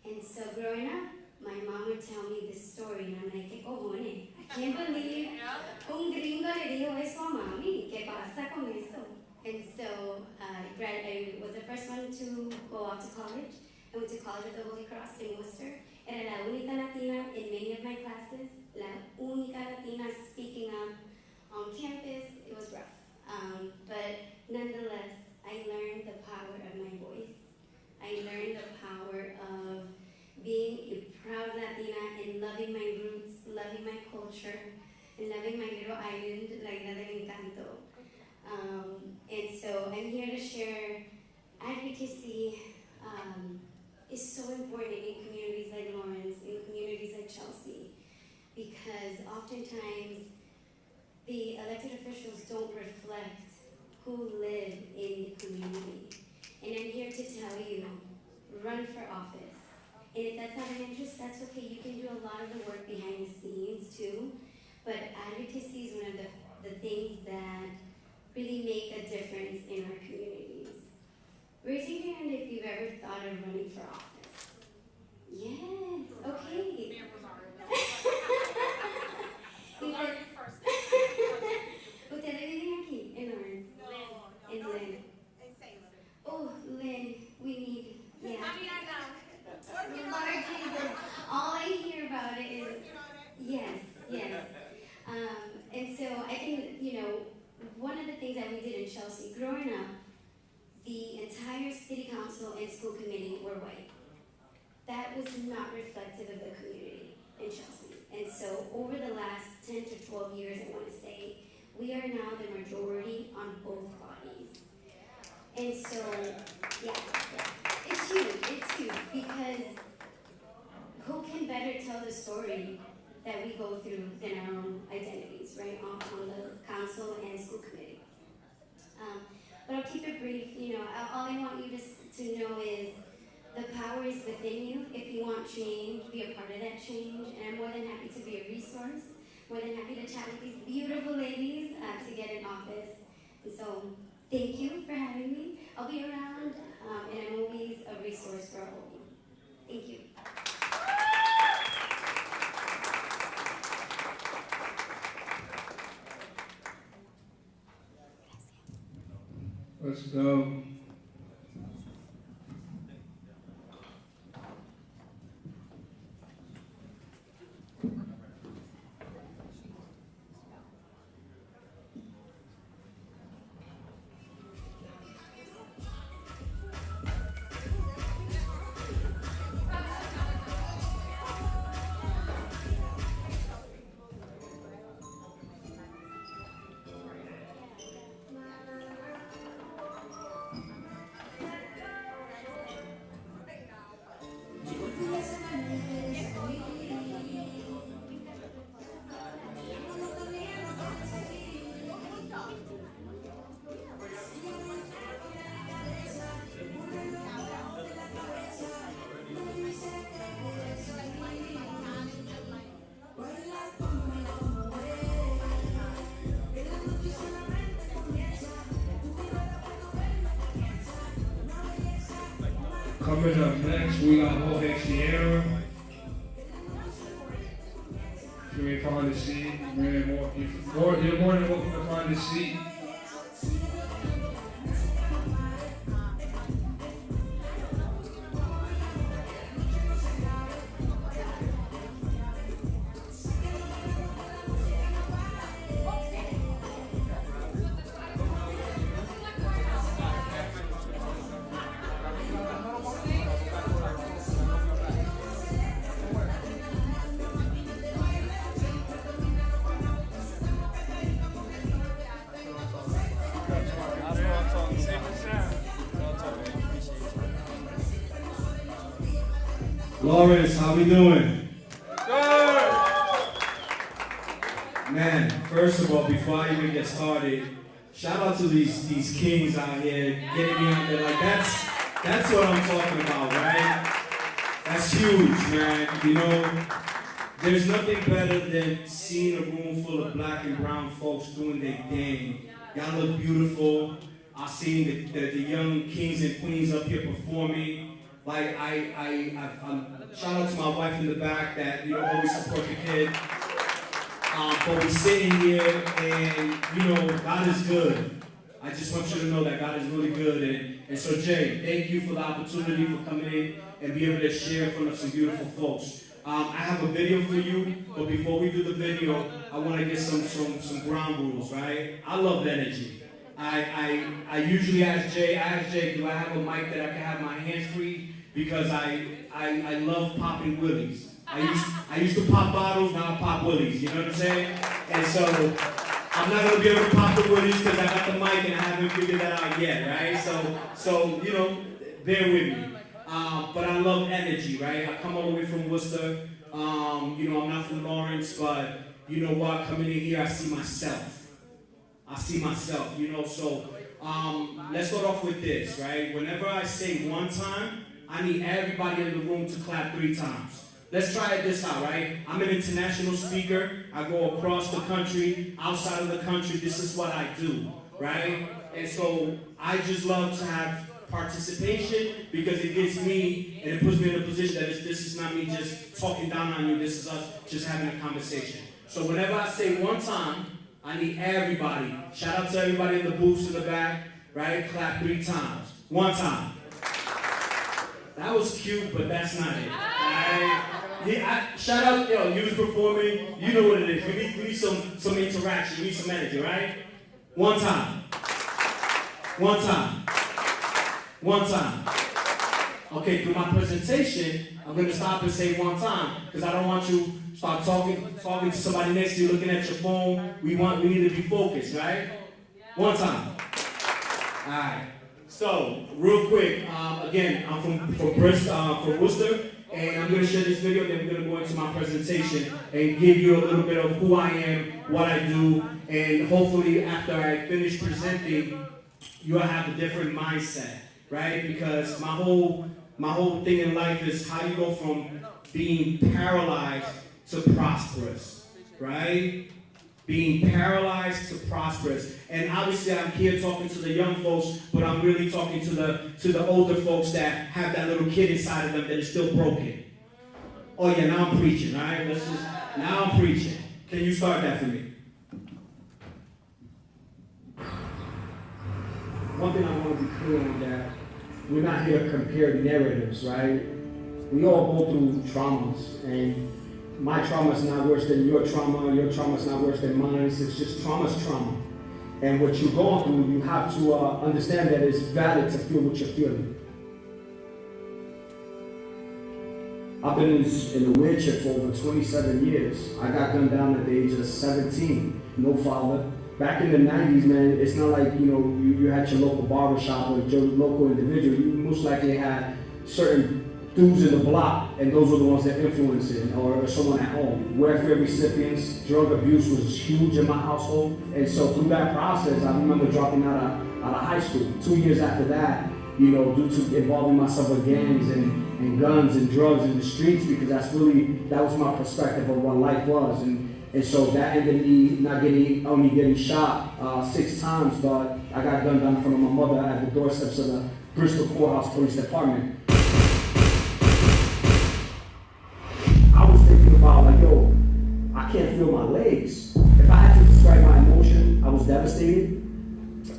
S9: And so growing up, my mom would tell me this story, and I'm like, ¿qué cojones? I can't believe un gringo le dijo eso a mami. ¿Qué pasa con eso? And so I was the first one to go off to college. I went to College of the Holy Cross in Worcester. Era la única Latina in many of my classes. La única Latina speaking up on campus. It was rough. But nonetheless, I learned the power of my voice. I learned the power of being a proud Latina and loving my roots, loving my culture, and loving my little island, La Isla del Encanto. And so sure advocacy is so important in communities like Lawrence, in communities like Chelsea, because oftentimes the elected officials don't reflect who live in the community. And I'm here to tell you, run for office. And if that's not an interest, that's okay. You can do a lot of the work behind the scenes too. But advocacy is one of the things that really make a difference in our communities. Raise your hand if you've ever thought of running for office. Yes, okay. Ustedes viven aquí, en Lawrence. In Lynn. Oh, Lynn, we need, yeah. Lord Jesus, all I hear about it is, yes. And so I can, one of the things that we did in Chelsea, growing up, the entire city council and school committee were white. That was not reflective of the community in Chelsea. And so over the last 10 to 12 years, I want to say, we are now the majority on both bodies. And so, yeah. It's huge, because who can better tell the story that we go through than our own identities, right, on the council and school committee. But I'll keep it brief. All I want you to know is the power is within you. If you want change, be a part of that change. And I'm more than happy to be a resource, more than happy to chat with these beautiful ladies to get in office. And so, thank you for having me. I'll be around, and I'm always a resource for all of you. Thank you.
S2: Let's go. Coming up next, we got Jorge Sierra. You may find a seat. You're more than welcome to find a seat.
S10: Lawrence, how we doing?
S2: Good.
S10: Man, first of all, before I even get started, shout out to these kings out here getting me out there. Like that's what I'm talking about, right? That's huge, man. There's nothing better than seeing a room full of black and brown folks doing their thing. Y'all look beautiful. I've seen the young kings and queens up here performing. Like I'm shout out to my wife in the back that always support the kid. But we're sitting here and God is good. I just want you to know that God is really good. And so Jay, thank you for the opportunity for coming in and be able to share in front of some beautiful folks. I have a video for you, but before we do the video, I want to get some ground rules, right? I love energy. I usually ask Jay, do I have a mic that I can have my hands free? Because I love popping willies. I used to pop bottles, now I pop willies, you know what I'm saying? And so I'm not gonna be able to pop the willies because I got the mic and I haven't figured that out yet, right? So you know, bear with me. But I love energy, right? I come all the way from Worcester. You know, I'm not from Lawrence, but you know what? Coming in here, I see myself. You know, so let's start off with this, right? Whenever I say one time, I need everybody in the room to clap 3 times. Let's try it this out, right? I'm an international speaker. I go across the country, outside of the country. This is what I do, right? And so I just love to have participation because it gets me and it puts me in a position that this is not me just talking down on you. This is us just having a conversation. So whenever I say one time, I need everybody. Shout out to everybody in the booths in the back, right? Clap 3 times. 1 time. That was cute, but that's not it. Right? Yeah, shout out, yo, you was performing. You know what it is. We need some interaction. We need some energy, right? 1 time. 1 time. 1 time. Okay, through my presentation, I'm going to stop and say 1 time because I don't want you to start talking to somebody next to you, looking at your phone. We need to be focused, right? 1 time. All right. So, real quick, again, I'm from Worcester, and I'm going to share this video, then we're going to go into my presentation and give you a little bit of who I am, what I do, and hopefully after I finish presenting, you'll have a different mindset, right? Because my whole thing in life is how you go from being paralyzed to prosperous, right? Being paralyzed to prosperous. And obviously I'm here talking to the young folks, but I'm really talking to the older folks that have that little kid inside of them that is still broken. Oh yeah, now I'm preaching, all right? Now I'm preaching. Can you start that for me? One thing I want to be clear on that we're not here to compare narratives, right? We all go through traumas, and my trauma is not worse than your trauma is not worse than mine. It's just trauma's trauma. And what you're going through, you have to understand that it's valid to feel what you're feeling. I've been in a wheelchair for over 27 years. I got gunned down at the age of 17, no father. Back in the 90s, man, it's not like, you had your local barbershop or your local individual. You most likely had certain dudes in the block, and those were the ones that influenced it, or someone at home. Welfare recipients, drug abuse was huge in my household. And so through that process, I remember dropping out of high school. 2 years after that, due to involving myself with gangs and guns and drugs in the streets, because that was my perspective of what life was. And so that ended me only getting shot 6 times, but I got gunned down in front of my mother at the doorsteps of the Bristol Courthouse Police Department. I can't feel my legs. If I had to describe my emotion, I was devastated.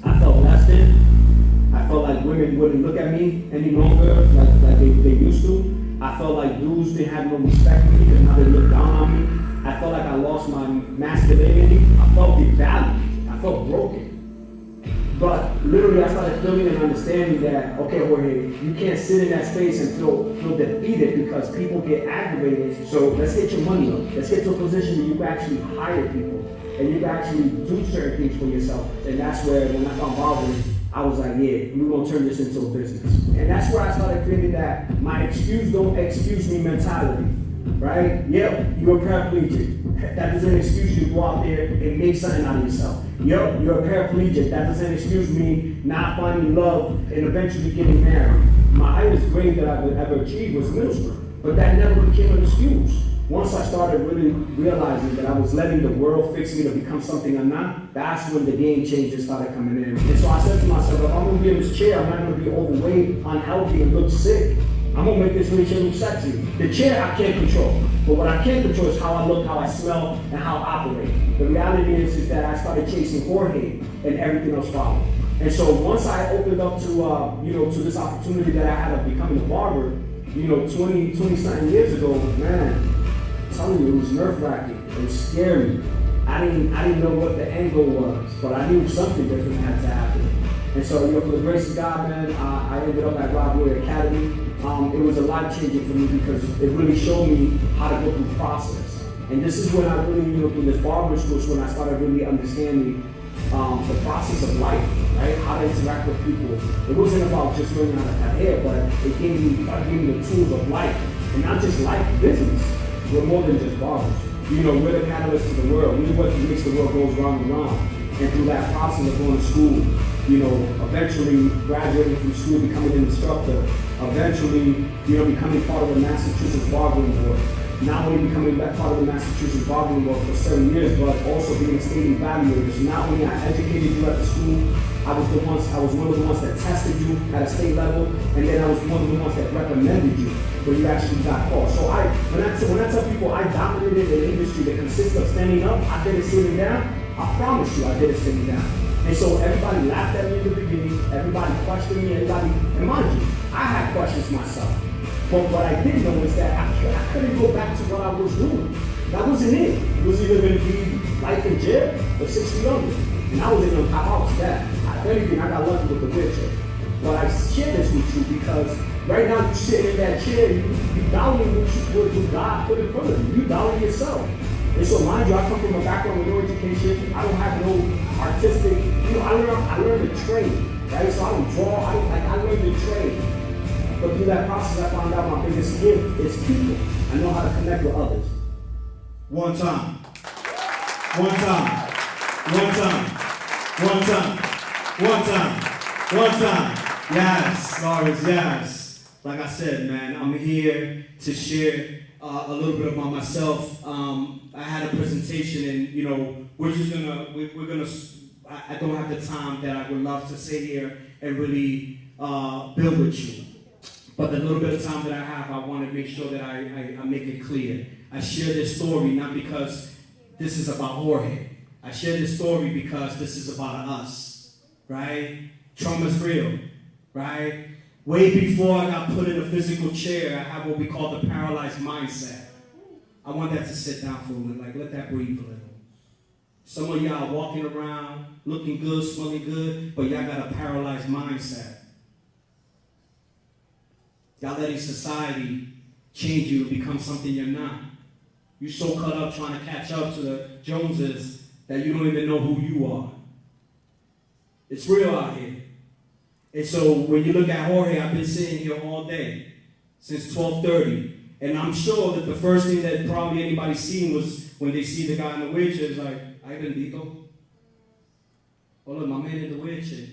S10: I felt less than. I felt like women wouldn't look at me any longer like they used to. I felt like dudes didn't have no respect for me because now they look down on me. I felt like I lost my masculinity. I felt devalued. I felt broken. But literally I started feeling and understanding that, okay, Jorge, you can't sit in that space and feel defeated because people get aggravated. So let's get your money up. Let's get to a position where you can actually hire people and you can actually do certain things for yourself. And that's where, when I found Barbara, I was like, yeah, we're going to turn this into a business. And that's where I started creating that my excuse don't excuse me mentality, right? Yep, you're a paraplegic. That doesn't excuse you to go out there and make something out of yourself. Yep, you're a paraplegic. That doesn't excuse me not finding love and eventually getting married. My highest grade that I would ever achieve was middle school, but that never became an excuse. Once I started really realizing that I was letting the world fix me to become something I'm not, that's when the game changes started coming in. And so I said to myself, if I'm going to be in this chair, I'm not going to be overweight, unhealthy, and look sick. I'm going to make this wheelchair look sexy. The chair I can't control, but what I can control is how I look, how I smell, and how I operate. The reality is that I started chasing Jorge, and everything else followed. And so once I opened up to to this opportunity that I had of becoming a barber, 20-something years ago, man, I'm telling you, it was nerve-wracking. It was scary. I didn't know what the angle was, but I knew something different had to happen. And so, for the grace of God, man, I ended up at Rob Roy Academy. It was a life changing for me because it really showed me how to go through process.
S11: And this is when I really, through this barbering school, is when I started really understanding the process of life, right? How to interact with people. It wasn't about just learning how to cut hair, but it gave me the tools of life. And not just life, business. We're more than just barbers. We're the catalyst to the world. We're what makes the world goes round and round. And through that process of going to school, eventually graduating from school, becoming an instructor, eventually, becoming part of the Massachusetts Barbering Board. Not only becoming that part of the Massachusetts Barbering Board for 7 years, but also being a state evaluator. So not only I educated you at the school, I was one of the ones that tested you at a state level, and then I was one of the ones that recommended you when you actually got called. So when I tell people I dominated an industry that consists of standing up, I did it sitting down, I promise you I did it sitting down. And so everybody laughed at me in the beginning, everybody questioned me, and mind you, I had questions myself. But what I did know is that I couldn't go back to what I was doing. That wasn't it. It was either going to be life in jail or 6 feet under. And I wasn't going to pop out to that. If anything, I got lucky with the wheelchair. But I share this with you because right now you sitting in that chair, you doubting what God put in front of you. You doubting yourself. And so mind you, I come from a background with no education. I don't have no artistic, I learned to trade, right? So I don't draw, I learned to trade. But through that process, I found out my biggest gift is people. I know how to connect with others.
S10: One time. One time. One time. One time. One time. One time. Yes, Lawrence, yes. Like I said, man, I'm here to share a little bit about myself. I had a presentation and, we're gonna, I don't have the time that I would love to sit here and really build with you. But the little bit of time that I have, I want to make sure that I make it clear. I share this story not because this is about Jorge. I share this story because this is about us, right? Trauma's real, right? Way before I got put in a physical chair, I have what we call the paralyzed mindset. I want that to sit down for a minute, let that breathe a little. Some of y'all walking around, looking good, smelling good, but y'all got a paralyzed mindset. Y'all letting society change you and become something you're not. You're so caught up trying to catch up to the Joneses that you don't even know who you are. It's real out here. And so when you look at Jorge, I've been sitting here all day since 12:30. And I'm sure that the first thing that probably anybody's seen was when they see the guy in the wheelchair, it's like, ay bendito. Oh look, my man in the wheelchair.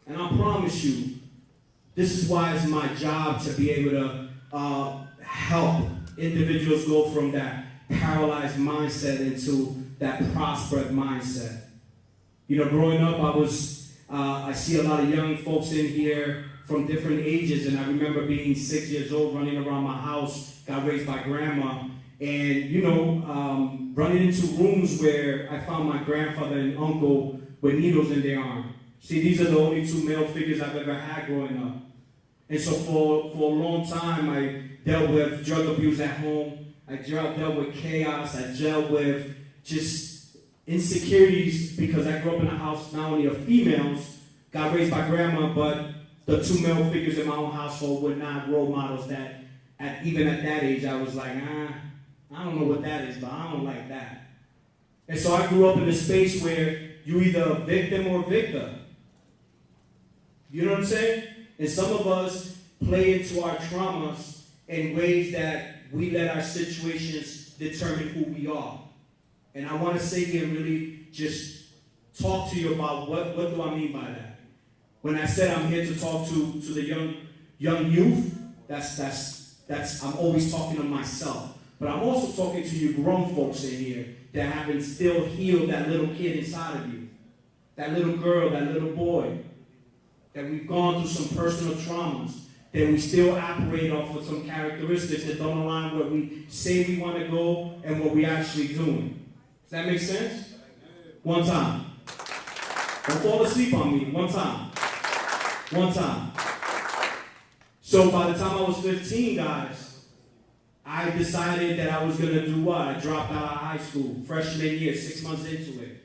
S10: And I promise you, this is why it's my job to be able to help individuals go from that paralyzed mindset into that prospered mindset. Growing up, I see a lot of young folks in here from different ages, and I remember being 6 years old, running around my house, got raised by grandma, and, running into rooms where I found my grandfather and uncle with needles in their arm. See, these are the only two male figures I've ever had growing up. And so for a long time, I dealt with drug abuse at home. I dealt with chaos. I dealt with just insecurities because I grew up in a house not only of females, got raised by grandma, but the two male figures in my own household were not role models that, even at that age, I was like, I don't know what that is, but I don't like that. And so I grew up in a space where you're either a victim or victor. You know what I'm saying? And some of us play into our traumas in ways that we let our situations determine who we are. And I want to sit here and really just talk to you about what do I mean by that. When I said I'm here to talk to the young youth, that's I'm always talking to myself. But I'm also talking to you grown folks in here that haven't still healed that little kid inside of you. That little girl, that little boy. That we've gone through some personal traumas, that we still operate off of some characteristics that don't align where we say we want to go and what we're actually doing. Does that make sense? One time. Don't fall asleep on me. One time. One time. So by the time I was 15, guys, I decided that I was going to do what? I dropped out of high school, freshman year, 6 months into it.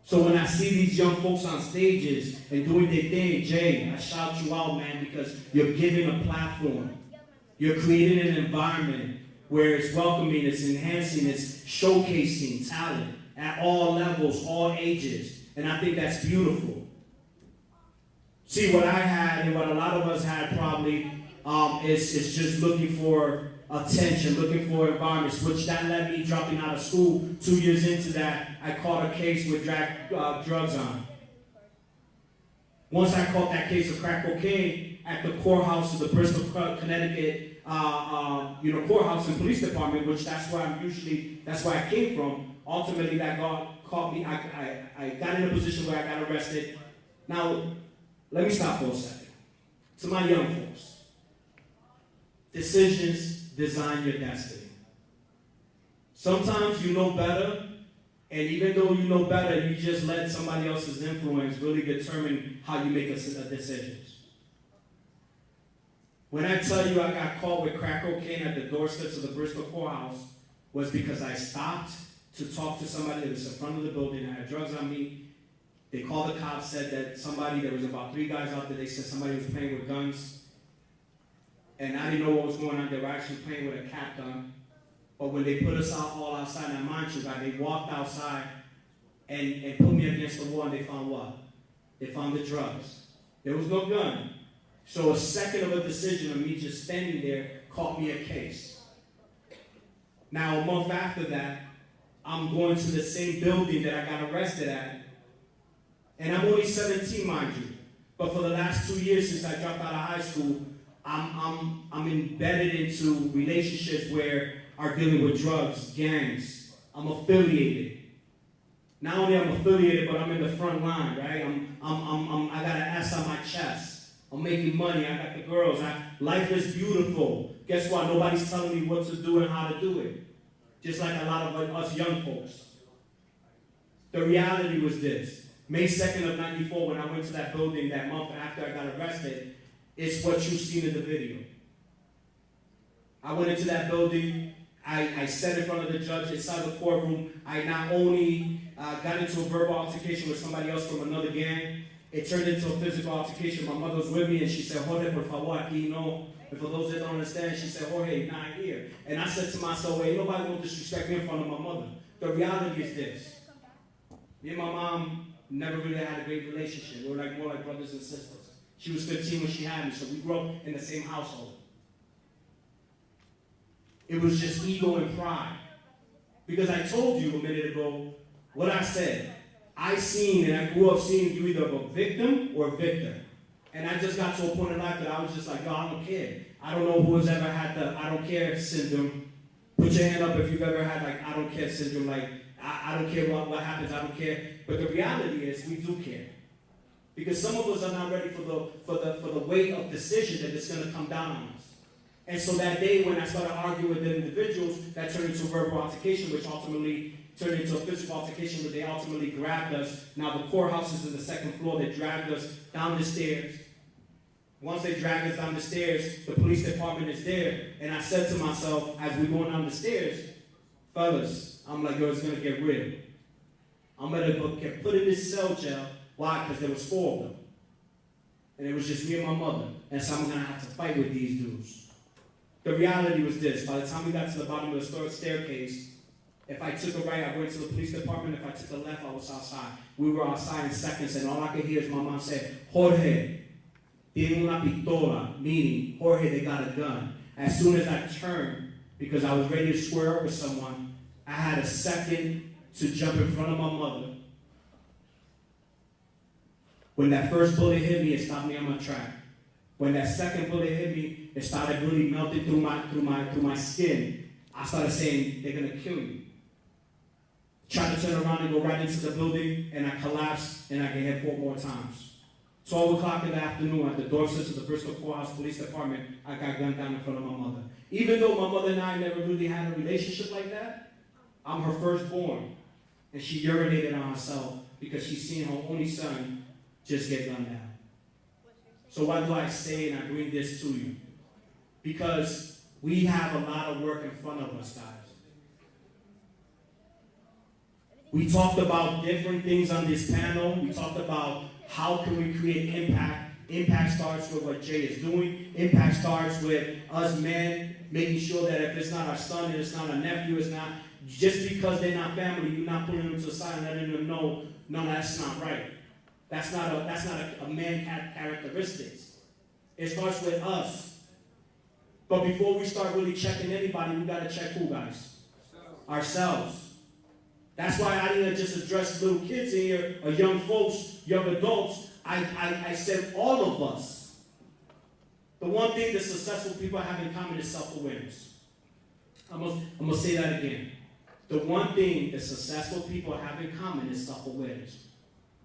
S10: So when I see these young folks on stages and doing their thing, Jay, I shout you out, man, because you're giving a platform. You're creating an environment
S11: where it's welcoming, it's enhancing, it's showcasing talent at all levels, all ages. And I think that's beautiful. See, what I had and what a lot of us had probably is just looking for attention, looking for environments, which that led me dropping out of school. 2 years into that, I caught a case with drugs on. Once I caught that case of crack cocaine at the courthouse of the Bristol, Connecticut, courthouse and police department, which that's where I came from. Ultimately, that caught me. I got in a position where I got arrested. Now, let me stop for a second. To my young folks, decisions design your destiny. Sometimes you know better, and even though you know better, you just let somebody else's influence really determine how you make decisions. When I tell you I got caught with crack cocaine at the doorsteps of the Bristol courthouse, was because I stopped to talk to somebody that was in front of the building that had drugs on me. They called the cops, said that there was about 3 guys out there, they said somebody was playing with guns. And I didn't know what was going on. They were actually playing with a cap gun. But when they put us all outside, now mind you, they walked outside and put me against the wall, and they found what? They found the drugs. There was no gun. So a second of a decision of me just standing there caught me a case. Now, a month after that, I'm going to the same building that I got arrested at. And I'm only 17, mind you. But for the last 2 years since I dropped out of high school, I'm embedded into relationships where are dealing with drugs, gangs. I'm affiliated. Not only I'm affiliated, but I'm in the front line, right? I got an S on my chest. I'm making money. I got the girls. Life is beautiful. Guess what? Nobody's telling me what to do and how to do it. Just like a lot of us young folks. The reality was this. May 2nd of 94, when I went to that building that month after I got arrested, it's what you've seen in the video. I went into that building. I sat in front of the judge inside the courtroom. I not only got into a verbal altercation with somebody else from another gang, it turned into a physical altercation. My mother was with me, and she said, Jorge, por favor, aquí no. And for those that don't understand, she said, Jorge, not here. And I said to myself, hey, nobody will disrespect me in front of my mother. The reality is this. Me and my mom never really had a great relationship. We were more like brothers and sisters. She was 15 when she had me, so we grew up in the same household. It was just ego and pride. Because I told you a minute ago what I said. I seen and I grew up seeing you either a victim or a victor. And I just got to a point in life that I was just like, yo, I don't care. I don't know who has ever had the I don't care syndrome. Put your hand up if you've ever had I don't care syndrome. I don't care what happens, I don't care. But the reality is we do care. Because some of us are not ready for the weight of decision that is going to come down on us. And so that day when I started arguing with the individuals, that turned into a verbal altercation, which ultimately turned into a physical altercation where they ultimately grabbed us. Now the courthouse is in the 2nd floor. They dragged us down the stairs. Once they dragged us down the stairs, the police department is there. And I said to myself, as we're going down the stairs, fellas, I'm like, yo, it's going to get real. I'm going to get put in this cell jail. Why? Because there was 4 of them. And it was just me and my mother. And so I'm going to have to fight with these dudes. The reality was this. By the time we got to the bottom of the staircase, if I took a right, I went to the police department. If I took a left, I was outside. We were outside in seconds, and all I could hear is my mom say, Jorge, tiene una pistola, meaning, Jorge, they got a gun. As soon as I turned, because I was ready to square up with someone, I had a second to jump in front of my mother. When that first bullet hit me, it stopped me on my track. When that second bullet hit me, it started really melting through my skin. I started saying, they're gonna kill you. Tried to turn around and go right into the building, and I collapsed, and I get hit 4 more times. 12 o'clock in the afternoon, at the doorsteps of the Bristol Courthouse Police Department, I got gunned down in front of my mother. Even though my mother and I never really had a relationship like that, I'm her firstborn. And she urinated on herself because she's seen her only son just get gunned down. So why do I say and I bring this to you? Because we have a lot of work in front of us, guys. We talked about different things on this panel. We talked about how can we create impact Impact starts with what Jay is doing. Impact starts with us men making sure that if it's not our son and it's not our nephew, it's not just because they're not family, you're not putting them to the side and letting them know, no, that's not right. That's not a man characteristics. It starts with us. But before we start really checking anybody, we gotta check who, guys? Ourselves. That's why I didn't just address little kids in here, or young folks, young adults. I said all of us. The one thing that successful people have in common is self-awareness. I'm gonna say that again. The one thing that successful people have in common is self-awareness.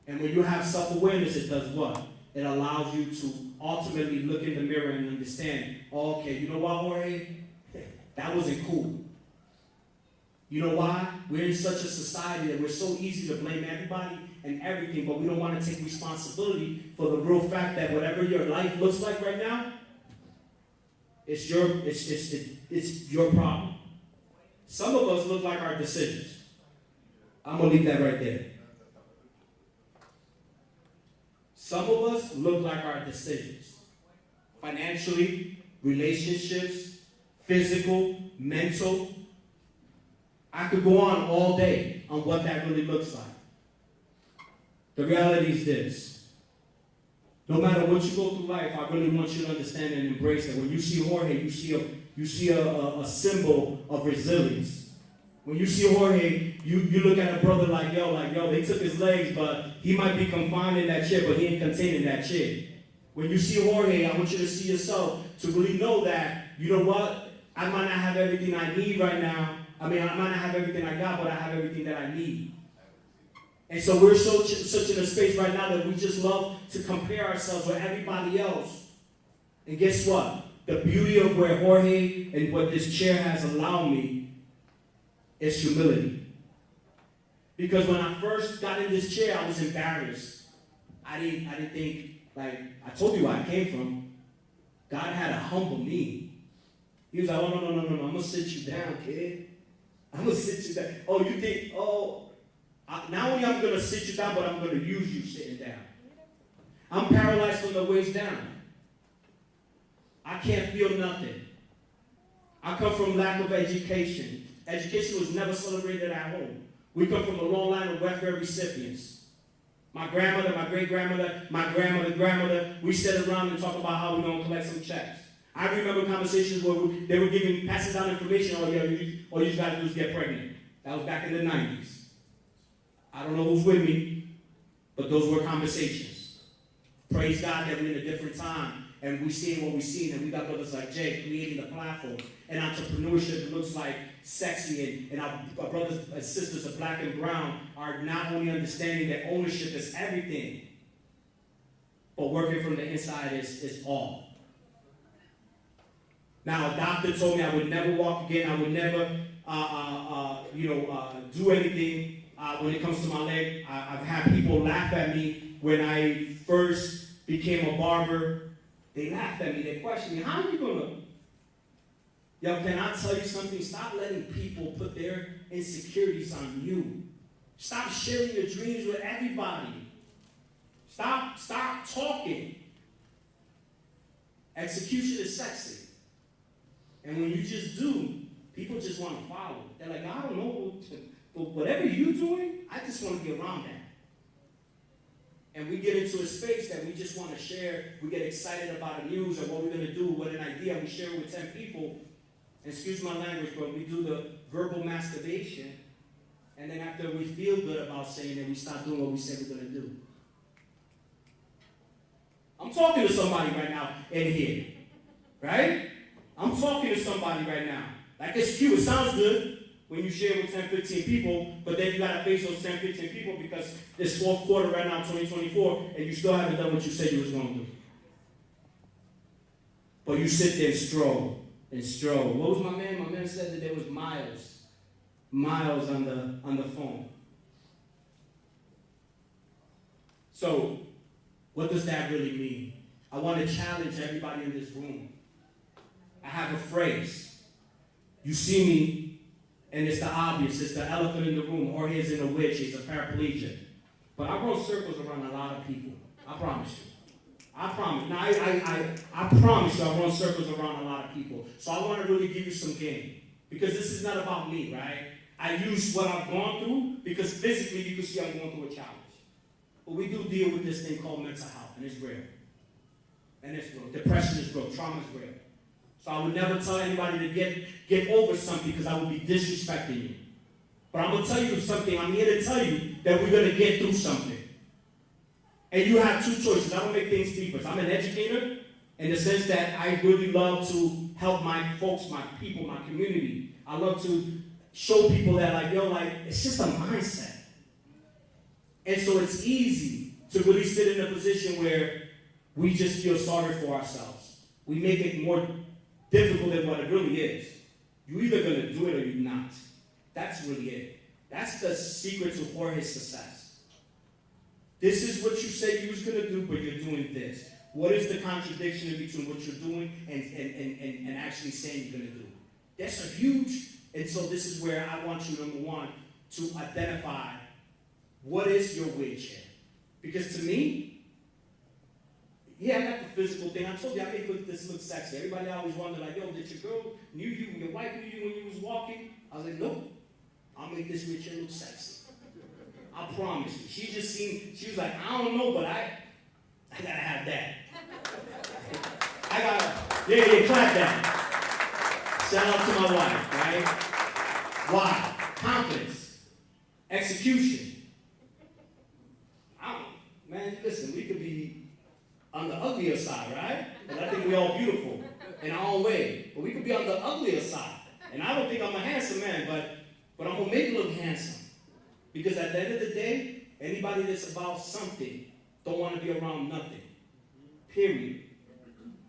S11: And when you have self-awareness, it does what? It allows you to ultimately look in the mirror and understand, oh, okay, you know what, Jorge? That wasn't cool. You know why? We're in such a society that we're so easy to blame everybody and everything, but we don't want to take responsibility for the real fact that whatever your life looks like right now, it's your problem. Some of us look like our decisions. I'm going to leave that right there. Some of us look like our decisions. Financially, relationships, physical, mental. I could go on all day on what that really looks like. The reality is this. No matter what you go through life, I really want you to understand and embrace that. When you see Jorge, you see a symbol of resilience. When you see Jorge, you look at a brother like, yo, they took his legs, but he might be confined in that chair, but he ain't contained in that chair. When you see Jorge, I want you to see yourself to really know that, you know what? I might not have everything I need right now. I might not have everything I got, but I have everything that I need. And so we're such in a space right now that we just love to compare ourselves with everybody else. And guess what? The beauty of where Jorge and what this chair has allowed me is humility. Because when I first got in this chair, I was embarrassed. I didn't think, like, I told you where I came from. God had to humble me. He was like, oh, no, I'm going to sit you down, kid. I'm going to sit you down. Oh, you think, not only I'm going to sit you down, but I'm going to use you sitting down. I'm paralyzed from the waist down. I can't feel nothing. I come from lack of education. Education was never celebrated at home. We come from a long line of welfare recipients. My grandmother, my great-grandmother, my grandmother, we sit around and talk about how we're going to collect some checks. I remember conversations where they were passing down information, all you just got to do is get pregnant. That was back in the 90s. I don't know who's with me, but those were conversations. Praise God that we're in a different time, and we're seeing what we're seeing, and we got brothers like Jay creating the platform, and entrepreneurship looks like sexy, and our brothers and sisters of black and brown are not only understanding that ownership is everything, but working from the inside is all. Now, a doctor told me I would never walk again. I would never, do anything when it comes to my leg. I've had people laugh at me when I first became a barber. They laughed at me. They questioned me, how are you going to? Yo, can I tell you something? Stop letting people put their insecurities on you. Stop sharing your dreams with everybody. Stop talking. Execution is sexy. And when you just do, people just want to follow. They're like, I don't know, but whatever you're doing, I just want to get around that. And we get into a space that we just want to share. We get excited about the news or what we're going to do, what an idea. We share it with 10 people. And excuse my language, but we do the verbal masturbation. And then after we feel good about saying it, we stop doing what we said we're going to do. I'm talking to somebody right now in here, right? I'm talking to somebody right now. Like, it's cute. It sounds good when you share with 10, 15 people, but then you got to face those 10, 15 people because it's fourth quarter right now, 2024, and you still haven't done what you said you was going to do. But you sit there and stroll and stroll. What was my man? My man said that there was miles on the phone. So, what does that really mean? I want to challenge everybody in this room. I have a phrase. You see me, and it's the obvious. It's the elephant in the room. Jorge isn't a witch. He's a paraplegic. But I run circles around a lot of people. I promise you. I promise. Now, I promise you I run circles around a lot of people. So I want to really give you some game. Because this is not about me, right? I use what I've gone through because physically you can see I'm going through a challenge. But we do deal with this thing called mental health, and it's real. And it's real. Depression is real. Trauma is real. So I would never tell anybody to get over something because I would be disrespecting you. But I'm going to tell you something. I'm here to tell you that we're going to get through something. And you have two choices. I don't make things deeper. I'm an educator in the sense that I really love to help my folks, my people, my community. I love to show people that, like, yo, like, it's just a mindset. And so it's easy to really sit in a position where we just feel sorry for ourselves. We make it more difficult than what it really is. You're either going to do it or you're not. That's really it. That's the secret to Jorge's success. This is what you say you was going to do, but you're doing this. What is the contradiction between what you're doing and actually saying you're going to do? That's a huge, and so this is where I want you, number one, to identify what is your wheelchair. Because to me, yeah, I got the physical thing. I told you I made this look sexy. Everybody always wonder, like, yo, did your girl knew you, your wife knew you when you was walking? I was like, nope, I'll make this wheelchair look sexy. I promise you. She just seen, she was like, I don't know, but I gotta have that. I gotta, yeah, clap that. Shout out to my wife, right? Why? Confidence. Execution. Man, listen, we could be on the uglier side, right? Because I think we're all beautiful in our own way. But we could be on the uglier side. And I don't think I'm a handsome man, but I'm gonna make it look handsome. Because at the end of the day, anybody that's about something don't want to be around nothing. Period.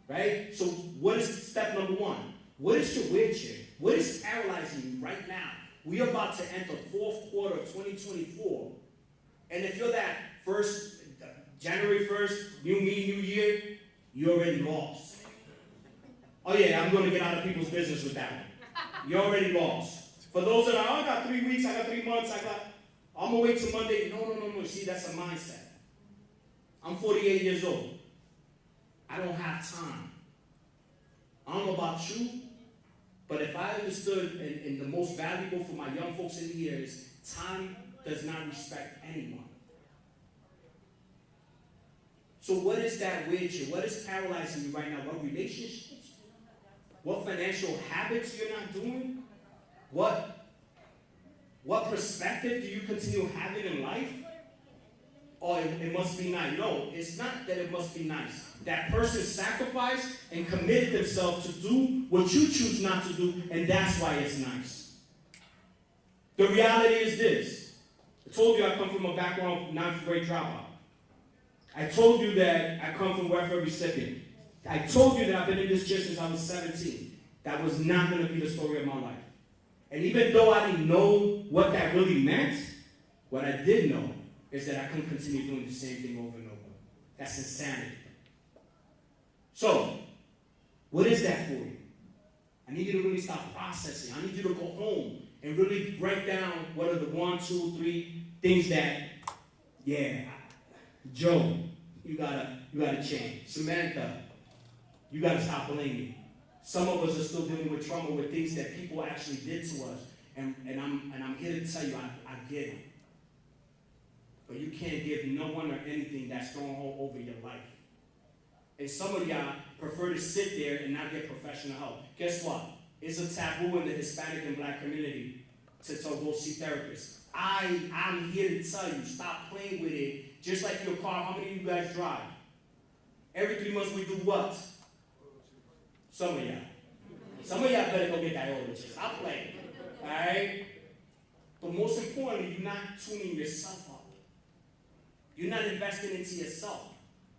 S11: Right? So what is step number one? What is your wheelchair? What is paralyzing you right now? We are about to enter fourth quarter of 2024. And if you're that January 1st, new me, new year, you already lost. Oh yeah, I'm going to get out of people's business with that one. You're already lost. For those that are, I got 3 weeks, I got 3 months, I'm going to wait till Monday. No. See, that's a mindset. I'm 48 years old. I don't have time. I don't know about you, but if I understood, and the most valuable for my young folks in here is time does not respect anyone. So what is that wheelchair? What is paralyzing you right now? What relationships? What financial habits you're not doing? What perspective do you continue having in life? Or it must be nice. No, it's not that it must be nice. That person sacrificed and committed themselves to do what you choose not to do, and that's why it's nice. The reality is this. I told you I come from a background of 9th grade dropout. I told you that I come from welfare recipient. I told you that I've been in this church since I was 17. That was not going to be the story of my life. And even though I didn't know what that really meant, what I did know is that I couldn't continue doing the same thing over and over. That's insanity. So, what is that for you? I need you to really start processing. I need you to go home and really break down what are the 1, 2, 3 things that, yeah, Joe, you gotta change. Samantha, you gotta stop blaming. Some of us are still dealing with trauma with things that people actually did to us. And I'm here to tell you, I get it. But you can't give no one or anything that stronghold over your life. And some of y'all prefer to sit there and not get professional help. Guess what? It's a taboo in the Hispanic and Black community to go see therapists. I'm here to tell you, stop playing with it. Just like your car, how many of you guys drive? Every 3 months we do what? Some of y'all. Some of y'all better go get that oil. Stop playing. Alright? But most importantly, you're not tuning yourself up. You're not investing into yourself.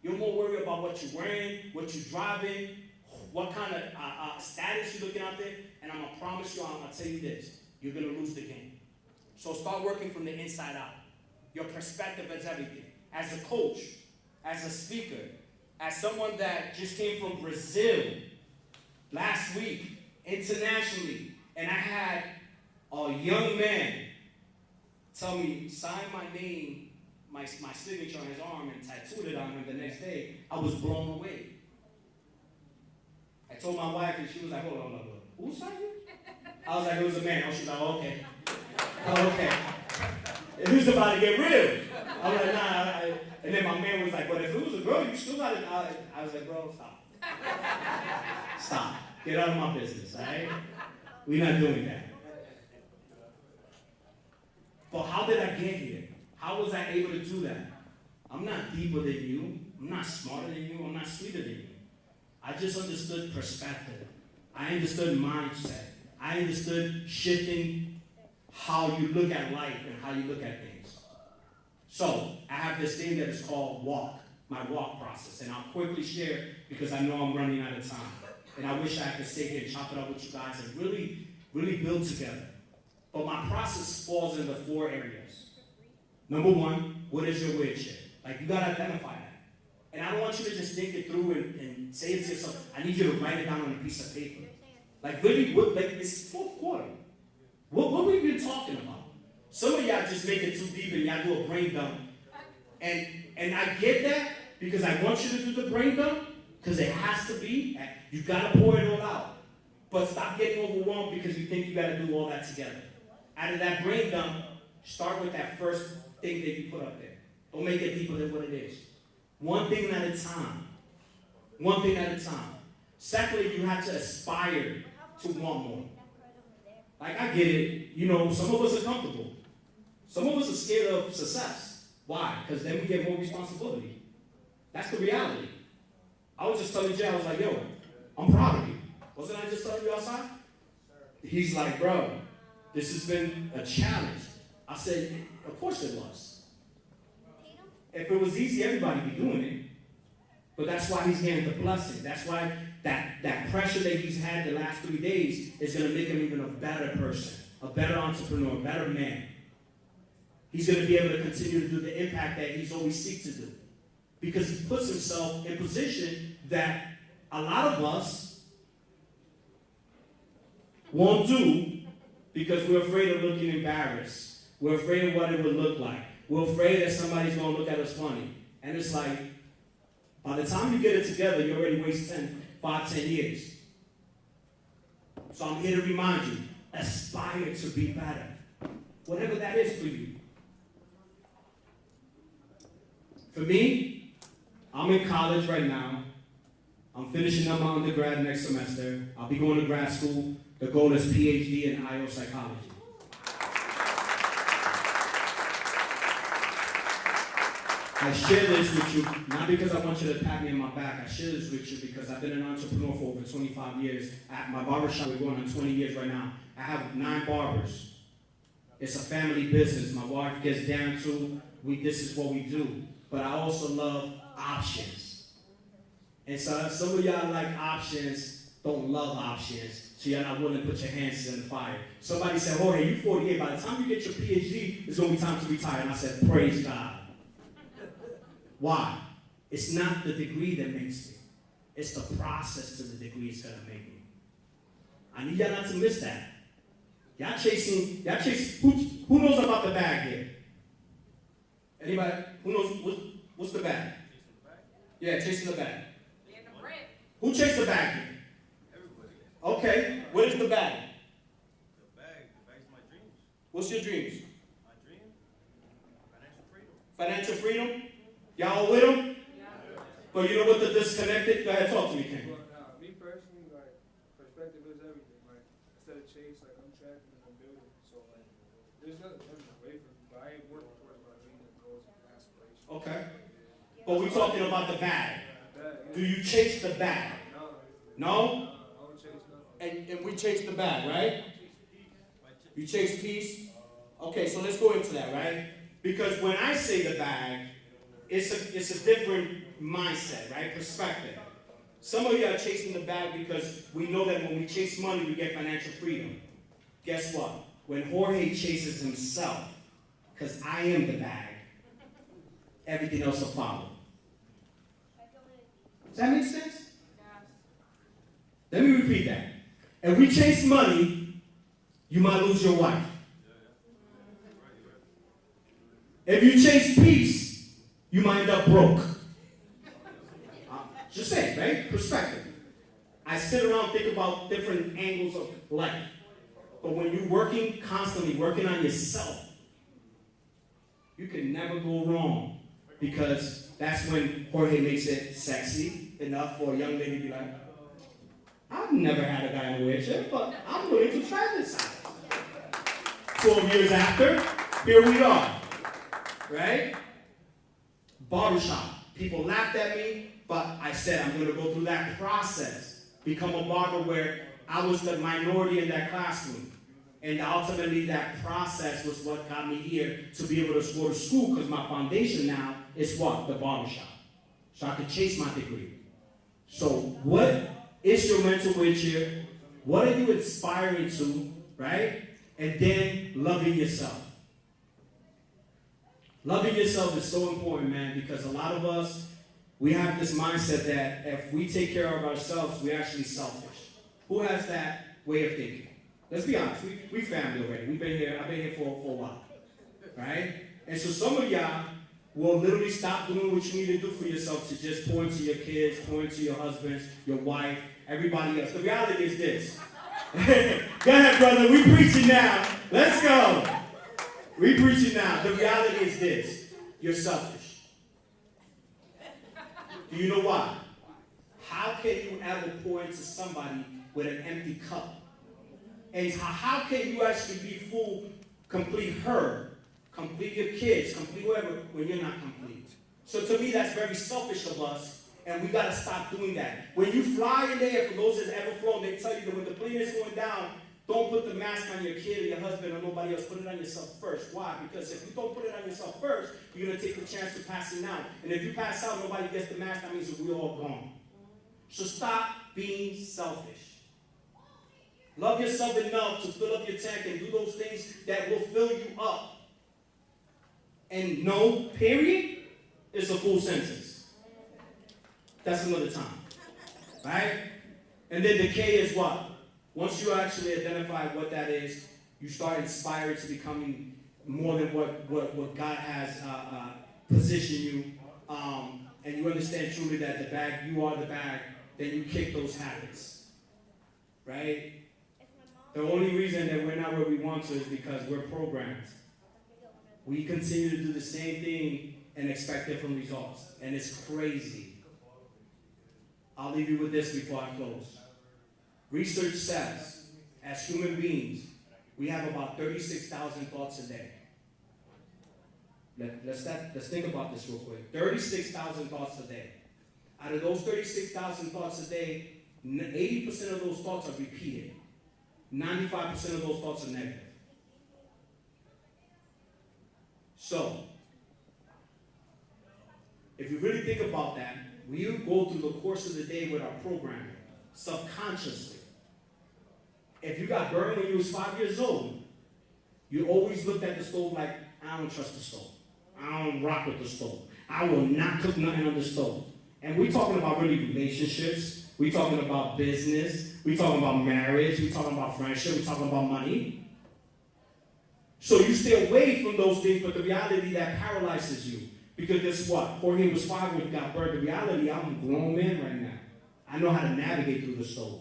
S11: You're more worried about what you're wearing, what you're driving, what kind of status you're looking out there. And I'm going to promise you, I'll tell you this. You're going to lose the game. So start working from the inside out. Your perspective is everything. As a coach, as a speaker, as someone that just came from Brazil last week, internationally, and I had a young man tell me, sign my name, my signature on his arm and tattooed it on him the next day, I was blown away. I told my wife, and she was like, hold on. Who signed you? I was like, it was a man. Oh, she was like, oh, okay. Oh, okay. It was about to get real. I was like, nah. And then my man was like, but if it was a girl, you still got it. I was like, bro, stop. Stop. Get out of my business, all right? We're not doing that. But how did I get here? How was I able to do that? I'm not deeper than you. I'm not smarter than you. I'm not sweeter than you. I just understood perspective. I understood mindset. I understood shifting how you look at life and how you look at things. So I have this thing that is called walk, my walk process. And I'll quickly share because I know I'm running out of time. And I wish I could stay here and chop it up with you guys and really, really build together. But my process falls into 4 areas. Number 1, what is your weird shit? Like, you gotta identify that. And I don't want you to just think it through and say it to yourself. I need you to write it down on a piece of paper. Like, really, it's 4th quarter. What we been talking about? Some of y'all just make it too deep and y'all do a brain dump. And I get that because I want you to do the brain dump because it has to be. You gotta pour it all out. But stop getting overwhelmed because you think you gotta do all that together. Out of that brain dump, start with that first thing that you put up there. Don't make it deeper than what it is. One thing at a time. One thing at a time. Secondly, you have to aspire to want more. Like, I get it. You know, some of us are comfortable. Some of us are scared of success. Why? Because then we get more responsibility. That's the reality. I was just telling Jay, I was like, yo, I'm proud of you. Wasn't I just telling you outside? He's like, bro, this has been a challenge. I said, of course it was. If it was easy, everybody would be doing it. But that's why he's getting the blessing. That's why that pressure that he's had the last 3 days is going to make him even a better person, a better entrepreneur, a better man. He's going to be able to continue to do the impact that he's always seeked to do. Because he puts himself in position that a lot of us won't do because we're afraid of looking embarrassed. We're afraid of what it would look like. We're afraid that somebody's going to look at us funny. And it's like, by the time you get it together, you already wasted 5, 10 years. So I'm here to remind you, aspire to be better. Whatever that is for you. For me, I'm in college right now. I'm finishing up my undergrad next semester. I'll be going to grad school. The goal is PhD in IO psychology. I share this with you, not because I want you to pat me on my back. I share this with you because I've been an entrepreneur for over 25 years. At my barbershop, we're going on 20 years right now. I have 9 barbers. It's a family business. My wife gets down to, this is what we do. But I also love options. And so some of y'all like options, don't love options. So you're not willing to put your hands in the fire. Somebody said, Jorge, you're 48. By the time you get your PhD, it's going to be time to retire. And I said, praise God. Why? It's not the degree that makes me. It's the process to the degree it's going to make me. I need y'all not to miss that. Y'all chasing, who knows about the bag here? Anybody? Who knows, what's the bag? Yeah, chasing the bag. Who chased the bag here? Okay, what is the bag?
S14: The bag's my dreams.
S11: What's your dreams?
S14: My dream? Financial freedom.
S11: Financial freedom? Y'all with them?
S14: Yeah.
S11: But you know what the disconnected? Go ahead, talk to me, Ken.
S2: Well, me personally, like, perspective is everything. Like, instead of chase, like, I'm tracking and I'm building. So, like, there's nothing coming away from me, but I ain't working towards my dreams and goals and aspirations.
S11: Okay. But we're talking about the bag. Do you chase the bag? No? And we chase the bag, right? You chase peace? Okay, so let's go into that, right? Because when I say the bag, it's a different mindset, right? Perspective. Some of you are chasing the bag because we know that when we chase money, we get financial freedom. Guess what? When Jorge chases himself, because I am the bag, everything else will follow. Does that make sense? Let me repeat that. If we chase money, you might lose your wife. If you chase peace, you might end up broke. Just saying, right? Perspective. I sit around and think about different angles of life. But when you're working, constantly working on yourself, you can never go wrong. Because that's when Jorge makes it sexy enough for a young lady to be like, I've never had a guy in a wheelchair, but I'm willing to try this out. 12 years after, here we are, right? Barbershop. People laughed at me, but I said I'm going to go through that process, become a barber where I was the minority in that classroom. And ultimately that process was what got me here to be able to go to school, because my foundation now is what? The barbershop. So I could chase my degree. So what is your mental wheelchair? What are you aspiring to, right? And then loving yourself. Loving yourself is so important, man, because a lot of us, we have this mindset that if we take care of ourselves, we're actually selfish. Who has that way of thinking? Let's be honest, we family already. I've been here for a while, right? And so some of y'all will literally stop doing what you need to do for yourself to just pour into your kids, pour into your husbands, your wife, everybody else. The reality is this. Go ahead, brother, we preaching now. Let's go. We preaching now. The reality is this. You're selfish. Do you know why? How can you ever pour into somebody with an empty cup? And how can you actually be full, complete her, complete your kids, complete whoever, when you're not complete? So to me, that's very selfish of us, and we got to stop doing that. When you fly in there, for those that ever flown, they tell you that when the plane is going down, don't put the mask on your kid or your husband or nobody else. Put it on yourself first. Why? Because if you don't put it on yourself first, you're going to take the chance to pass it out. And if you pass out, nobody gets the mask, that means that we're all gone. So stop being selfish. Love yourself enough to fill up your tank and do those things that will fill you up. And no, period, is a full sentence. That's another time. Right? And then decay is what? Once you actually identify what that is, you start inspired to becoming more than what God has positioned you. And you understand truly that the bag, you are the bag, then you kick those habits. Right? The only reason that we're not where we want to is because we're programmed. We continue to do the same thing and expect different results. And it's crazy. I'll leave you with this before I close. Research says, as human beings, we have about 36,000 thoughts a day. Let's think about this real quick. 36,000 thoughts a day. Out of those 36,000 thoughts a day, 80% of those thoughts are repeated. 95% of those thoughts are negative. So, if you really think about that, we go through the course of the day with our programming, subconsciously. If you got burned when you was 5 years old, you always looked at the stove like, I don't trust the stove. I don't rock with the stove. I will not cook nothing on the stove. And we're talking about really relationships. We're talking about business. We're talking about marriage. We're talking about friendship. We're talking about money. So you stay away from those things, but the reality that paralyzes you. Because guess what? Jorge was 5 when he got burned. The reality, I'm a grown man right now. I know how to navigate through the stove.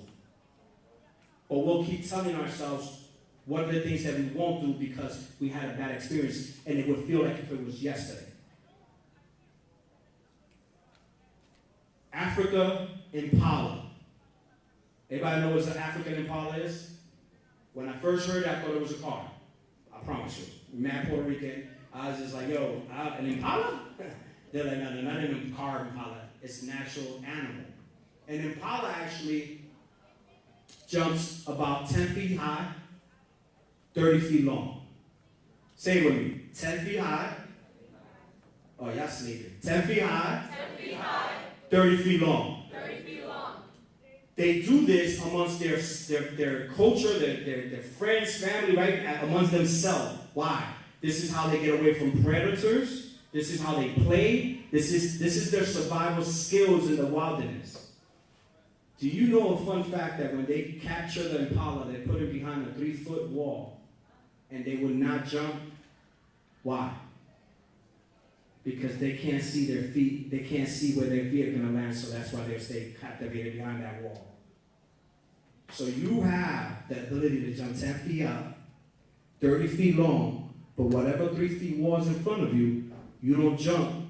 S11: But we'll keep telling ourselves what are the things that we won't do because we had a bad experience, and it would feel like if it was yesterday. Africa Impala. Anybody know what an African Impala is? When I first heard it, I thought it was a car. I promise you. Mad Puerto Rican. I was just like, yo, an Impala? They're like, no, not an car Impala. It's an actual animal. An Impala actually jumps about 10 feet high, 30 feet long. Say it with me. 10 feet high. Oh, y'all sleeping. 10 feet high. 10 feet high. 30 feet long. 30 feet long. They do this amongst their culture, their friends, family, right? Amongst themselves. Why? This is how they get away from predators. This is how they play. This is their survival skills in the wilderness. Do you know a fun fact that when they capture the impala, they put it behind a 3-foot wall and they would not jump? Why? because they can't see their feet, they can't see where their feet are going to land, so that's why they'll stay captivated behind that wall. So you have the ability to jump 10 feet up, 30 feet long, but whatever 3 feet walls in front of you, you don't jump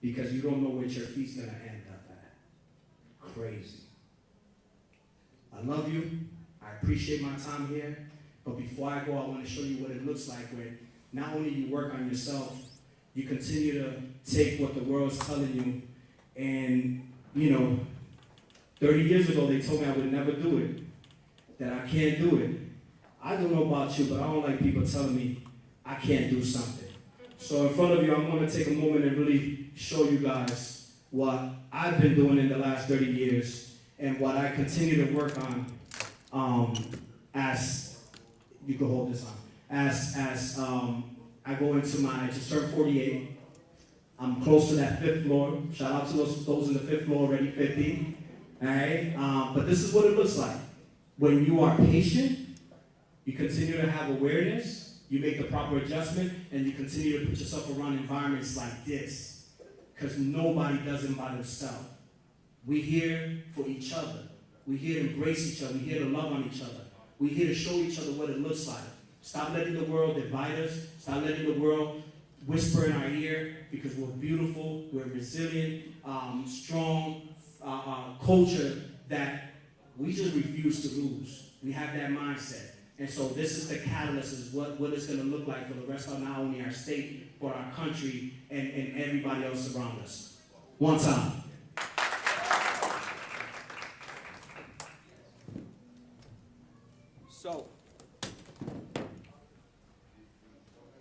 S11: because you don't know where your feet's going to end up at. Crazy. I love you. I appreciate my time here. But before I go, I want to show you what it looks like when not only you work on yourself, you continue to take what the world's telling you. And, 30 years ago, they told me I would never do it, that I can't do it. I don't know about you, but I don't like people telling me I can't do something. So in front of you, I'm going to take a moment and really show you guys what I've been doing in the last 30 years and what I continue to work on as, you can hold this on, as I go into I just turned 48. I'm close to that 5th floor. Shout out to those in the 5th floor already, 50. All right? But this is what it looks like. When you are patient, you continue to have awareness, you make the proper adjustment, and you continue to put yourself around environments like this. Because nobody does it by themselves. We're here for each other. We're here to embrace each other. We're here to love on each other. We're here to show each other what it looks like. Stop letting the world divide us. Stop letting the world whisper in our ear, because we're beautiful, we're resilient, strong culture that we just refuse to lose. We have that mindset. And so this is the catalyst, is what it's going to look like for the rest of not only our state, but our country and everybody else around us. One time. So,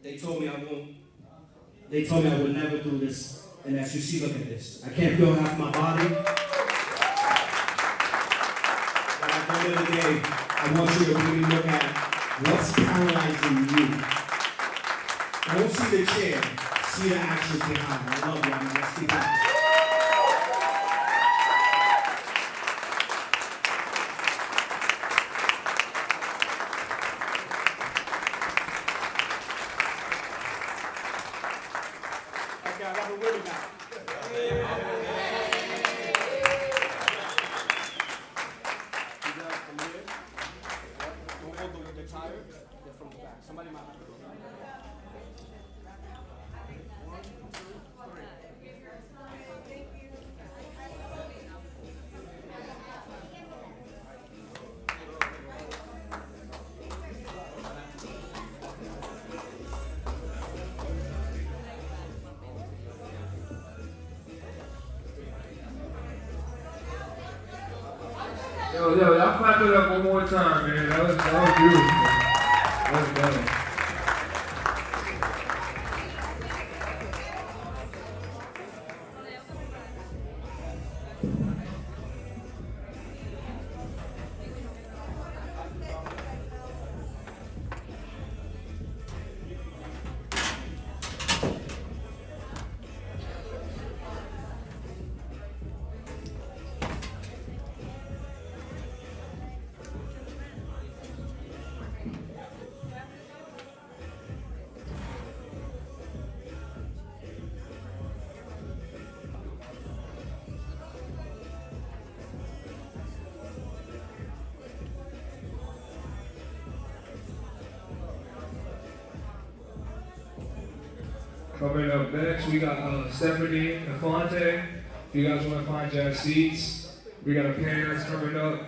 S11: they told me I would never do this. And as you see, look at this. I can't feel half my body. But at the end of the day, I want you to really look at what's paralyzing you. Don't see the chair, see the actions behind it. I love you, man. Let's keep going.
S2: Yo, y'all clap it up one more time, man. That was beautiful. That was better. Coming up next, we got Stephanie Infante. If you guys want to find your seats, we got a parents coming up.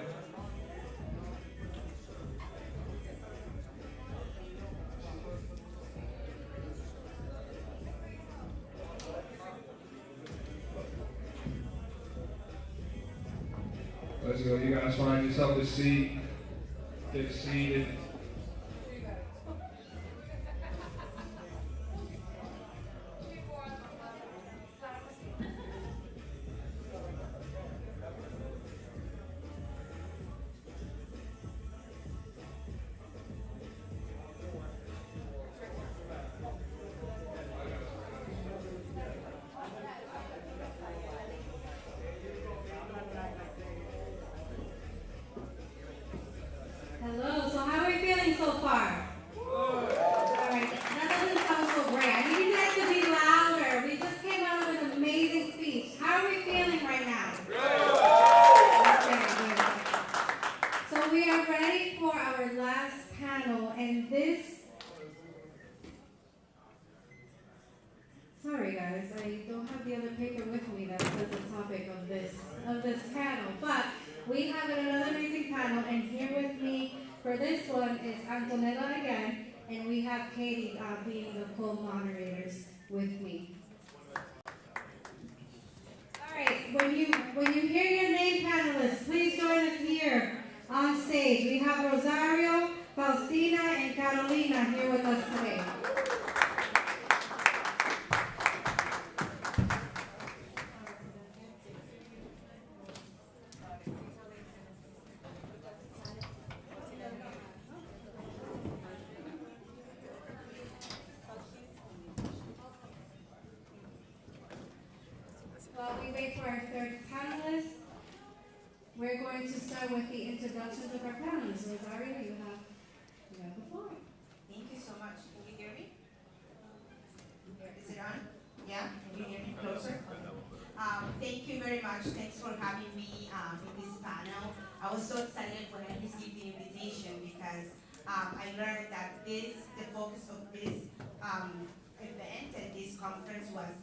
S2: Let's go. You guys find yourself a seat. Get seated.
S1: Hello, so how are sorry guys, I don't have the other paper with me that says the topic of this panel, but we have another amazing panel, and here with me for this one is Antonella again, and we have Katie being the co-moderators with me. All right, when you hear your name, panelists, please join us here on stage. We have Rosario, Faustina, and Carolina here with us today. While we wait for our third panelist, we're going to start with the introductions of our panelists. Rosario, you have the floor.
S13: Thank you so much. Can you hear me? Is it on? Yeah? Can you hear me closer? Thank you very much. Thanks for having me in this panel. I was so excited when I received the invitation because I learned that the focus of this event and this conference was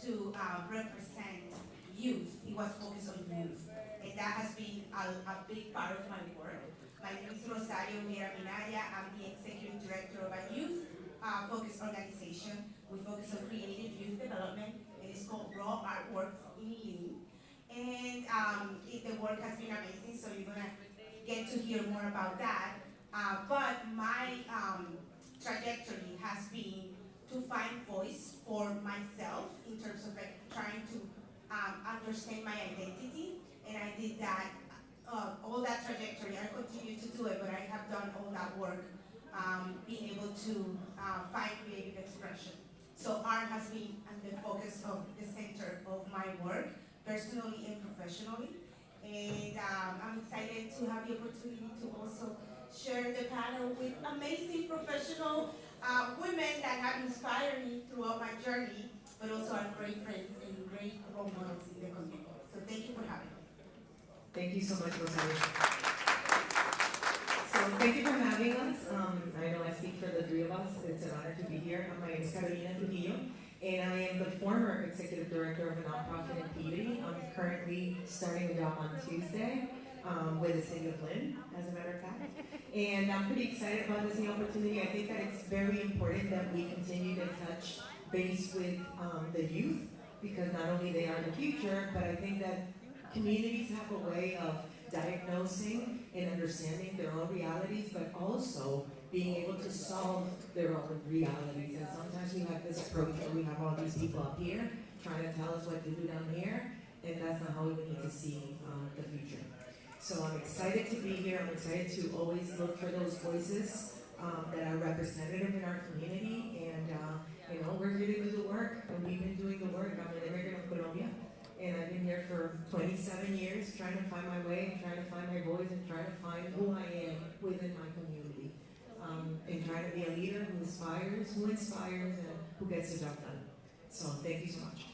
S13: to represent youth. It was focused on youth. And that has been a big part of my work. My name is Rosario Miraminaya. I'm the Executive Director of a youth-focused organization. We focus on creative youth development. It is called Raw Artwork in Lean. And the work has been amazing, so you're gonna get to hear more about that. But my trajectory has been to find voice for myself in terms of like trying to understand my identity. And I did that, all that trajectory. I continue to do it, but I have done all that work, being able to find creative expression. So art has been the focus of the center of my work, personally and professionally. And I'm excited to have the opportunity to also share the panel with amazing professional women that have inspired me throughout my journey, but also are great friends and great role models in the community. So thank you for having me.
S19: Thank you so much, Rosario. So thank you for having us. I know I speak for the three of us. It's an honor to be here. My name is Carolina Trujillo, and I am the former executive director of a nonprofit in Peabody. I'm currently starting a job on Tuesday with the city of Lynn, as a matter of fact. And I'm pretty excited about this new opportunity. I think that it's very important that we continue to touch base with the youth, because not only they are the future, but I think that communities have a way of diagnosing and understanding their own realities, but also being able to solve their own realities. And sometimes we have this approach where we have all these people up here trying to tell us what to do down here, and that's not how we need to see the future. So I'm excited to be here. I'm excited to always look for those voices that are representative in our community, and you know, we're here to do the work, and we've been doing the work. I'm an immigrant of Colombia, and I've been here for 27 years trying to find my way, and trying to find my voice, and trying to find who I am within my community, and trying to be a leader who inspires, and who gets the job done. So thank you so much.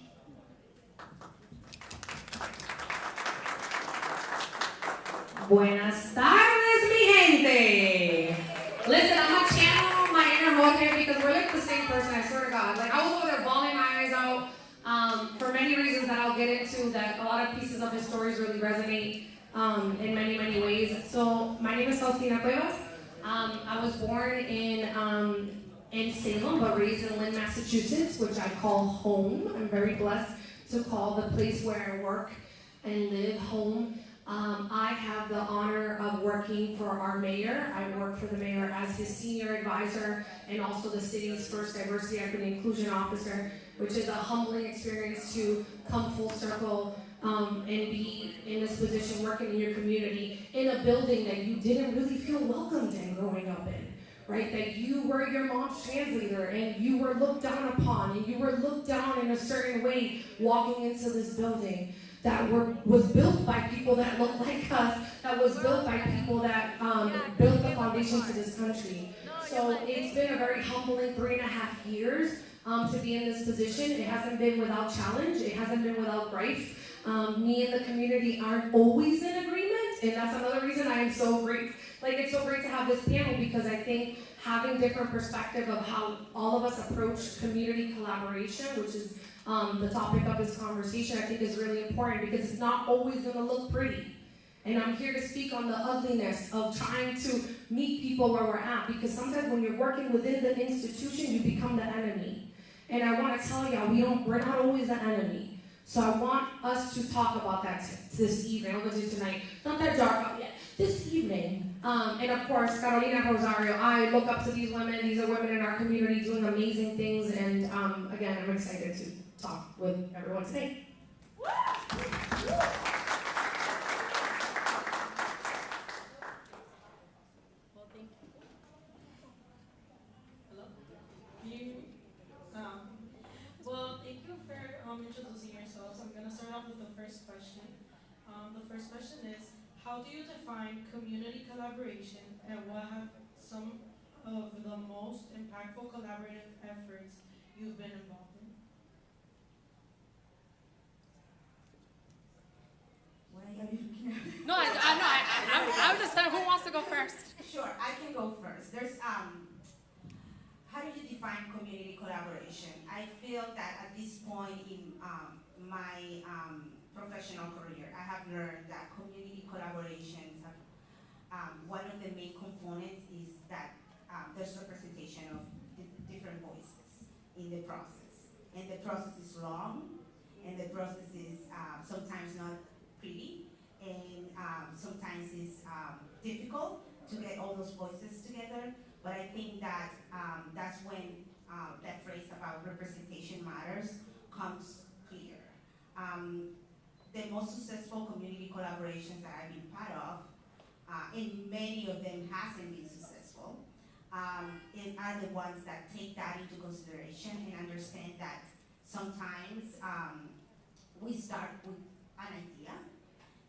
S23: Buenas tardes, mi gente. Listen, I'm gonna channel my inner Jorge because we're like the same person, I swear to God. Like, I was over there bawling my eyes out for many reasons that I'll get into, that a lot of pieces of his stories really resonate in many, many ways. So, my name is Faustina Cuevas. I was born in Salem, but raised in Lynn, Massachusetts, which I call home. I'm very blessed to call the place where I work and live home. I have the honor of working for our mayor. I work for the mayor as his senior advisor and also the city's first diversity, equity, and inclusion officer, which is a humbling experience to come full circle and be in this position working in your community in a building that you didn't really feel welcomed in growing up in, right? That you were your mom's trans leader and you were looked down upon and you were looked down in a certain way walking into this building that was built by people that look like us, that was built by people that built the foundation to this country. So it's been a very humbling 3.5 years to be in this position. It hasn't been without challenge. It hasn't been without grief. Me and the community aren't always in agreement, and that's another reason I am so great. Like, it's so great to have this panel, because I think having different perspective of how all of us approach community collaboration, which is the topic of this conversation, I think is really important because it's not always gonna look pretty. And I'm here to speak on the ugliness of trying to meet people where we're at, because sometimes when you're working within the institution, you become the enemy. And I want to tell y'all, we're not always the enemy. So I want us to talk about that this evening. I'm going to do tonight. Not that dark out yet. This evening. And of course, Carolina Rosario, I look up to these women. These are women in our community doing amazing things. And again, I'm excited to talk with everyone today.
S16: Well, thank you for introducing yourselves. I'm going to start off with the first question. The first question is, how do you define community collaboration, and what have some of the most impactful collaborative efforts you've been involved in?
S13: What are you looking at?
S4: No, I would just say, who wants to go first?
S13: Sure, I can go first. There's how do you define community collaboration? I feel that at this point in my professional career, I have learned that community collaborations have, one of the main components is that there's representation of different voices in the process. And the process is long, and the process is sometimes not pretty, and sometimes it's difficult to get all those voices together. But I think that that's when that phrase about representation matters comes clear. The most successful community collaborations that I've been part of, and many of them hasn't been successful, and are the ones that take that into consideration and understand that sometimes we start with an idea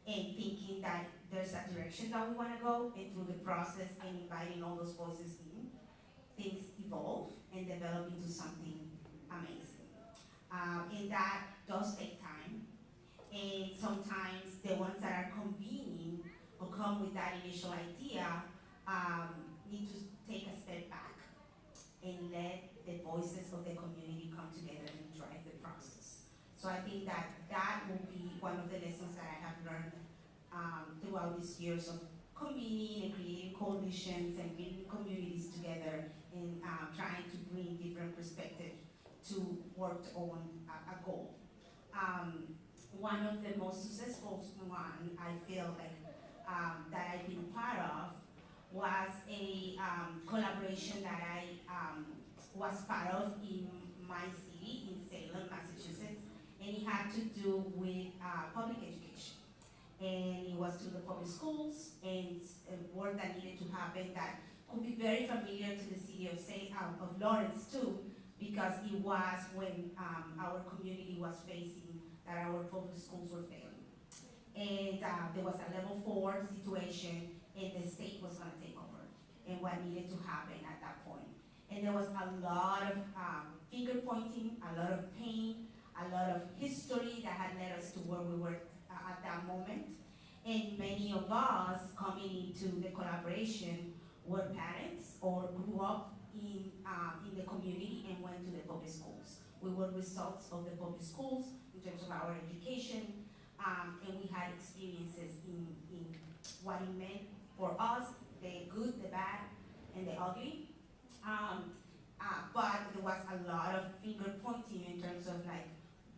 S13: and thinking that there's a direction that we want to go, and through the process and inviting all those voices in, things evolve and develop into something amazing. And that does take time, and sometimes the ones that are convening or come with that initial idea need to take a step back and let the voices of the community come together and drive the process. So I think that that will be one of the lessons that I have learned throughout these years of convening and creating coalitions and bringing communities together and trying to bring different perspectives to work on a goal. One of the most successful one I feel like that I've been part of was a collaboration that I was part of in my city, in Salem, Massachusetts, and it had to do with public education. And it was through the public schools, and work that needed to happen that could be very familiar to the city of Lawrence too, because it was when our community was facing that our public schools were failing. And there was a level 4 situation, and the state was gonna take over, and what needed to happen at that point. And there was a lot of finger pointing, a lot of pain, a lot of history that had led us to where we were at that moment. And many of us coming into the collaboration were parents or grew up in the community and went to the public schools. We were results of the public schools in terms of our education, and we had experiences in what it meant for us, the good, the bad, and the ugly. But there was a lot of finger pointing in terms of like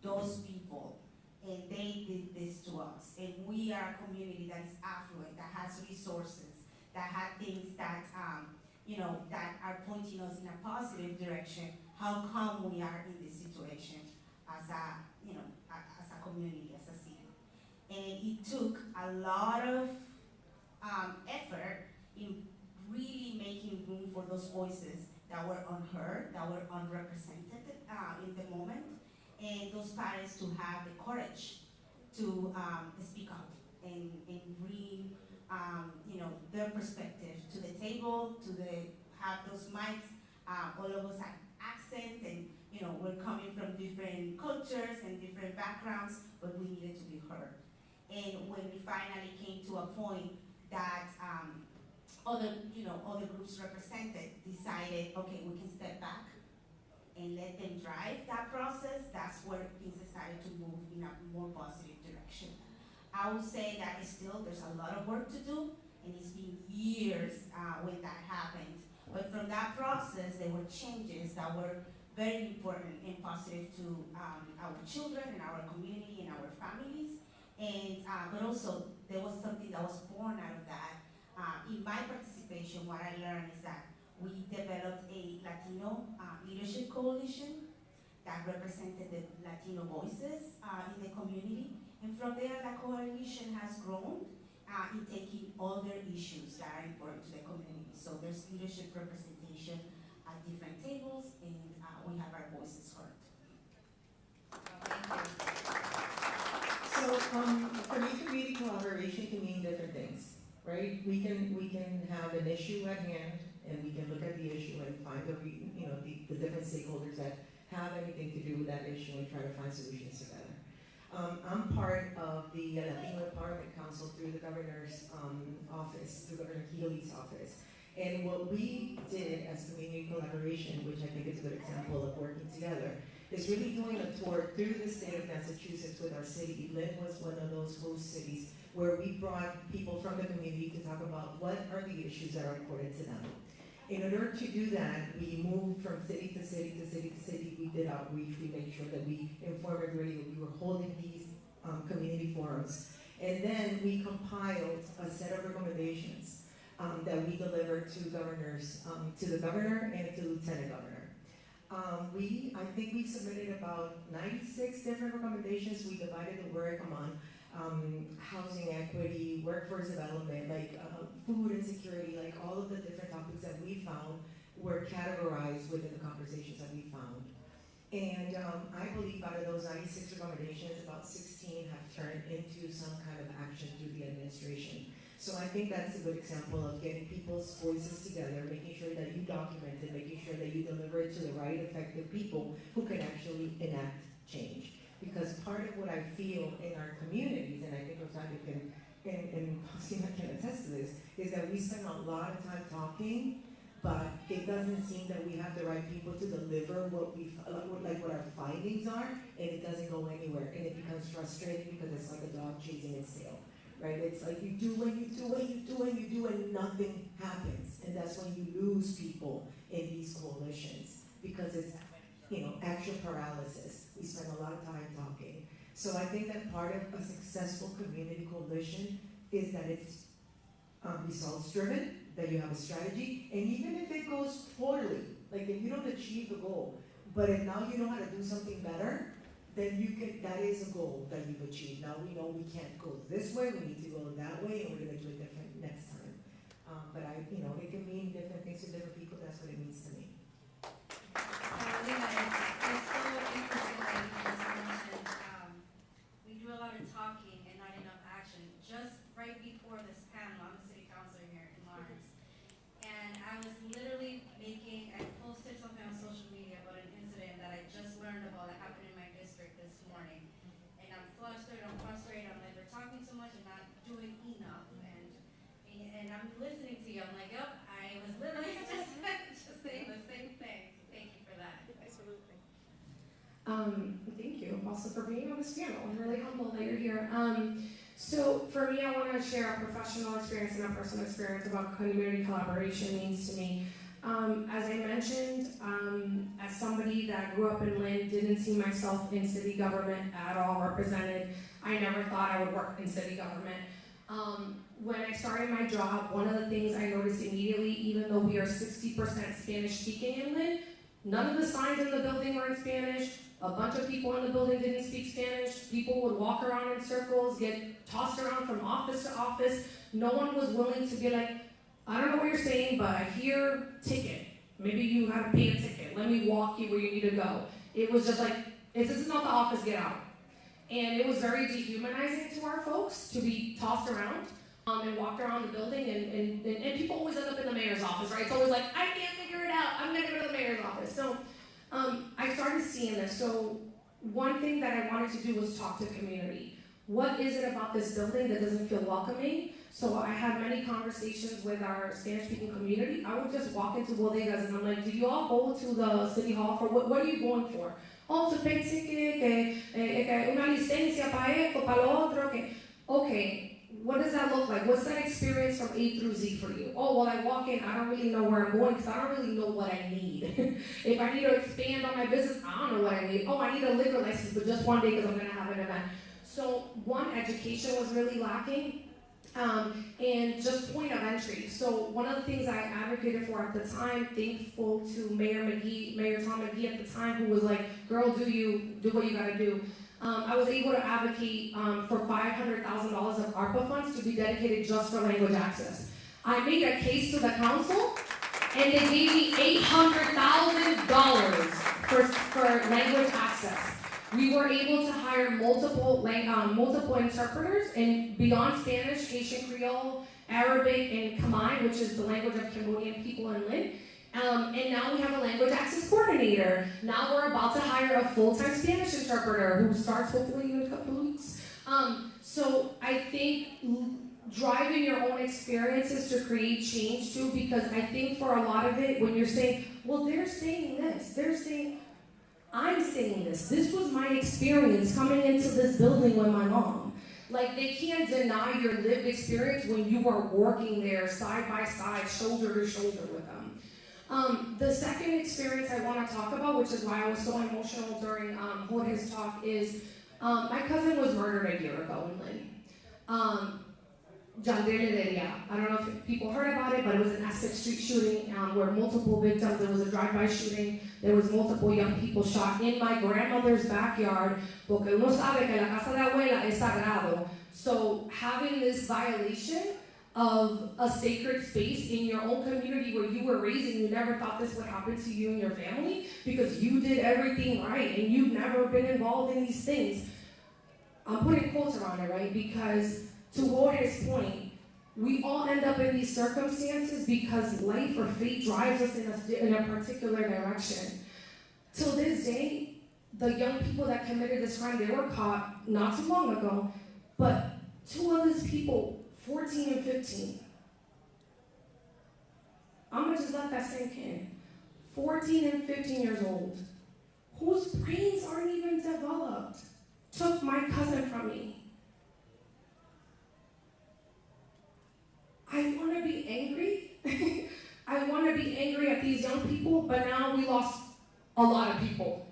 S13: those people, and they did this to us. And we are a community that is affluent, that has resources, that had things that that are pointing us in a positive direction. How come we are in this situation as a community, as a city? And it took a lot of effort in really making room for those voices that were unheard, that were unrepresented in the moment, and those parents to have the courage to speak up and bring their perspective to the table, have those mics. All of us have accents, and we're coming from different cultures and different backgrounds, but we needed to be heard. And when we finally came to a point that other groups represented decided, okay, we can step back and let them drive that process, that's where things started to move in a more positive direction. I would say that still there's a lot of work to do, and it's been years when that happened. But from that process, there were changes that were very important and positive to our children and our community and our families. And but also there was something that was born out of that. In my participation, what I learned is that we developed a Latino leadership coalition that represented the Latino voices in the community. And from there, the coalition has grown in taking other issues that are important to the community. So there's leadership representation at different tables, and we have our voices heard.
S19: So, for me, community collaboration can mean different things, right? We can have an issue at hand, and we can look at the issue and find the different stakeholders that have anything to do with that issue and try to find solutions together. I'm part of the Latino Empowerment Council through the governor's office, through Governor Healy's office. And what we did as community collaboration, which I think is a good example of working together, is really doing a tour through the state of Massachusetts with our city. Lynn was one of those host cities where we brought people from the community to talk about what are the issues that are important to them. In order to do that, we moved from city to city to city to city. We did outreach. We made sure that we informed everybody that we were holding these community forums. And then we compiled a set of recommendations that we delivered to governors, to the governor and to the lieutenant governor. I think we submitted about 96 different recommendations. We divided the work among housing equity, workforce development, food insecurity, all of the different topics that we found were categorized within the conversations that we found. And I believe out of those 96 recommendations, about 16 have turned into some kind of action through the administration. So I think that's a good example of getting people's voices together, making sure that you document it, making sure that you deliver it to the right effective people who can actually enact change. Because part of what I feel in our communities, and I think Rosario can, and Faustina can attest to this, is that we spend a lot of time talking, but it doesn't seem that we have the right people to deliver what what our findings are, and it doesn't go anywhere, and it becomes frustrating because it's like a dog chasing its tail. Right? It's like you do and you do and you do and you do and nothing happens. And that's when you lose people in these coalitions because it's, action paralysis. We spend a lot of time talking. So I think that part of a successful community coalition is that it's results driven, that you have a strategy, and even if it goes poorly, like if you don't achieve the goal, but if now you know how to do something better, then that is a goal that you've achieved. Now we know we can't go this way, we need to go that way, and we're going to do it different next time. But it can mean different things to different people. That's what it means to me.
S1: It's so interesting that you just mentioned we do a lot of talking and not enough action. Just right before this panel, I'm a city councilor here in Lawrence, and I was literally I posted something on social media about an incident that I just learned about that happened in my district this morning. And I'm frustrated, I'm like, we're talking so much and not doing enough. And I'm listening to you, I'm like, yep, I was literally just saying the same thing. Thank you for that.
S21: Absolutely.
S7: Thank you also for being on this panel. I'm really humbled that you're here. So for me, I want to share a professional experience and a personal experience about what community collaboration means to me. As I mentioned, as somebody that grew up in Lynn, didn't see myself in city government at all represented. I never thought I would work in city government. When I started my job, one of the things I noticed immediately, even though we are 60% Spanish speaking in Lynn, none of the signs in the building were in Spanish. A bunch of people in the building didn't speak Spanish. People would walk around in circles, get tossed around from office to office. No one was willing to be like, I don't know what you're saying, but I hear ticket. Maybe you have to pay a ticket. Let me walk you where you need to go. It was just like, this is not the office, get out. And it was very dehumanizing to our folks to be tossed around and walked around the building. And people always end up in the mayor's office, right? It's always like, I can't figure it out. I'm going to go to the mayor's office. So I started seeing this. So one thing that I wanted to do was talk to community.
S23: what is it about this building that doesn't feel welcoming? So I had many conversations with our Spanish-speaking community. I would just walk into bodegas and I'm like, do you all go to the city hall for, what are you going for? Oh, to pay ticket, una licencia para esto, para lo otro, okay, what does that look like? What's that experience from A through Z for you? Oh, well, I walk in, I don't really know where I'm going because I don't really know what I need. If I need to expand on my business, I don't know what I need. Oh, I need a liquor license, but just one day because I'm going to have an event. So one, education was really lacking, and just point of entry. So one of the things I advocated for at the time, thankful to Mayor Tom McGee at the time, who was like, girl, do what you gotta do. I was able to advocate for $500,000 of ARPA funds to be dedicated just for language access. I made a case to the council, and they gave me $800,000 for language access. We were able to hire multiple interpreters and beyond Spanish, Haitian Creole, Arabic, and Khmer, which is the language of Cambodian people in Lynn. And now we have a language access coordinator. Now we're about to hire a full-time Spanish interpreter who starts hopefully in a couple of weeks. So I think driving your own experiences to create change too, because I think for a lot of it, when you're saying, well, they're saying this, they're saying, I'm saying this. This was my experience coming into this building with my mom. Like, they can't deny your lived experience when you are working there side by side, shoulder to shoulder with them. The second experience I want to talk about, which is why I was so emotional during Jorge's talk, is my cousin was murdered a year ago in Lynn. Jandele Delia. I don't know if people heard about it, but it was an Essex Street shooting where multiple victims, there was a drive-by shooting, there was multiple young people shot in my grandmother's backyard, porque uno sabe que la casa de abuela es sagrado. So having this violation of a sacred space in your own community where you were raised and you never thought this would happen to you and your family because you did everything right and you've never been involved in these things. I'm putting quotes around it, right? Because to Jorge's point, we all end up in these circumstances because life or fate drives us in a particular direction. Till this day, the young people that committed this crime, they were caught not too long ago, but two of these people, 14 and 15. I'm gonna just let that sink in. 14 and 15 years old, whose brains aren't even developed, took my cousin from me. I want to be angry. I want to be angry at these young people, but now we lost a lot of people.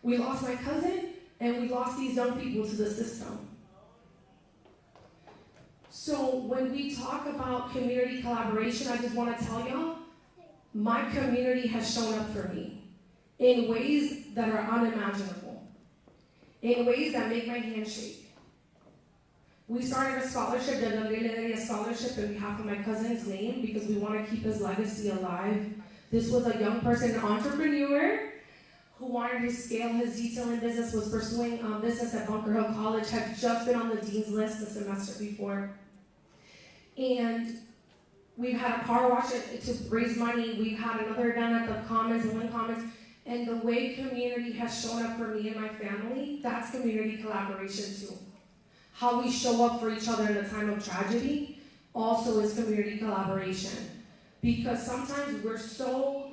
S23: We lost my cousin, and we lost these young people to the system. So when we talk about community collaboration, I just want to tell y'all, my community has shown up for me in ways that are unimaginable, in ways that make my hand shake. We started a scholarship, the Nandele Scholarship, in behalf of my cousin's name because we want to keep his legacy alive. This was a young person, an entrepreneur, who wanted to scale his detailing business, was pursuing business at Bunker Hill College, had just been on the dean's list the semester before. And we've had a car wash to raise money. We've had another event at the Commons, Lynn Commons. And the way community has shown up for me and my family, that's community collaboration too. How we show up for each other in a time of tragedy also is community collaboration. Because sometimes we're so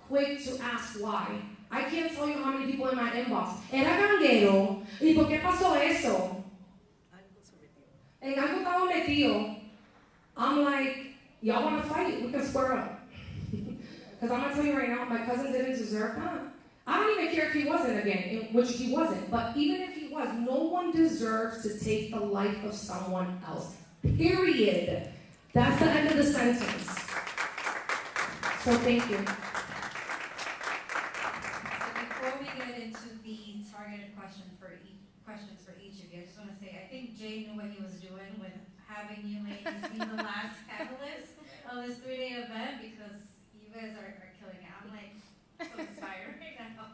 S23: quick to ask why. I can't tell you how many people in my inbox, era ganguero, ¿y por qué pasó eso? En algo estaba metido. I'm like, y'all want to fight? We can square up. Because I'm going to tell you right now, my cousin didn't deserve that. I don't even care if he wasn't again, which he wasn't, but even if he was, no one deserves to take the life of someone else. Period. That's the end of the sentence. So thank you.
S1: So before we get into the targeted questions for each of you, I just want to say, I think Jay knew what he was doing with having you ladies be the last panelists of this 3-day event because you guys are killing it. I'm like so inspired right now.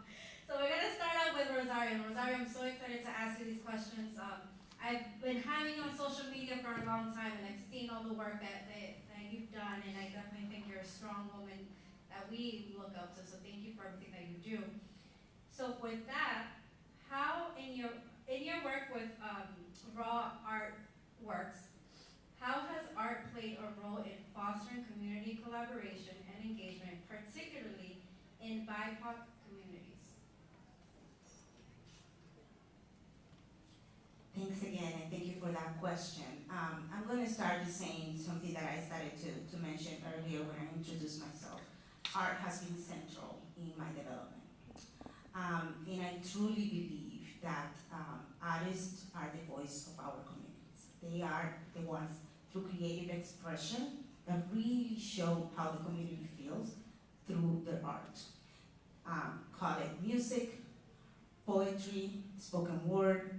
S1: So we're going to start out with Rosario. Rosario, I'm so excited to ask you these questions. I've been having you on social media for a long time, and I've seen all the work that you've done, and I definitely think you're a strong woman that we look up to, so thank you for everything that you do. So with that, how in your work with Raw Art Works, how has art played a role in fostering community collaboration and engagement, particularly in BIPOC communities?
S13: Thanks again, and thank you for that question. I'm going to start with saying something that I started to mention earlier when I introduced myself. Art has been central in my development. And I truly believe that artists are the voice of our communities. They are the ones through creative expression that really show how the community feels through their art. Call it music, poetry, spoken word,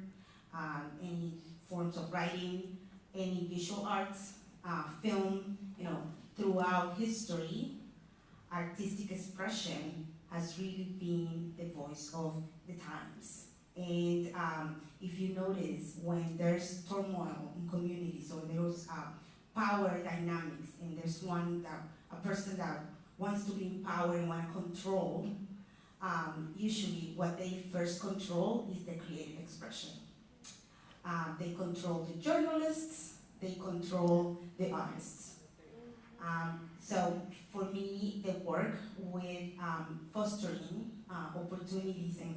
S13: any forms of writing, any visual arts, film, throughout history, artistic expression has really been the voice of the times. And if you notice, when there's turmoil in communities or there's power dynamics and there's a person that wants to be in power and want to control, usually what they first control is the creative expression. They control the journalists, they control the artists. So for me, the work with fostering opportunities and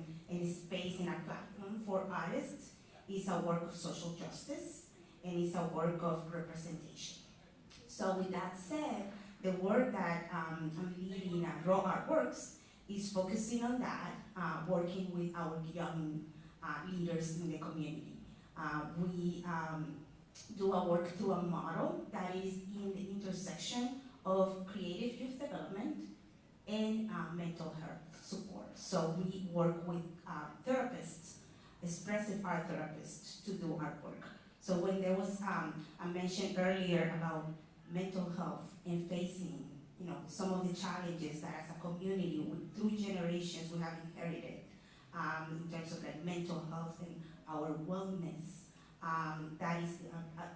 S13: space and a platform for artists is a work of social justice and is a work of representation. So with that said, the work that I'm leading at Raw Art Works is focusing on that, working with our young leaders in the community. We do our work through a model that is in the intersection of creative youth development and mental health support. So we work with therapists, expressive art therapists, to do our work. So when there was I mentioned earlier about mental health and facing some of the challenges that as a community, through generations, we have inherited in terms of like mental health and our wellness. That is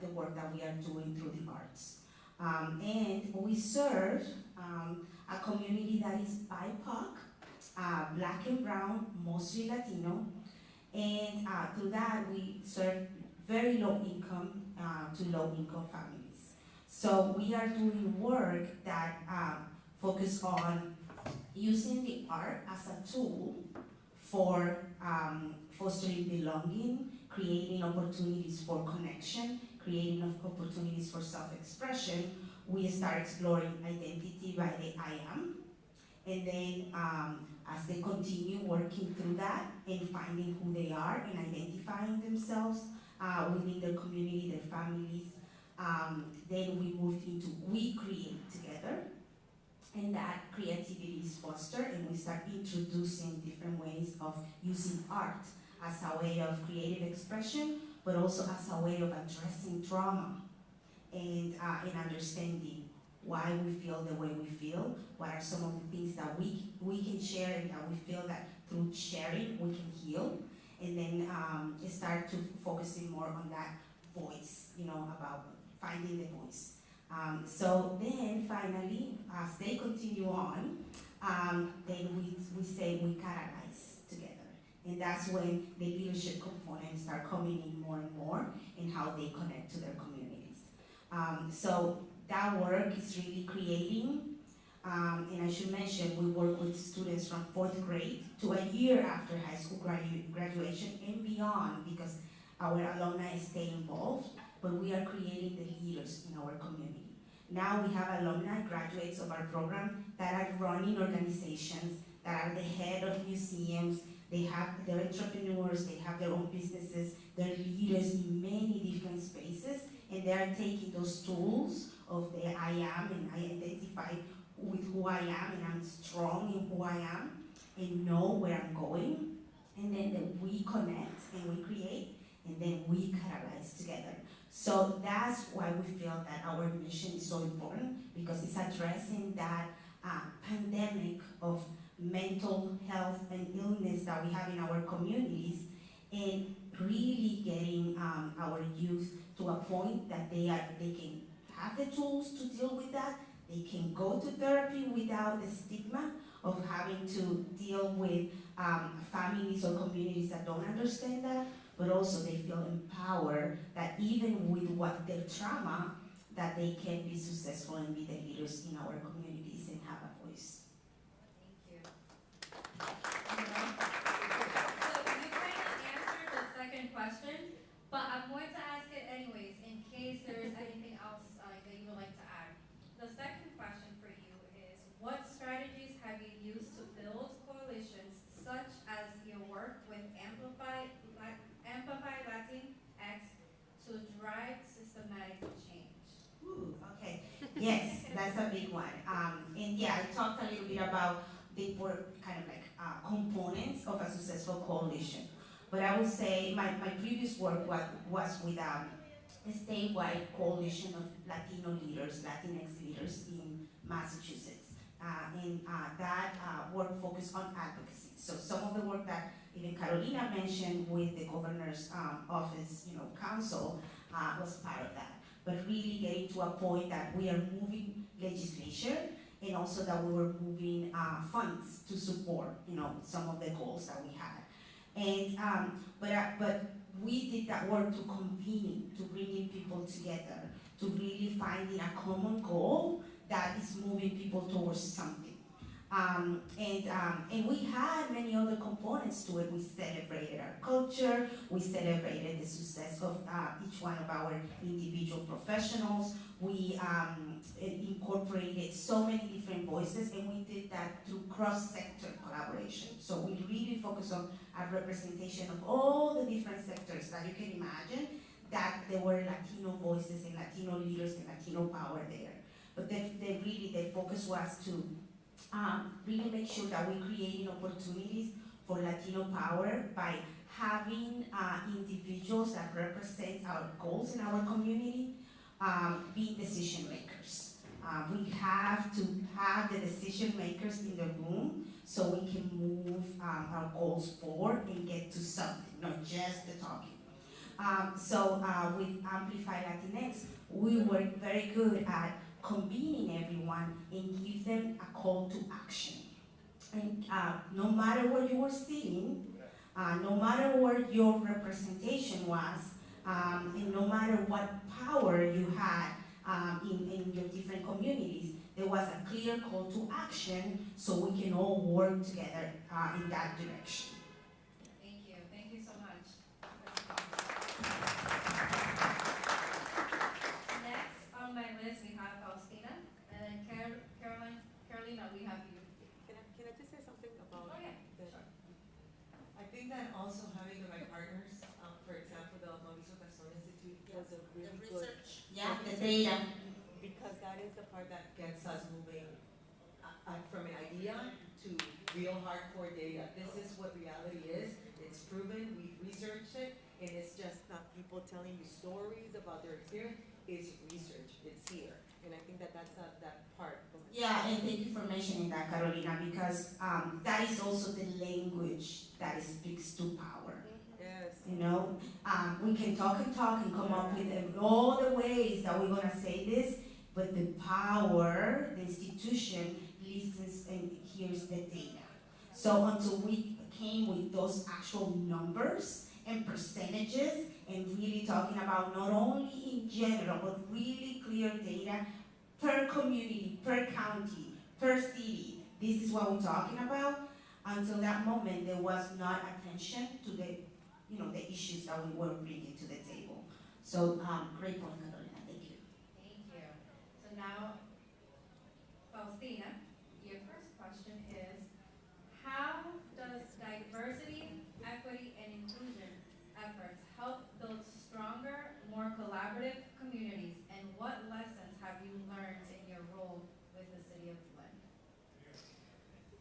S13: the work that we are doing through the arts. And we serve a community that is BIPOC, Black and Brown, mostly Latino, and through that we serve very low income to low income families. So we are doing work that focus on using the art as a tool for fostering belonging, creating opportunities for connection, creating opportunities for self-expression. We start exploring identity by the I am, and then as they continue working through that and finding who they are and identifying themselves within their community, their families, then we move into we create together, and that creativity is fostered, and we start introducing different ways of using art as a way of creative expression, but also as a way of addressing trauma and understanding why we feel the way we feel, what are some of the things that we can share and that we feel that through sharing we can heal, and then start to focusing more on that voice, about finding the voice. So then finally, as they continue on, then we say we catalyze together. And that's when the leadership components start coming in more and more in how they connect to their communities. So that work is really creating, and I should mention, we work with students from 4th grade to a year after high school graduation and beyond, because our alumni stay involved, but we are creating the leaders in our community. Now we have alumni, graduates of our program, that are running organizations, that are the head of museums, they have their entrepreneurs, they have their own businesses, they're leaders in many different spaces, and they are taking those tools of the I am, and I identify with who I am, and I'm strong in who I am, and know where I'm going, and then we connect and we create, and then we catalyze together. So that's why we feel that our mission is so important, because it's addressing that pandemic of mental health and illness that we have in our communities, and really getting our youth to a point that they can have the tools to deal with that. They can go to therapy without the stigma of having to deal with families or communities that don't understand that, but also they feel empowered that even with what their trauma, that they can be successful and be the leaders in our communities and have a voice.
S1: Thank you. So you kind of answered the second question, but I'm going to ask it anyways in case there is anything else that you would like to add. The second question for you is, what strategies have you used to build coalitions such as your work with Amplify Latinx to drive systematic change?
S13: Ooh, okay. Yes, that's a big one. And yeah, I talked a little bit about the kind of like components of a successful coalition. But I would say my previous work was with a statewide coalition of Latino leaders, Latinx leaders in Massachusetts. And that work focused on advocacy. So some of the work that even Carolina mentioned with the governor's office, council, was part of that. But really getting to a point that we are moving legislation and also that we were moving funds to support, some of the goals that we had. And but we did that work to convening, to bringing people together, to really finding a common goal that is moving people towards something. And we had many other components to it. We celebrated our culture, we celebrated the success of each one of our individual professionals. We incorporated so many different voices, and we did that through cross-sector collaboration. So we really focused on a representation of all the different sectors that you can imagine, that there were Latino voices and Latino leaders and Latino power there. But the focus was to really make sure that we're creating opportunities for Latino power by having individuals that represent our goals in our community be decision makers. We have to have the decision makers in the room so we can move our goals forward and get to something, not just the talking. So with Amplify Latinx, we work very good at convening everyone and give them a call to action. And no matter where you were sitting, no matter what your representation was, and no matter what power you had in your different communities, there was a clear call to action so we can all work together in that direction.
S1: Thank you. Thank you so much. Next on my list, we have Faustina, and then Carolina, we have you.
S19: Can I just say something about
S1: Oh,
S19: I think that also having the right partners, for example, the Mauricio Garcon Institute was a really good
S13: Yeah, the data.
S19: because that is the part that gets us moving from an idea to real hardcore data. This is what reality is. It's proven. We've researched it, and it's just not people telling you stories about their experience. It's research. It's here, and I think that that's that part.
S13: Yeah, and thank you for mentioning that, Carolina, because that is also the language that speaks to power.
S19: Yes.
S13: We can talk and come up with all the ways that we're gonna say this, but the power, the institution, listens and hears the data. So until we came with those actual numbers and percentages and really talking about not only in general, but really clear data per community, per county, per city, this is what we're talking about. Until that moment, there was not attention to the issues that we were bringing to the table. So, great point, Carolina, thank you.
S1: Thank you. So now, Faustina, your first question is, how does diversity, equity, and inclusion efforts help build stronger, more collaborative communities, and what lessons have you learned in your role with the City of Lynn?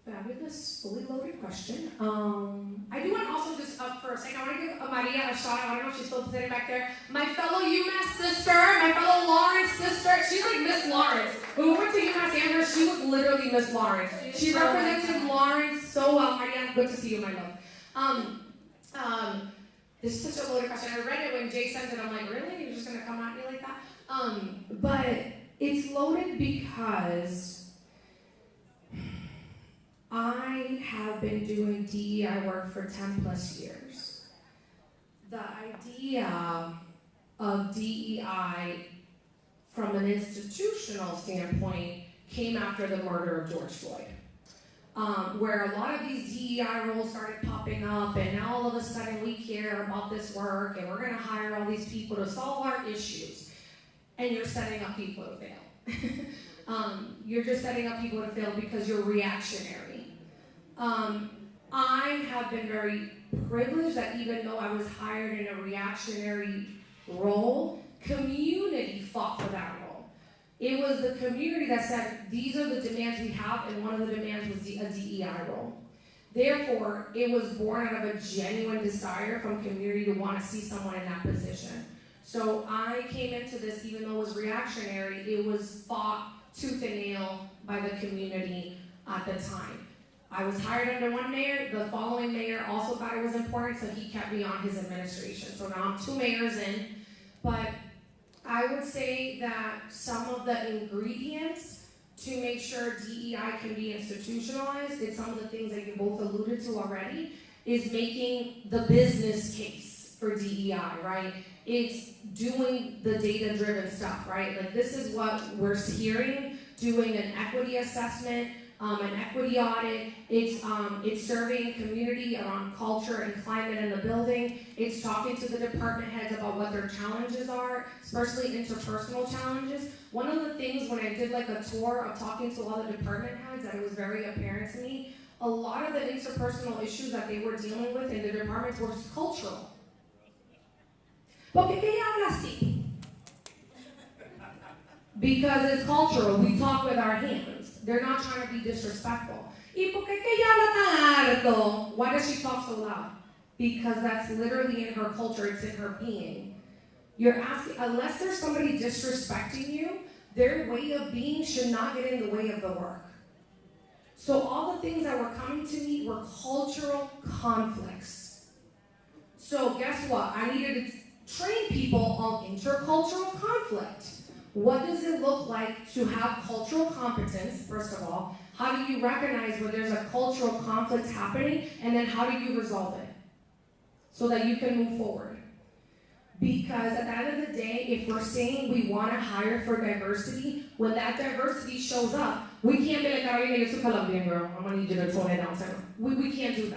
S23: Fabulous, fully loaded question. I do want to also just for a second, I want to give Maria a shout out. I don't know if she's still sitting back there. My fellow UMass sister, my fellow Lawrence sister. She's like Miss Lawrence. When we went to UMass Amherst, she was literally Miss Lawrence. She represented Lawrence so well. Maria, good to see you, my love. This is such a loaded question. I read it when Jay sent it. I'm like, really? You're just gonna come at me like that? But it's loaded because I have been doing DEI work for 10 plus years. the idea of DEI from an institutional standpoint came after the murder of George Floyd. Where a lot of these DEI roles started popping up, and now all of a sudden we care about this work, and we're going to hire all these people to solve our issues, and you're setting up people to fail. You're just setting up people to fail because you're reactionary. I have been very privileged that even though I was hired in a reactionary role, community fought for that role. It was the community that said, these are the demands we have, and one of the demands was a DEI role. Therefore, it was born out of a genuine desire from community to want to see someone in that position. So I came into this, even though it was reactionary, it was fought tooth and nail by the community at the time. I was hired under one mayor, the following mayor also thought it was important, so he kept me on his administration. So now I'm 2 mayors in, but I would say that some of the ingredients to make sure DEI can be institutionalized, it's some of the things that you both alluded to already, is making the business case for DEI, right? It's doing the data-driven stuff, right? Like this is what we're hearing, doing an equity assessment, an equity audit, it's surveying community around culture and climate in the building, it's talking to the department heads about what their challenges are, especially interpersonal challenges. One of the things when I did like a tour of talking to all the department heads, that it was very apparent to me, a lot of the interpersonal issues that they were dealing with in the departments were cultural. ¿Por qué ella habla así? Because it's cultural, we talk with our hands. They're not trying to be disrespectful. ¿Y por qué que ella habla tan alto? Why does she talk so loud? Because that's literally in her culture, it's in her being. You're asking, unless there's somebody disrespecting you, their way of being should not get in the way of the work. So all the things that were coming to me were cultural conflicts. So guess what? I needed to train people on intercultural conflict. What does it look like to have cultural competence, first of all? How do you recognize where there's a cultural conflict happening? And then how do you resolve it? So that you can move forward. Because at the end of the day, if we're saying we want to hire for diversity, when that diversity shows up, we can't be like, Carolina, you're too Colombian, girl. I'm going to need you to tone it down. We can't do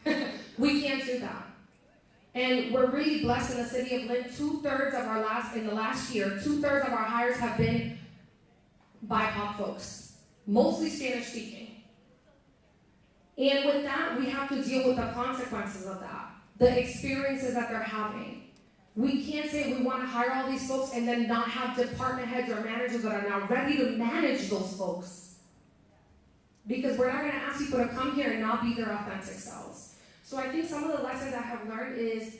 S23: that. We can't do that. And we're really blessed in the city of Lynn. 2/3 of in the last year, 2/3 of our hires have been BIPOC folks, mostly Spanish speaking. And with that, we have to deal with the consequences of that, the experiences that they're having. We can't say we want to hire all these folks and then not have department heads or managers that are now ready to manage those folks. Because we're not going to ask people to come here and not be their authentic selves. So I think some of the lessons I have learned is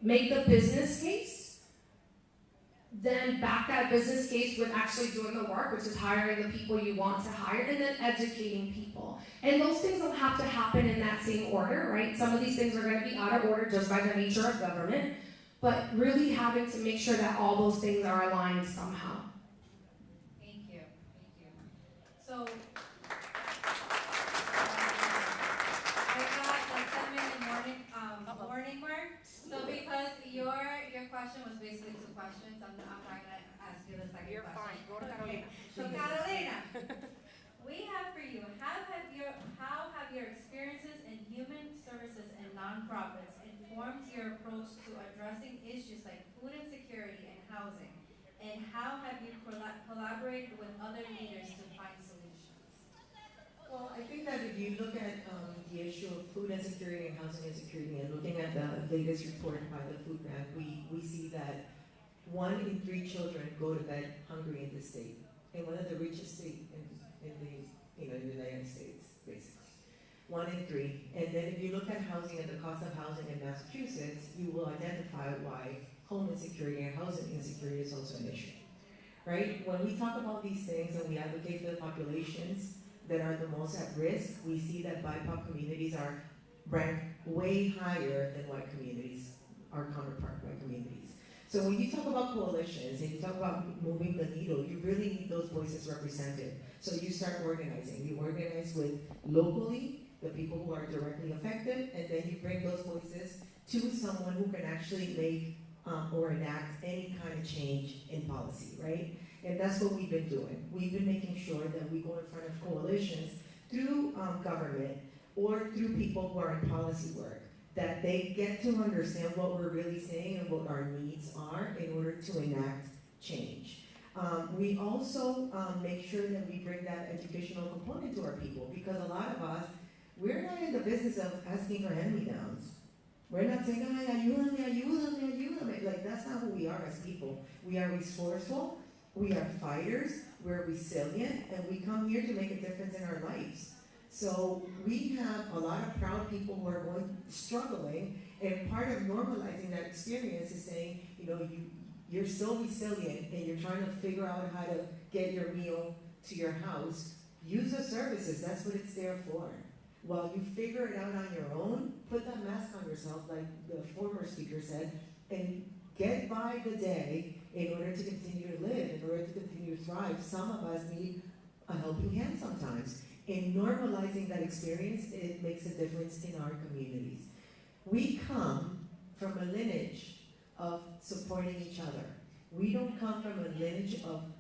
S23: make the business case, then back that business case with actually doing the work, which is hiring the people you want to hire, and then educating people. And those things don't have to happen in that same order, right? Some of these things are going to be out of order just by the nature of government, but really having to make sure that all those things are aligned somehow.
S1: Thank you. So, morning mark. So because your question was basically 2 questions, I'm not going to ask you the second question. You're fine. Go to Carolina. So Carolina, we have for you, how have your experiences in human services and nonprofits informed your approach to addressing issues like food insecurity and housing? And how have you collaborated with other leaders to find solutions?
S19: Well, I think that if you look at the issue of food insecurity and housing insecurity, and looking at the latest report by the Food Bank, we see that 1 in 3 children go to bed hungry in this state, in one of the richest states in the United States, basically. 1 in 3. And then if you look at housing and the cost of housing in Massachusetts, you will identify why home insecurity and housing insecurity is also an issue, right? When we talk about these things and we advocate for the populations that are the most at risk, we see that BIPOC communities are ranked way higher than white communities, our counterpart white communities. So when you talk about coalitions and you talk about moving the needle, you really need those voices represented. So you start organizing. You organize with locally, the people who are directly affected, and then you bring those voices to someone who can actually make or enact any kind of change in policy, right? And that's what we've been doing. We've been making sure that we go in front of coalitions through government or through people who are in policy work, that they get to understand what we're really saying and what our needs are in order to enact change. We also make sure that we bring that educational component to our people, because a lot of us, we're not in the business of asking for hand-me-downs. We're not saying, ay, ayúdame, ayúdame, ayúdame. Like, that's not who we are as people. We are resourceful, we are fighters, we're resilient, and we come here to make a difference in our lives. So we have a lot of proud people who are struggling, and part of normalizing that experience is saying, you know, you're so resilient and you're trying to figure out how to get your meal to your house. Use the services, that's what it's there for. While you figure it out on your own, put that mask on yourself, like the former speaker said, and get by the day in order to continue to live, in order to continue to thrive. Some of us need a helping hand sometimes. In normalizing that experience, it makes a difference in our communities. We come from a lineage of supporting each other. We don't come from a lineage of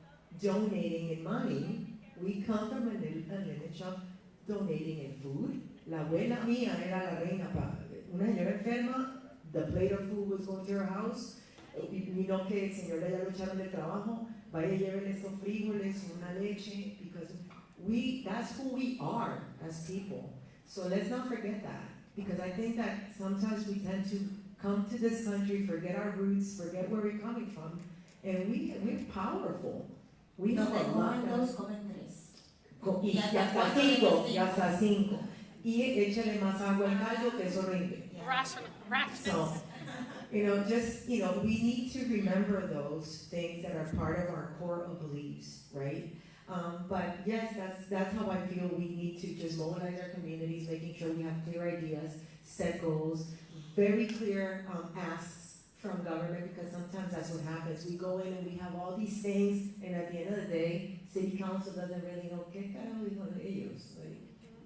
S19: donating in money. We come from a lineage of donating in food. La abuela mía era la reina para una señora enferma, the plate of food was going to her house. We know que el señor ya lo echaron de trabajo, vaya lleven estos frijoles, una leche, because that's who we are as people. So let's not forget that, because I think that sometimes we tend to come to this country, forget our roots, forget where we're coming from, and we're powerful. We have a lot of... Y hasta cinco. Y échale más agua al caldo, que eso rinde. So, just, we need to remember those things that are part of our core of beliefs, right? But yes, that's how I feel we need to just mobilize our communities, making sure we have clear ideas, set goals, very clear asks from government, because sometimes that's what happens. We go in and we have all these things, and at the end of the day, city council doesn't really know, ¿qué carajo dijo ellos? Like,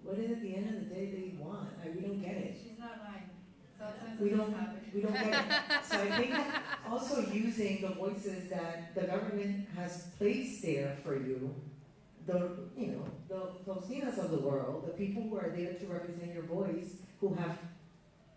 S19: what is at the end of the day they want? We don't get it.
S21: She's not lying.
S19: We don't get it. So I think also using the voices that the government has placed there for you, the Faustinas of the world, the people who are there to represent your voice, who have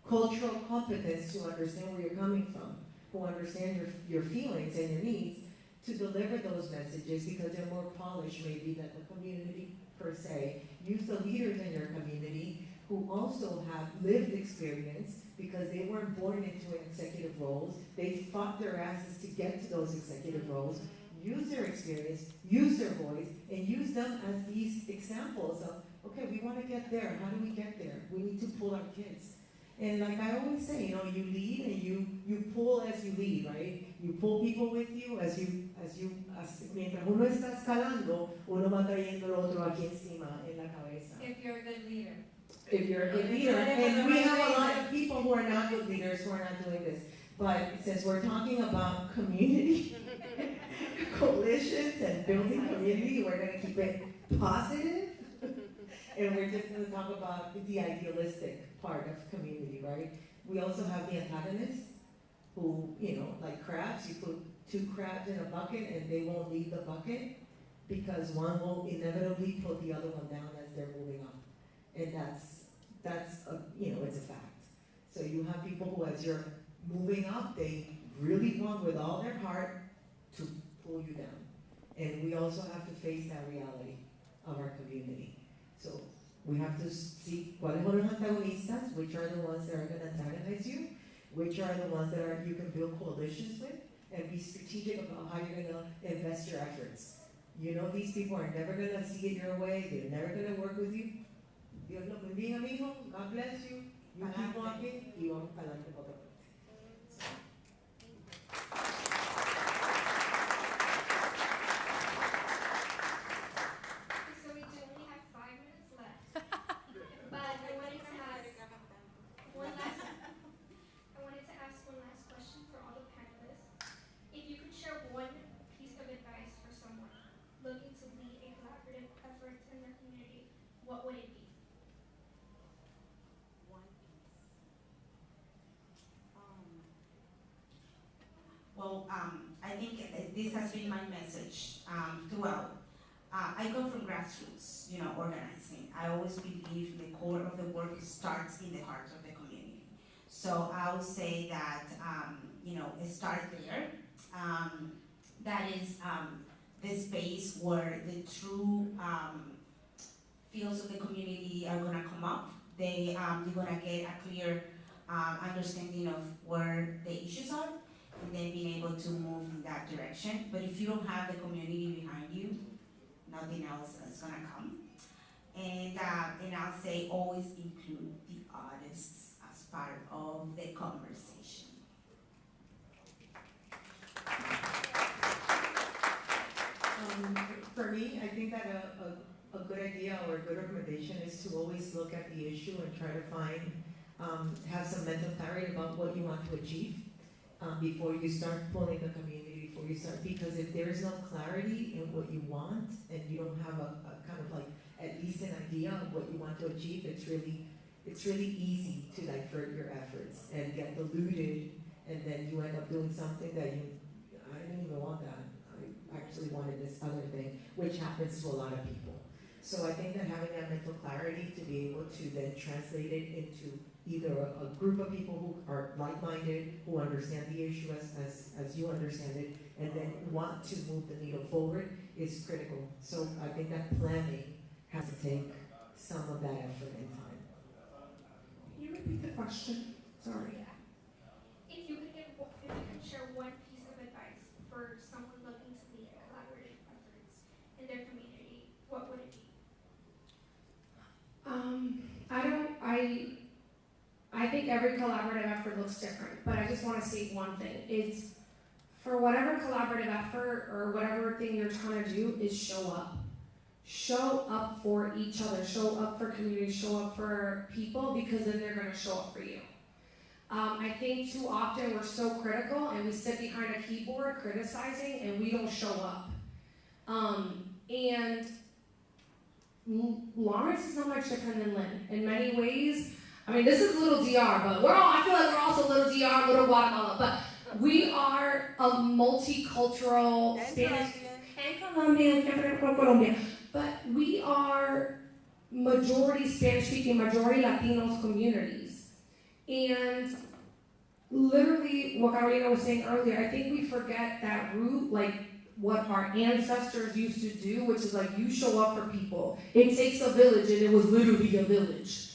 S19: cultural competence to understand where you're coming from, who understand your feelings and your needs, to deliver those messages, because they're more polished maybe than the community per se. Use the leaders in your community who also have lived experience, because they weren't born into executive roles. They fought their asses to get to those executive roles. Use their experience, use their voice, and use them as these examples of, okay, we want to get there. How do we get there? We need to pull our kids. And like I always say, you lead and you pull as you lead, right? You pull people with you mientras uno está escalando, uno va trayendo el otro aquí encima en la cabeza.
S1: If you're a good leader.
S19: If you're a good leader, and we have a lot of people who are not good leaders who are not doing this. But since we're talking about community coalitions and building community, we're going to keep it positive. And we're just going to talk about the idealistic part of community, right? We also have the antagonists who, like crabs, you put 2 crabs in a bucket and they won't leave the bucket because one will inevitably put the other one down as they're moving up. And that's it's a fact. So you have people who, as you're moving up, they really want with all their heart to pull you down. And we also have to face that reality of our community. So we have to see cuáles son los antagonistas, which are the ones that are going to antagonize you, which are the ones that you can build coalitions with, and be strategic about how you're going to invest your efforts. These people are never going to see it your way. They're never going to work with you. Dios lo bendiga, amigo. God bless you. You keep walking. Y vamos para adelante para otra parte.
S5: So we do only have 5 minutes left. But I wanted to ask one last question for all the panelists. If you could share one piece of advice for someone looking to lead a collaborative effort in their community, what would it be?
S13: I think this has been my message throughout. I come from grassroots, organizing. I always believe the core of the work starts in the heart of the community. So I would say that, start there. That is the space where the true fields of the community are gonna come up. You're gonna get a clear understanding of where the issues are, and then being able to move in that direction. But if you don't have the community behind you, nothing else is gonna come. And I'll say always include the artists as part of the conversation.
S19: For me, I think that a good idea or a good recommendation is to always look at the issue and try to find, have some mental clarity about what you want to achieve before you start pulling the community, because if there is no clarity in what you want and you don't have a kind of like at least an idea of what you want to achieve, it's really easy to divert your efforts and get diluted, and then you end up doing something that I didn't even want that. I actually wanted this other thing, which happens to a lot of people. So I think that having that mental clarity to be able to then translate it into either a group of people who are like-minded, who understand the issue as you understand it, and then want to move the needle forward is critical. So I think that planning has to take some of that effort and time.
S23: Can you repeat the question? Sorry.
S5: If you could share one piece of advice for someone looking to lead collaborative efforts in their community, what would it be?
S23: I think every collaborative effort looks different, but I just want to say one thing. It's for whatever collaborative effort or whatever thing you're trying to do is show up. Show up for each other, show up for community, show up for people, because then they're going to show up for you. I think too often we're so critical and we sit behind a keyboard criticizing and we don't show up. And Lawrence is not much different than Lynn. In many ways, I mean, this is little DR, but I feel like we're also little DR, little Guatemala, but we are a multicultural Spanish and Colombian, but we are majority Spanish-speaking, majority Latinos communities. And literally, what Carolina was saying earlier, I think we forget that root, like what our ancestors used to do, which is like you show up for people. It takes a village, and it was literally a village.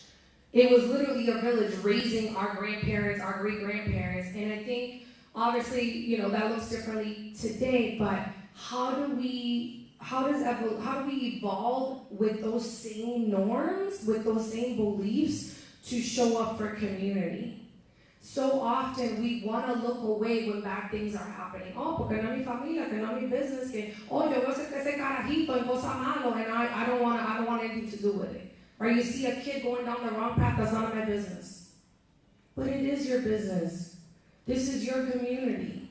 S23: It was literally a village raising our grandparents, our great-grandparents, and I think, obviously, that looks differently today, but how do we evolve with those same norms, with those same beliefs to show up for community? So often we want to look away when bad things are happening. Oh, porque no es mi familia, que no es mi business, que yo veo ese carajito en cosa malo, and I don't want anything to do with it. Or you see a kid going down the wrong path, that's none of my business. But it is your business. This is your community.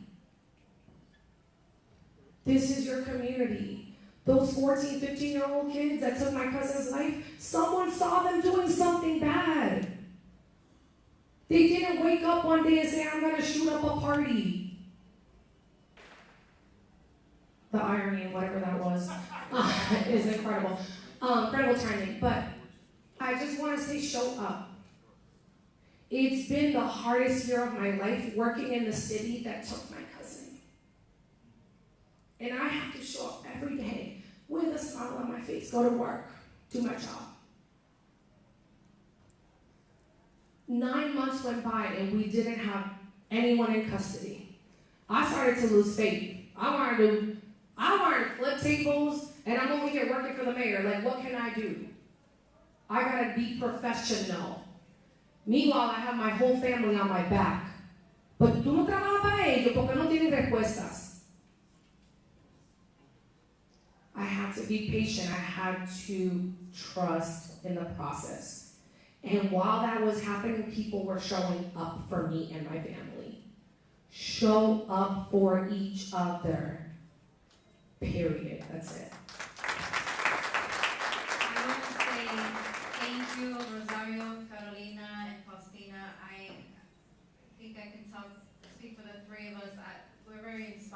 S23: This is your community. Those 14, 15-year-old kids that took my cousin's life, someone saw them doing something bad. They didn't wake up one day and say, I'm going to shoot up a party. The irony of whatever that was is incredible. Incredible timing. But I just want to say, show up. It's been the hardest year of my life working in the city that took my cousin. And I have to show up every day with a smile on my face, go to work, do my job. 9 months went by and we didn't have anyone in custody. I started to lose faith. I wanted to flip tables, and I'm over here working for the mayor. Like, what can I do? I gotta be professional. Meanwhile, I have my whole family on my back. But tú no trabajas para ellos porque no tienes respuestas. I had to be patient. I had to trust in the process. And while that was happening, people were showing up for me and my family. Show up for each other. Period. That's it.
S1: I want to say thank you, Rosario, Carolina, and Faustina. I think I can speak for the three of us. We're very inspired.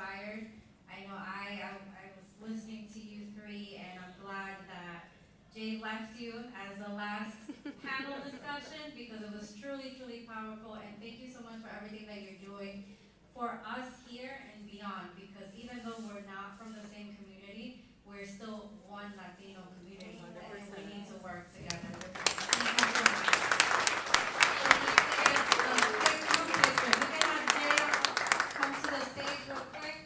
S1: last panel discussion because it was truly, truly powerful. And thank you so much for everything that you're doing for us here and beyond. Because even though we're not from the same community, we're still one Latino community, and we need to work together. Thank you so much. Come to the stage real quick.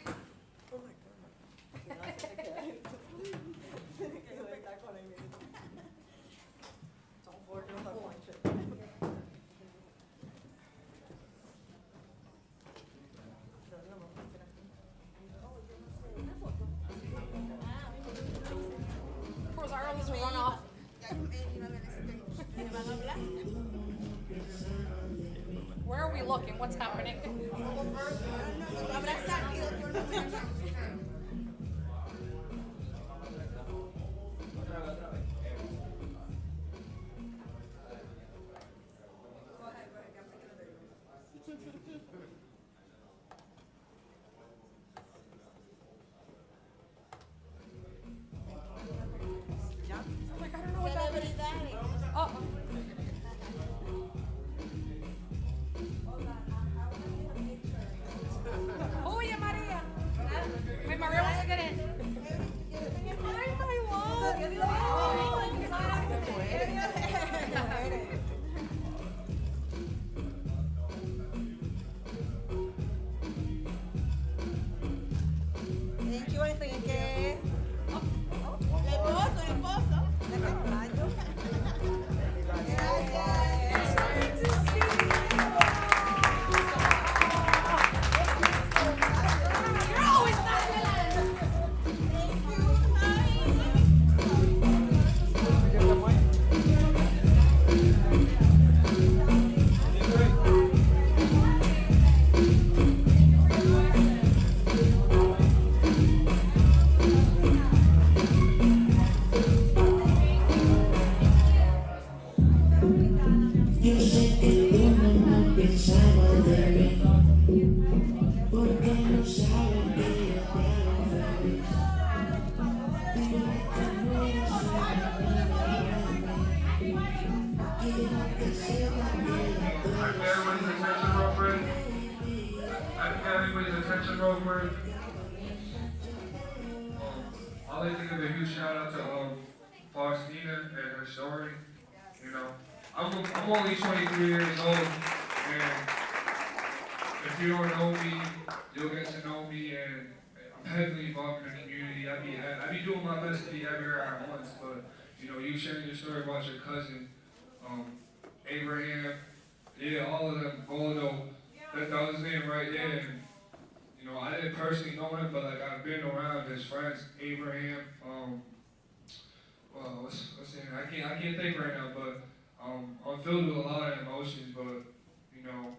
S4: Rosario needs to run off. Where are we looking? What's happening? Like, I don't know what's happening. Oh. Oye, María. Wait, María wants to get in.
S17: Thank you, Enrique. El esposo, el esposo.
S4: You're always fabulous.
S3: Yo sé que tú no pensabas de mí, porque no sabes que yo te hago feliz. Dime que no eres quiero que sepas que
S2: I can get everybody's attention real quick. I'd like to give a huge shout out to Faustina and her story. You know, I'm only 23 years old, and if you don't know me, you'll get to know me, and I'm heavily involved in the community. I be doing my best to be everywhere at once, but you know, you sharing your story about your cousin, Abraham, yeah, all of them, Goldo, that was his name right there. And, you know, I didn't personally know him, but like I've been around his friends, Abraham, well, what's his name? I can't think right now, but I'm filled with a lot of emotions, but you know,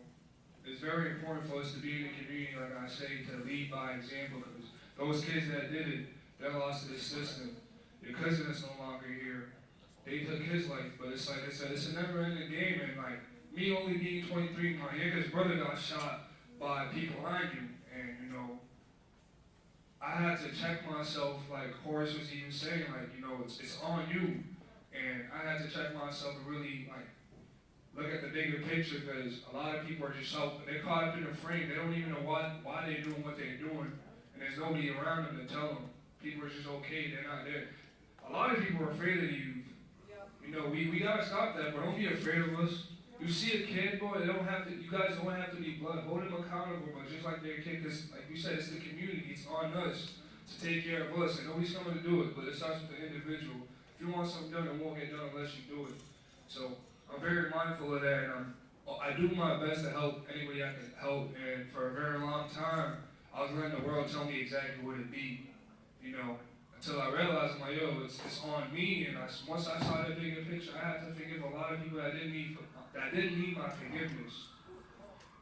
S2: it's very important for us to be in the community, like I say, to lead by example, because those kids that did it, they lost to the system. Your cousin is no longer here. They took his life, but it's like I said, it's a never-ending game, and like me only being 23, my youngest brother got shot by people behind you, and you know, I had to check myself, like Horace was even saying, like, you know, it's on you. And I had to check myself and really, like, look at the bigger picture, because a lot of people are just so, they're caught up in a frame. They don't even know why they're doing what they're doing. And there's nobody around them to tell them. People are just okay, they're not there. A lot of people are afraid of the youth. You know, we gotta stop that, but don't be afraid of us. You see a kid, boy, you guys don't have to be blunt. Hold them accountable, but just like they're a kid, because like we said, it's the community. It's on us to take care of us. And nobody's coming to do it, but it starts with the individual. If you want something done, it won't get done unless you do it. So I'm very mindful of that, and I do my best to help anybody I can help. And for a very long time, I was letting the world tell me exactly what it be, you know, until I realized, I'm like, yo, it's on me. And once I saw that bigger picture, I had to forgive a lot of people that didn't need my forgiveness.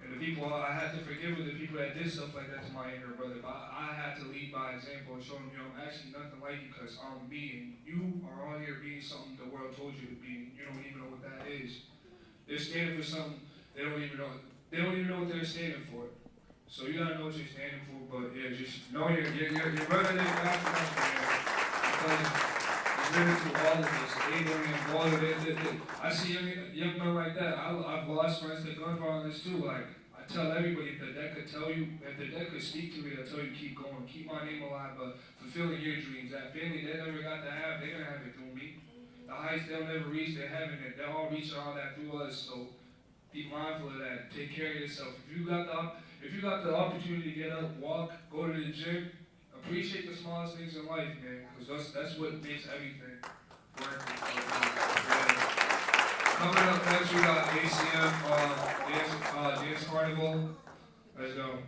S2: And the people I had to forgive were the people that did stuff like that to my younger brother. But I had to lead by example and show them, you know, I'm actually nothing like you, because I'm me, and you are all here being something the world told you to be. You don't even know what that is. They're standing for something they don't even know. They don't even know what they're standing for. So you gotta know what you're standing for. But yeah, just know your brother didn't back up, man. Because there's very to all of us. Abraham, Water, I see young men like that. I've lost friends to gun violence too. Like, I tell everybody, if the deck could tell you, if the deck could speak to me, I'll tell you keep going, keep my name alive, but fulfilling your dreams. That family they never got to have, they're gonna have it through me. The heights they'll never reach, they're having it. They're all reaching all that through us. So be mindful of that. Take care of yourself. If you got the opportunity to get up, walk, go to the gym, appreciate the smallest things in life, man, because that's what makes everything work. Coming up next, we got ACM Dance Carnival. Let's go.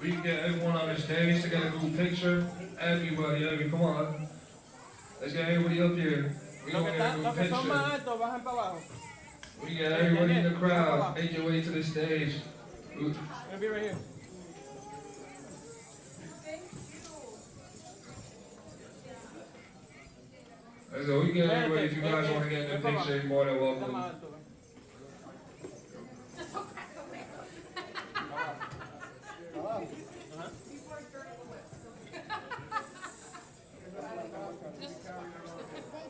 S2: We can get everyone on the stage to get a group picture. Everybody, come on. Let's get everybody up here. We gonna get a group picture. We get everybody in the crowd. Make your way to the stage.
S17: Gonna be right here.
S2: So we get everybody. If you guys want to get in the picture, you're more than welcome.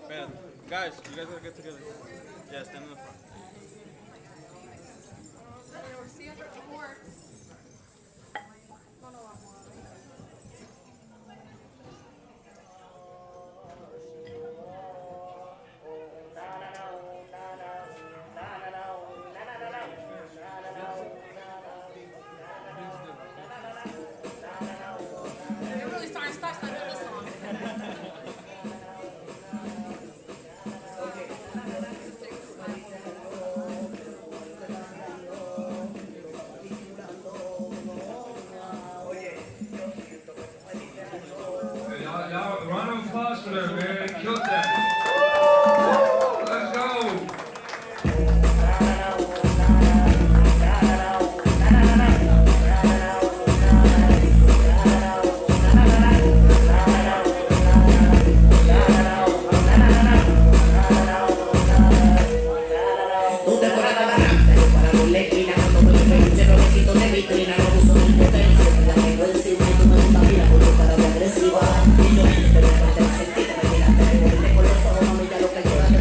S14: Man, guys, you guys gotta get together. Yeah, stand in the front.
S4: starts like this song.
S2: Y'all, round of applause for them, man. They killed that. Let's go.
S3: Tú te fueras de barranca, yo para con la esquina, cuando me peluche, robecito de vitrina, no uso mi potencia, la tengo encima y tú me gusta mira con tu cara de agresiva, y yo vine te me parte de sentirte, me miraste, me volviste con los ojos, mami, ya lo que queda de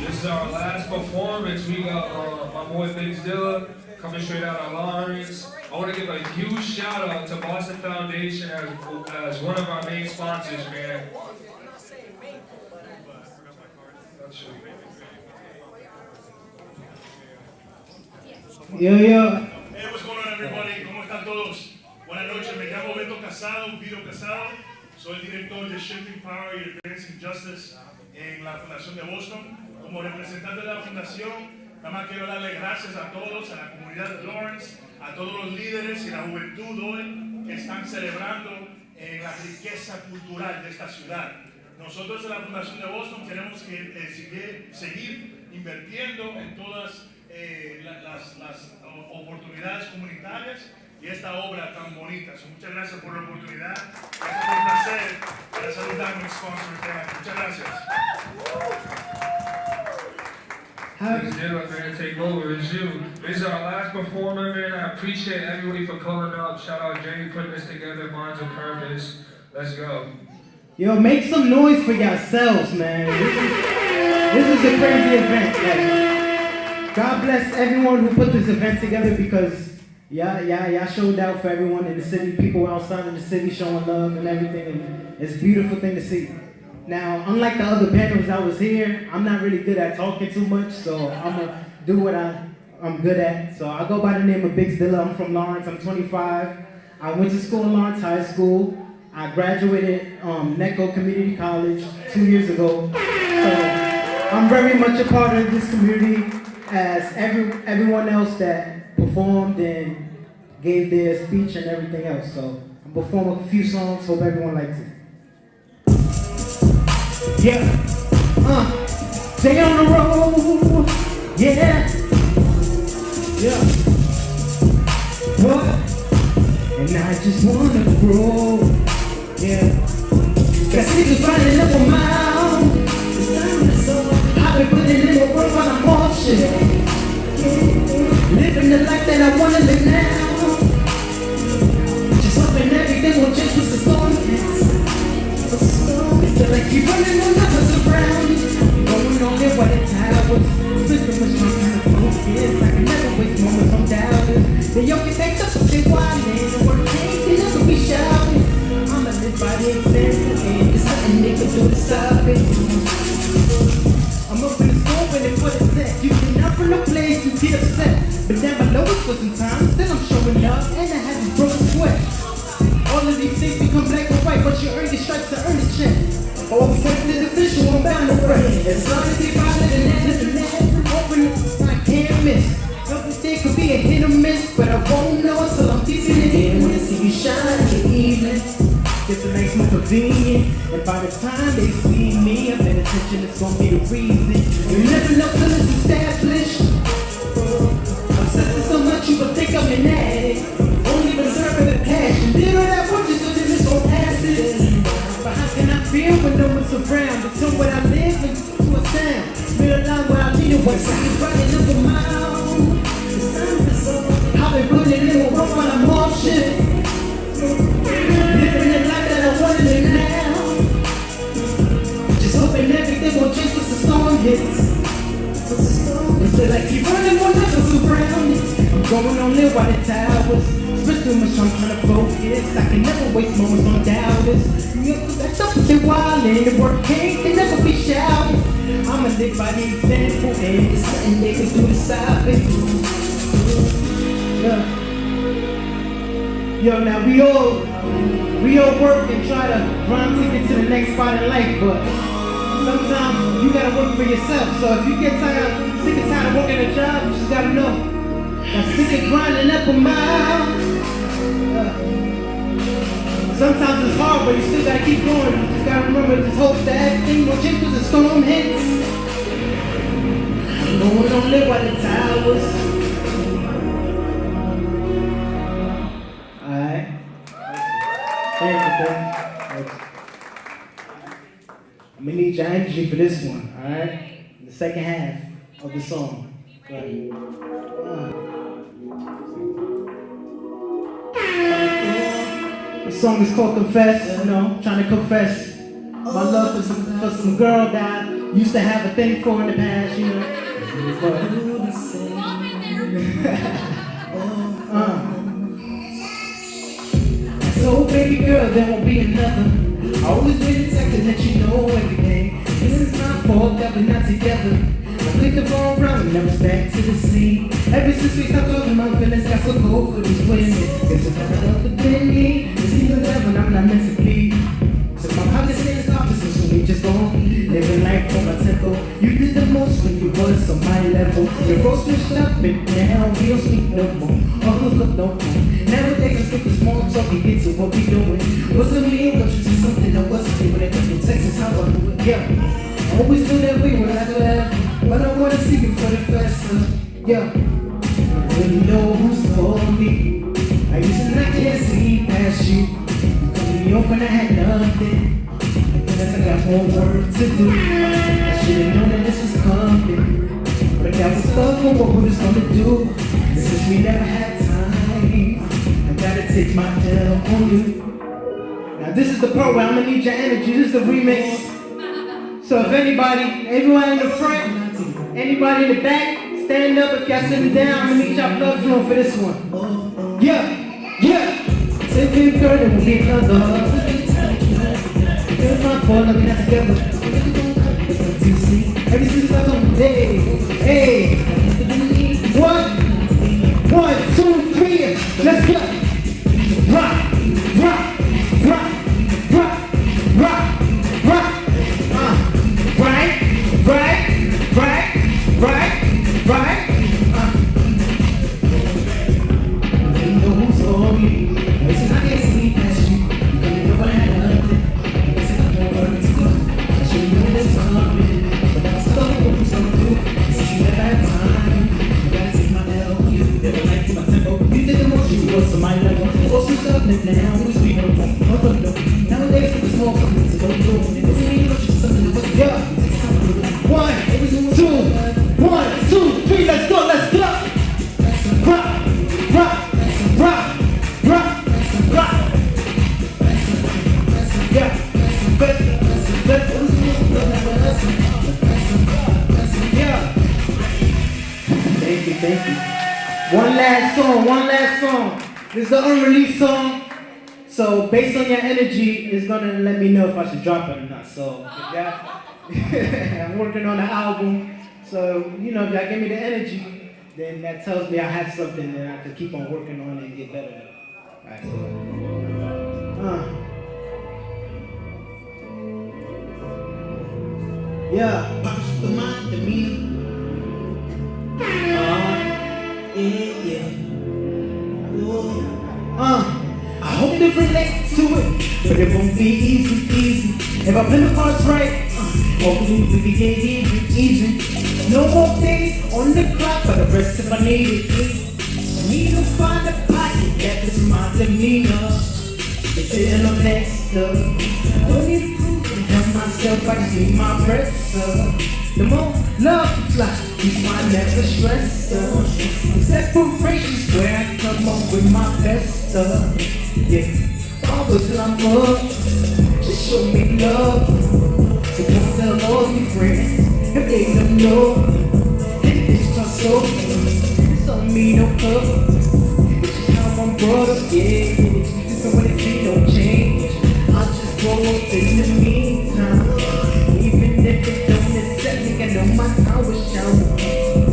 S2: This is our last performance. We got my boy Big Dilla coming straight out of Lawrence. I want to give a huge shout out to Boston Foundation as one of our main sponsors, man.
S15: Yo, yo.
S18: Hey, what's going on, everybody? ¿Cómo están todos? Buenas noches, me llamo Beto Casado, Vito Casado. Soy el director de Shifting Power y Advancing Justice en la Fundación de Boston. Como representante de la Fundación, nada más quiero darle gracias a todos, a la comunidad de Lawrence, a todos los líderes y la juventud hoy que están celebrando la riqueza cultural de esta ciudad. Nosotros en la Fundación de Boston queremos que, seguir invirtiendo en todas las oportunidades comunitarias y esta obra tan bonita. Muchas gracias por la oportunidad. Gracias por el placer. Gracias por darme un sponsor. Muchas gracias.
S2: Big Dilla, man, take over. It's you. This is our last performer, man. I appreciate everybody for pulling up. Shout out Jamie putting this together. Minds of Purpose. Let's go.
S15: Yo, make some noise for yourselves, man. This is a crazy event. Like, God bless everyone who put this event together because y'all showed out for everyone in the city. People outside of the city showing love and everything. And it's a beautiful thing to see. Now, unlike the other panels I was here, I'm not really good at talking too much, so I'm going to do what I'm good at. So I go by the name of Big Dilla. I'm from Lawrence. I'm 25. I went to school in Lawrence High School. I graduated NECO Community College 2 years ago. So I'm very much a part of this community as everyone else that performed and gave their speech and everything else. So I'm performing a few songs. Hope everyone likes it. Yeah, stay on the road, yeah, what? And I just wanna grow, yeah. Got niggas running up a mile. I've been putting in the work while I'm off shit. Living the life that I wanna live now. Just hoping everything will change with the storm. Feel like you're running on others around. Going on there while the towers. Split much time kind of focus. I can never waste moments on doubters. Then you can take up some shit while the work ain't never be shouting. I'ma live by the example and there's nothing they can do to stop it. I'm up in the store waiting for the set. You cannot run a place, you get upset. But down below it for some time. Then I'm showing up and I haven't broken sweat. All of these things become black or white, but you earn your stripes to earn a check. Oh, I'm the official, I'm bound to break. As long as they follow the net, open I can't miss. Everything could be a hit or miss, but I won't know until I'm keeping it in. When I see you shine in the evening, guess it makes me convenient. And by the time they see me, I'm paying attention, it's gonna be the reason. You never know till it's established. I'm suffering so much, you would think I'm an addict. Only reserving the passion. Did all that work just so that it's gon' pass it. But how can I feel when no one's around? To tell what I live into a sound. Real life where I need it, what's running up a mile. I've been putting in the work while I'm off shit. Living the life that I wanna live now. Just hoping everything will change once the storm hits. Instead I keep running one others around. I'm going on there while the towers. Spend too much time trying to focus. I can never waste moments on doubters. That's up to wild and the work can never be shouted. I'ma live by the example and there's nothing they can do to stop it. Yeah. Yo, now we all work and try to run to get to the next spot in life, but sometimes you gotta work for yourself. So if you get sick and tired of working a job, you just gotta know. Now sick of grinding up a mile. Sometimes it's hard, but you still gotta keep going. You just gotta remember, just hope that everything will change when the storm hits. I'm going on live while the towers. Alright. Thank you. I'm gonna need your energy for this one, alright? The second half of the song. Go ahead. This song is called Confess, you know, trying to confess my love for some girl that I used to have a thing for in the past, you know. So baby girl, there won't be another. I always been expecting that you know everything. This is my fault that we're not together. I clicked the phone round and I was back to the scene. Ever since we stopped talking, my feelings got so cold for these women. Guess if I love within me, it's even love when I'm not meant to be. So my pockets is opposite, so we just gon' living life for my tempo. You did the most when you was on my level. Your roles switched up and now we don't speak no more. Or hook up no more. Nowadays I skip the small talk and get to what we doing. Wasn't me, but you see something I wasn't doing. It in Texas, how I do it, yeah. Always knew that we were not forever, but I wanna see you for the first time, yeah. I really know who's for me. I used to not can't see past you. You cut me off when I had nothing. Because I got more work to do. I should've known that this was coming, but I was stuck on what we was gonna do. And since we never had time, I gotta take my L on you. Now this is the part where I'm gonna need your energy. This is the remix. So if anybody, everyone in the front, anybody in the back, stand up. If y'all sitting down, I'm gonna need y'all blood flow for this one. Yeah, yeah. Say baby girl, there will be another. It's my fault, I'm not together. Every single time, hey, hey. 1, 2, 3, let's go. Rock, rock, rock, rock, rock, rock. Right. You know who's for me. Listen, I can't sleep past you. You can't never have nothing. Listen, I don't want to go. I should know this coming, but I'm stuck on what I'm do. Since you never had time, you gotta take my L. You never liked my tempo. You did the most you was on my level. Also stuck now, who's we know. Nowadays, it's more something to go through. It doesn't mean much, it's something that was yeah. 1, 2, 3, let's go, let's go. Rock, rock, rock, rock, rock. Yeah. Yeah. Thank you. One last song. This is the unreleased song. So based on your energy, it's gonna let me know if I should drop it or not. So if y'all, I'm working on the album. So, you know, if y'all give me the energy, then that tells me I have something that I can keep on working on and get better at. Right. Yeah. I hope they relate to it, but it won't be easy. If I play the parts right, hopefully we can get even. No more days on the clock, but the rest if I need it. I need to find a pocket that fits my demeanor. It's sitting on next up. Don't need to prove it, help myself, I just need my breath up. The more love you fly, keep my never stressed up. Separation's where I come up with my best stuff. Yeah, all till I'm up, just show me love. So don't tell all your friends if they don't know. It's my soul, it's on me, no cover. It's just how I'm brought up, yeah. Just when it see no change, I'll just grow up in the meantime. Even if it don't accept me, I know my time will shine.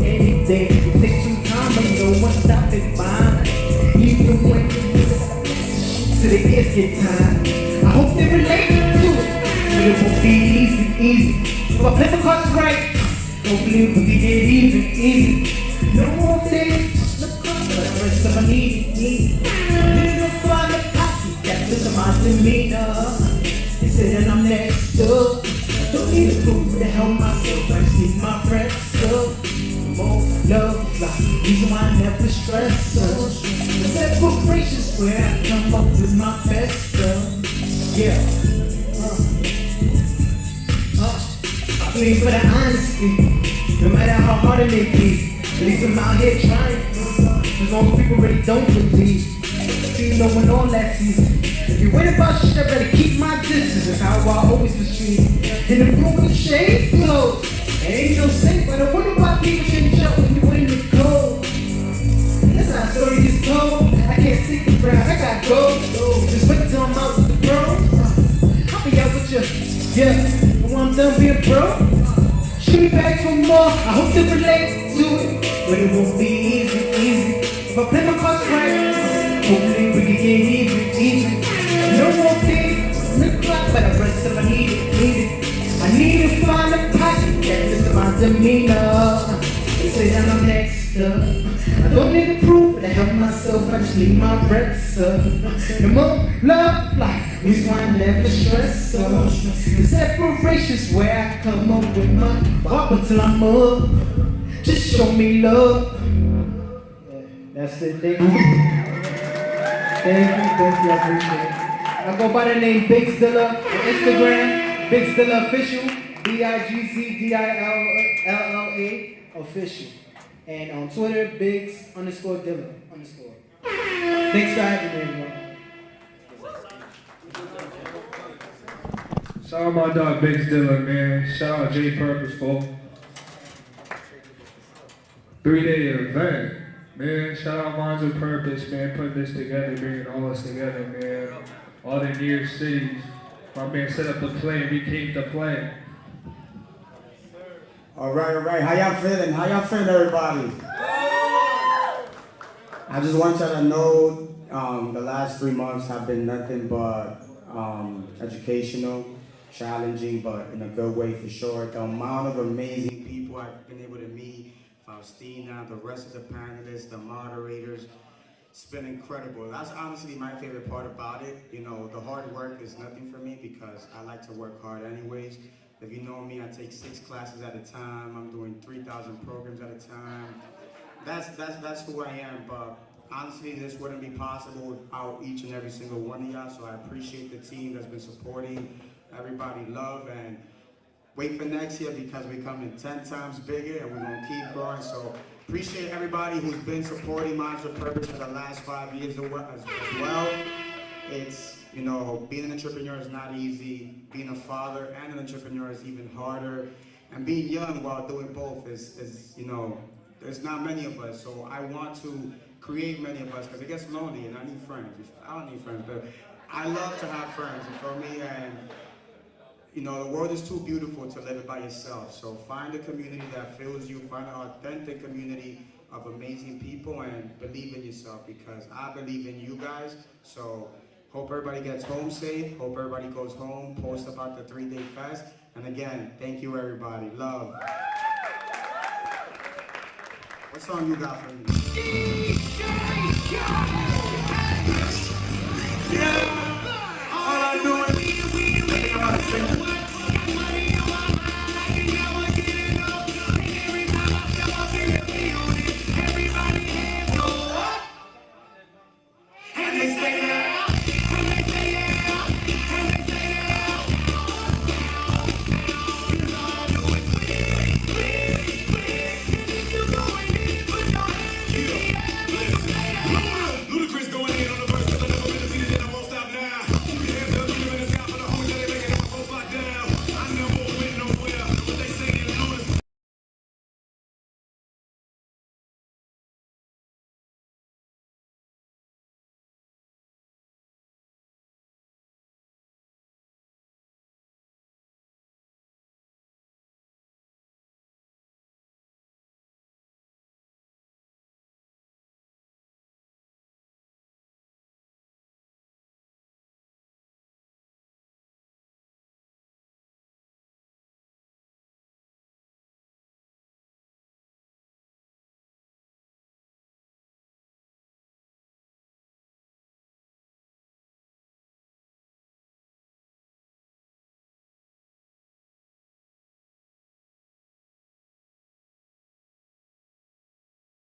S15: Anything, it takes some time, but no one stop it fine. Even when the ears get tired. I hope they relate to it, but it won't be easy. So I play the cards right, hopefully we can get even. No more things, but the rest of I need. Little find a posse, that's just my demeanor. They say that I'm next up. Don't need to prove to help myself, I just need my friends up. More love, like reason why I never stress up. Separations where I come up with my best stuff. Yeah. I plead for the honesty, no matter how hard it may be. At least I'm out here trying. As long as people really don't believe. See no one on that season. If you worried about shit, I better keep my distance. That's how I always was treated. In the room with the shades closed. There ain't no safe, but I wonder why people shouldn't show when you in the cold. That's how the story is told. I can't stick around, I gotta go. Just wait till I'm out with the bros. I'll be out with you, yeah. When I'm done being broke, shoot me back for more. I hope they relate to it, but it won't be easy. If I play my cards right, hopefully we can get even. No more things on the clock, but the rest of I need it. I need to find a pocket that's my demeanor. They say that I'm next up. I don't need to prove to help myself, I just need my breath up. No more love like reason why I never stress up. The separation's where I come up with my walk until I'm up. Just show me love. Yeah, that's it, thank you. Thank you, I appreciate it. I go by the name Biggs Dilla on Instagram, Biggs Dilla Official, BIGZDILLA Official. And on Twitter, Biggs_Dilla_. Thanks for having me, everyone.
S2: Shout out my dog Biggs Dilla, man. Shout out J Purposeful. 3-day event. Man, shout out Minds with Purpose, man, putting this together, bringing all this together, man. All the near cities. My man set up the plan, we came to play.
S12: All right. How y'all feeling? Everybody? I just want y'all to know the last 3 months have been nothing but educational, challenging, but in a good way for sure. The amount of amazing people I've been able to meet, Faustina, the rest of the panelists, the moderators, it's been incredible. That's honestly my favorite part about it. You know, the hard work is nothing for me because I like to work hard anyways. If you know me, I take 6 classes at a time. I'm doing 3,000 programs at a time. That's who I am, but honestly, this wouldn't be possible without each and every single one of y'all, so I appreciate the team that's been supporting everybody. Love, and wait for next year because we're coming 10 times bigger and we're gonna keep growing. So appreciate everybody who's been supporting Minds with Purpose for the last 5 years as well. It's, you know, being an entrepreneur is not easy. Being a father and an entrepreneur is even harder. And being young while doing both is you know, there's not many of us. So I want to create many of us because it gets lonely and I need friends. I don't need friends, but I love to have friends, you feel me? And you know, the world is too beautiful to live it by yourself. So find a community that fills you, find an authentic community of amazing people and believe in yourself because I believe in you guys. So hope everybody gets home safe. Hope everybody goes home, post about the 3-day fest. And again, thank you everybody. Love. What song you got for me?